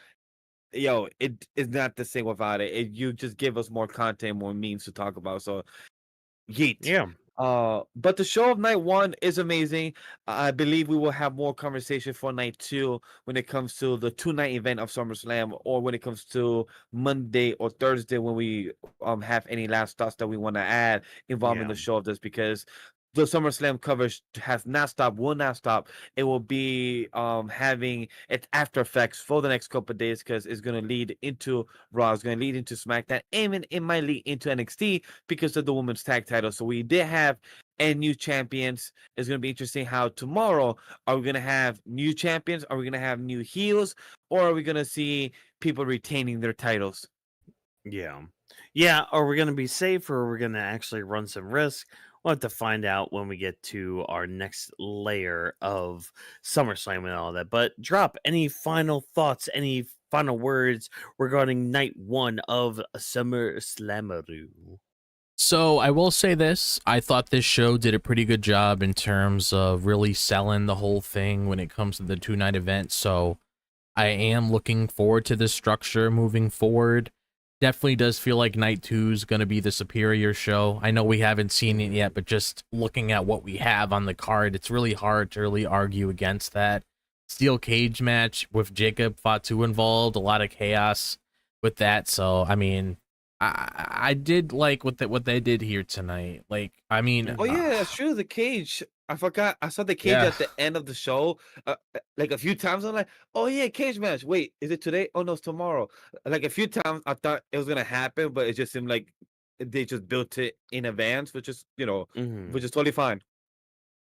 Yo, it is not the same without it. You just give us more content, more memes to talk about. So yeet. Yeah. But the show of night 1 is amazing. I believe we will have more conversation for night 2 when it comes to the 2-night event of SummerSlam, or when it comes to Monday or Thursday when we have any last thoughts that we want to add involving Yeah. the show of this, because the SummerSlam coverage has not stopped, will not stop. It will be having its after effects for the next couple of days because it's going to lead into Raw, it's going to lead into SmackDown, and it might lead into NXT because of the women's tag title. So we did have new champions. It's going to be interesting how tomorrow are we going to have new champions? Are we going to have new heels? Or are we going to see people retaining their titles? Yeah. Yeah. Are we going to be safe, or are we going to actually run some risk? We'll have to find out when we get to our next layer of SummerSlam and all that. But drop any final thoughts, any final words regarding night 1 of SummerSlam. So I will say this. I thought this show did a pretty good job in terms of really selling the whole thing when it comes to the 2-night event. So I am looking forward to this structure moving forward. Definitely does feel like night 2 is going to be the superior show. I know we haven't seen it yet, but just looking at what we have on the card, it's really hard to really argue against that. Steel cage match with Jacob Fatu involved, a lot of chaos with that. So, I mean, I did like what they did here tonight. Like, I mean, Oh yeah, that's true. The cage. I forgot. I saw the cage Yeah. at the end of the show, like a few times. I'm like, oh yeah, cage match. Wait, is it today? Oh no, it's tomorrow. Like a few times, I thought it was gonna happen, but it just seemed like they just built it in advance, which is which is totally fine.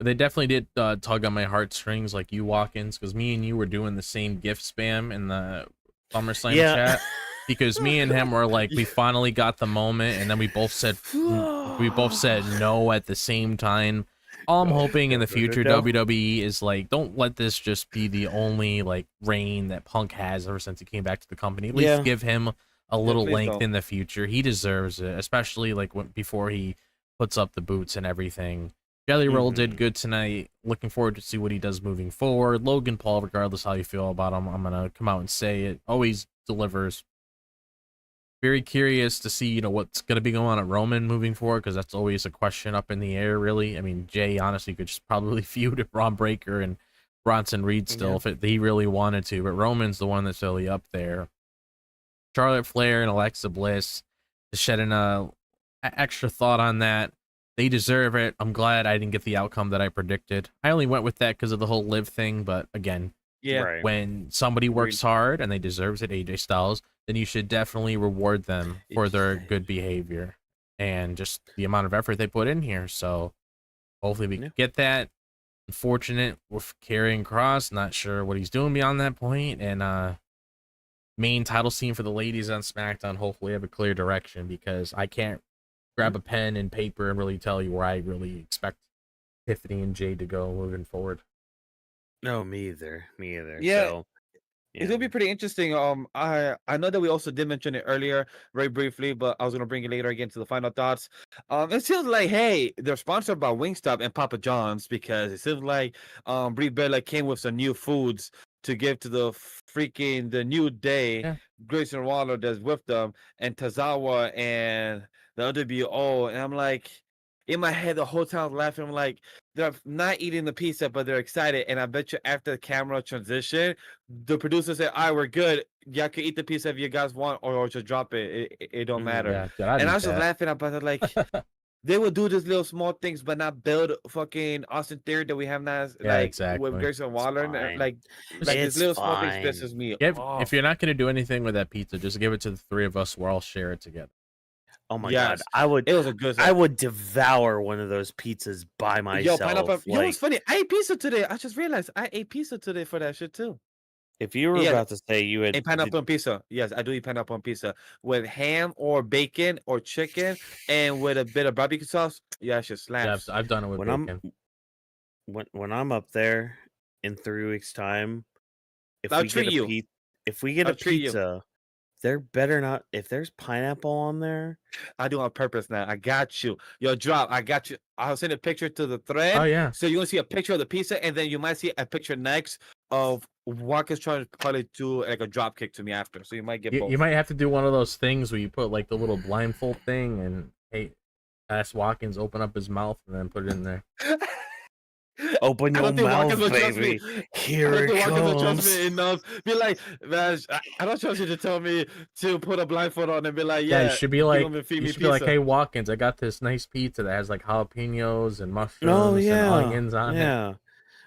they definitely did tug on my heartstrings, like you walk-ins, because me and you were doing the same gift spam in the SummerSlam chat. Because me and him were like, we finally got the moment, and then we both said no at the same time. All I'm hoping in the future WWE is like, don't let this just be the only like reign that Punk has ever since he came back to the company. At least give him a little please length don't. in the future. He deserves it, especially like before he puts up the boots and everything. Jelly Roll did good tonight. Looking forward to see what he does moving forward. Logan Paul, regardless how you feel about him, I'm gonna come out and say it. Always delivers very curious to see, what's going to be going on at Roman moving forward, because that's always a question up in the air, really. I mean, Jay honestly could just probably feud with Braun Breaker and Bronson Reed still if he really wanted to, but Roman's the one that's really up there. Charlotte Flair and Alexa Bliss, just shedding a extra thought on that. They deserve it. I'm glad I didn't get the outcome that I predicted. I only went with that because of the whole live thing, but again, when somebody works hard and they deserves it, AJ Styles, then you should definitely reward them for their good behavior and just the amount of effort they put in here. So hopefully we can get that. Unfortunate with Karrion Kross, not sure what he's doing beyond that point, and main title scene for the ladies on SmackDown hopefully have a clear direction, because I can't grab a pen and paper and really tell you where I really expect Tiffany and Jade to go moving forward. No, me either. Yeah. So, It's gonna be pretty interesting. I know that we also did mention it earlier, very briefly, but I was gonna bring it later again to the final thoughts. It feels like, hey, they're sponsored by Wingstop and Papa John's, because it seems like Brie Bella came with some new foods to give to the New Day, Grayson Waller that's with them, and Tazawa and the WO, and I'm like, in my head the whole time I was laughing. I'm like, they're not eating the pizza, but they're excited. And I bet you after the camera transition, the producer said, "All right, we're good. Y'all can eat the pizza if you guys want, or just drop it. It don't matter." Yeah, And I was just laughing about it, like they would do these little small things, but not build fucking Austin Theory that we have now, with Grayson Waller. And, like these little small things pisses me off. If you're not going to do anything with that pizza, just give it to the three of us. We'll all share it together. Oh my god, it was a good. I would devour one of those pizzas by myself. Yo, pineapple. Yo, it's funny. I ate pizza today. I just realized I ate pizza today for that shit too. If you were about to say you had pineapple on pizza, yes, I do eat pineapple on pizza with ham or bacon or chicken and with a bit of barbecue sauce. Yeah, it just slaps. Yeah, I've done it with bacon. When I'm up there in 3 weeks' time, if I'll we get a pizza, there better not. If there's pineapple on there, I do on purpose now. I got you. Yo, drop. I got you. I'll send a picture to the thread. Oh yeah. So you're gonna see a picture of the pizza, and then you might see a picture next of Walker's trying to probably do like a drop kick to me after. So you might get both. You might have to do one of those things where you put like the little blindfold thing and ask Watkins open up his mouth and then put it in there. Open your mouth, baby. Here it comes. Be like, Vash, I don't trust you to tell me to put a blindfold on and be like, you should be like, hey Watkins, I got this nice pizza that has like jalapenos and mushrooms and onions on it. Yeah.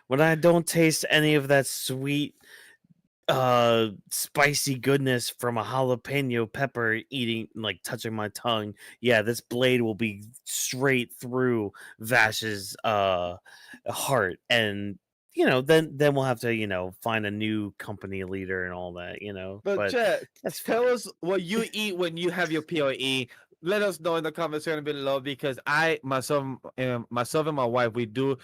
When I don't taste any of that sweet spicy goodness from a jalapeno pepper touching my tongue, this blade will be straight through Vash's heart, and then we'll have to find a new company leader and all that, but Chet, tell us what you eat when you have your PoE. Let us know in the comments section below, because myself and my wife, we do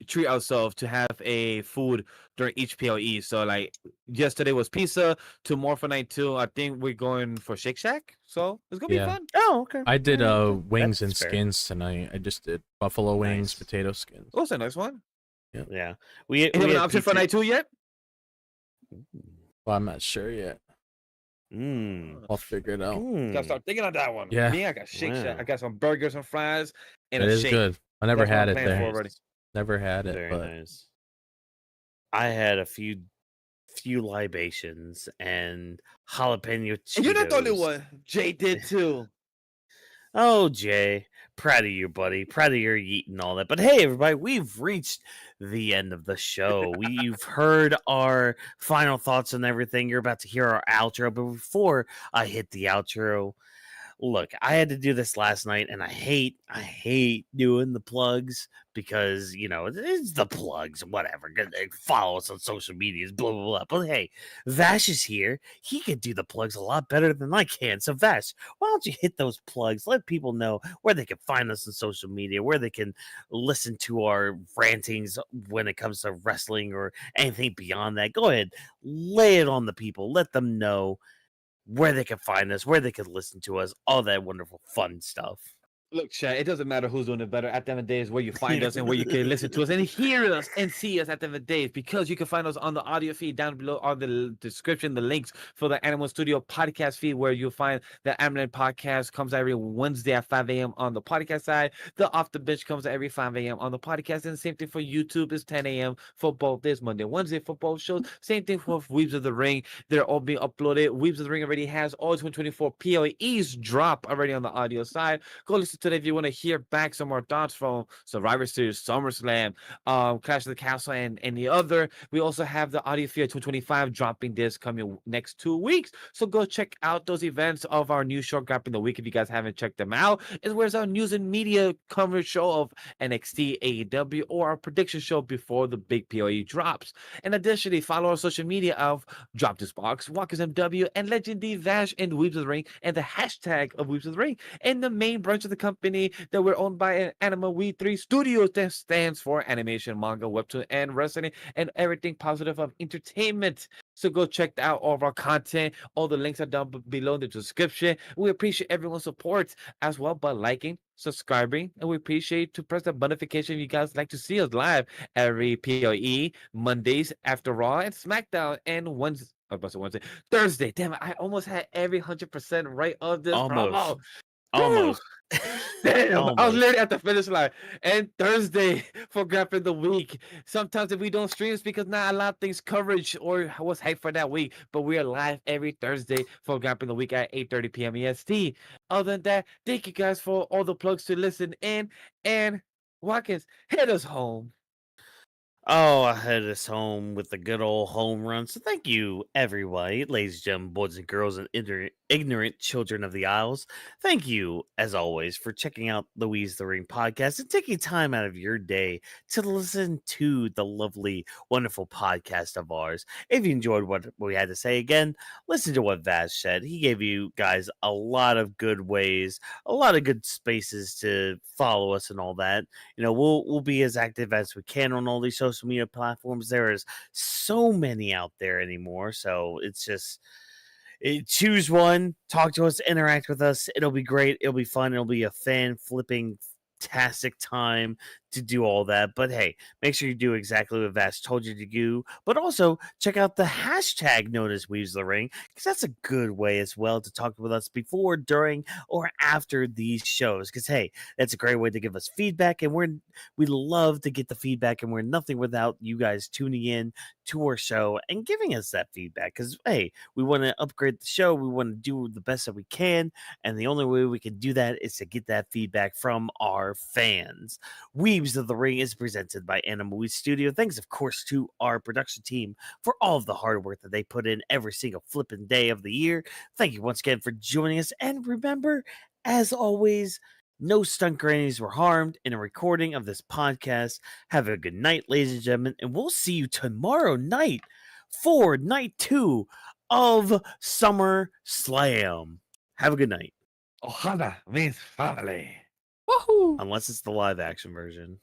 treat ourselves to have a food during each PoE. So like yesterday was pizza, tomorrow for night 2, I think we're going for Shake Shack. So it's gonna be fun. Oh, okay. I did wings and skins tonight. I just did buffalo wings, potato skins. Oh, that's a nice one. Yeah. We have an option for night 2 yet? Well, I'm not sure yet. I'll figure it out. Gotta start thinking on that one. Yeah. Me, I got Shake Shack. I got some burgers and fries and it a is shake. good. I never had it there. Already. Never had it. Very but nice. I had a few libations and jalapeno Cheetos. And you're not the only one. Jay did too. Oh, Jay, proud of you, buddy. Proud of your eating all that. But hey, everybody, we've reached the end of the show. We've heard our final thoughts and everything. You're about to hear our outro. But before I hit the outro, look, I had to do this last night, and I hate doing the plugs because, it's the plugs, whatever. Follow us on social medias, blah, blah, blah. But hey, Vash is here. He can do the plugs a lot better than I can. So Vash, why don't you hit those plugs? Let people know where they can find us on social media, where they can listen to our rantings when it comes to wrestling or anything beyond that. Go ahead, lay it on the people. Let them know where they can find us, where they can listen to us, all that wonderful fun stuff. Look, Chad, it doesn't matter who's doing it better. At the end of the day, is where you find us and where you can listen to us and hear us and see us at the end of the day. Because you can find us on the audio feed down below on the description, the links for the Animal Studio podcast feed, where you'll find the Animal podcast comes every Wednesday at 5 a.m. on the podcast side. The Off the Bench comes every 5 a.m. on the podcast. And the same thing for YouTube is 10 a.m. for both this Monday, Wednesday football shows. Same thing for Weebs of the Ring. They're all being uploaded. Weebs of the Ring already has all 2024 PLEs drop already on the audio side. Go listen to it if you want to hear back some more thoughts from Survivor Series, SummerSlam, Clash of the Castle, and any other. We also have the Audio Fear 225 dropping this coming next 2 weeks. So go check out those events of our new show, Grappling the Week, if you guys haven't checked them out. As well as our news and media coverage show of NXT, AEW, or our prediction show before the big PoE drops. And additionally, follow our social media of Drop This Box, Walkers MW, and Legend D Vash and Weebs of the Ring, and the hashtag of Weebs of the Ring, and the main branch of the company that we're owned by Anima We 3 Studios, that stands for animation, manga, webtoon, and wrestling, and everything positive of entertainment. So go check out all of our content. All the links are down below in the description. We appreciate everyone's support as well by liking, subscribing, and we appreciate to press the notification if you guys like to see us live every PoE Mondays after Raw and SmackDown, and Wednesday, Thursday. Damn it, I almost had every 100% right of this promo. Almost. Damn, I was Almost. literally at the finish line. And Thursday for Grappling the Week. Sometimes if we don't stream, it's because not a lot of things coverage or what's hyped for that week. But we are live every Thursday for Grappling the Week at 8:30 p.m. EST. Other than that, thank you guys for all the plugs to listen in. And Watkins, hit us home. Oh, I had us home with the good old home run. So thank you, everybody, ladies and gentlemen, boys and girls, and ignorant children of the Isles. Thank you, as always, for checking out the Weebs of the Ring podcast and taking time out of your day to listen to the lovely, wonderful podcast of ours. If you enjoyed what we had to say, again, listen to what Vash said. He gave you guys a lot of good ways, a lot of good spaces to follow us and all that. You know, we'll be as active as we can on all these social media platforms. There is so many out there anymore, so it's just choose one, talk to us, interact with us. It'll be great, it'll be fun, it'll be a fan-flipping fantastic time to do all that. But hey, make sure you do exactly what Vash told you to do, but also check out the hashtag known as Weebs of the Ring, because that's a good way as well to talk with us before, during, or after these shows. Because hey, that's a great way to give us feedback, and we love to get the feedback, and we're nothing without you guys tuning in to our show and giving us that feedback. Because hey, we want to upgrade the show, we want to do the best that we can, and the only way we can do that is to get that feedback from our fans. Weebs of the Ring is presented by Anima We Studio. Thanks, of course, to our production team for all of the hard work that they put in every single flipping day of the year. Thank you once again for joining us, and remember, as always, no stunt grannies were harmed in a recording of this podcast. Have a good night, ladies and gentlemen, and we'll see you tomorrow night for night 2 of SummerSlam. Have a good night. Ohana means family. Woohoo! Unless it's the live action version.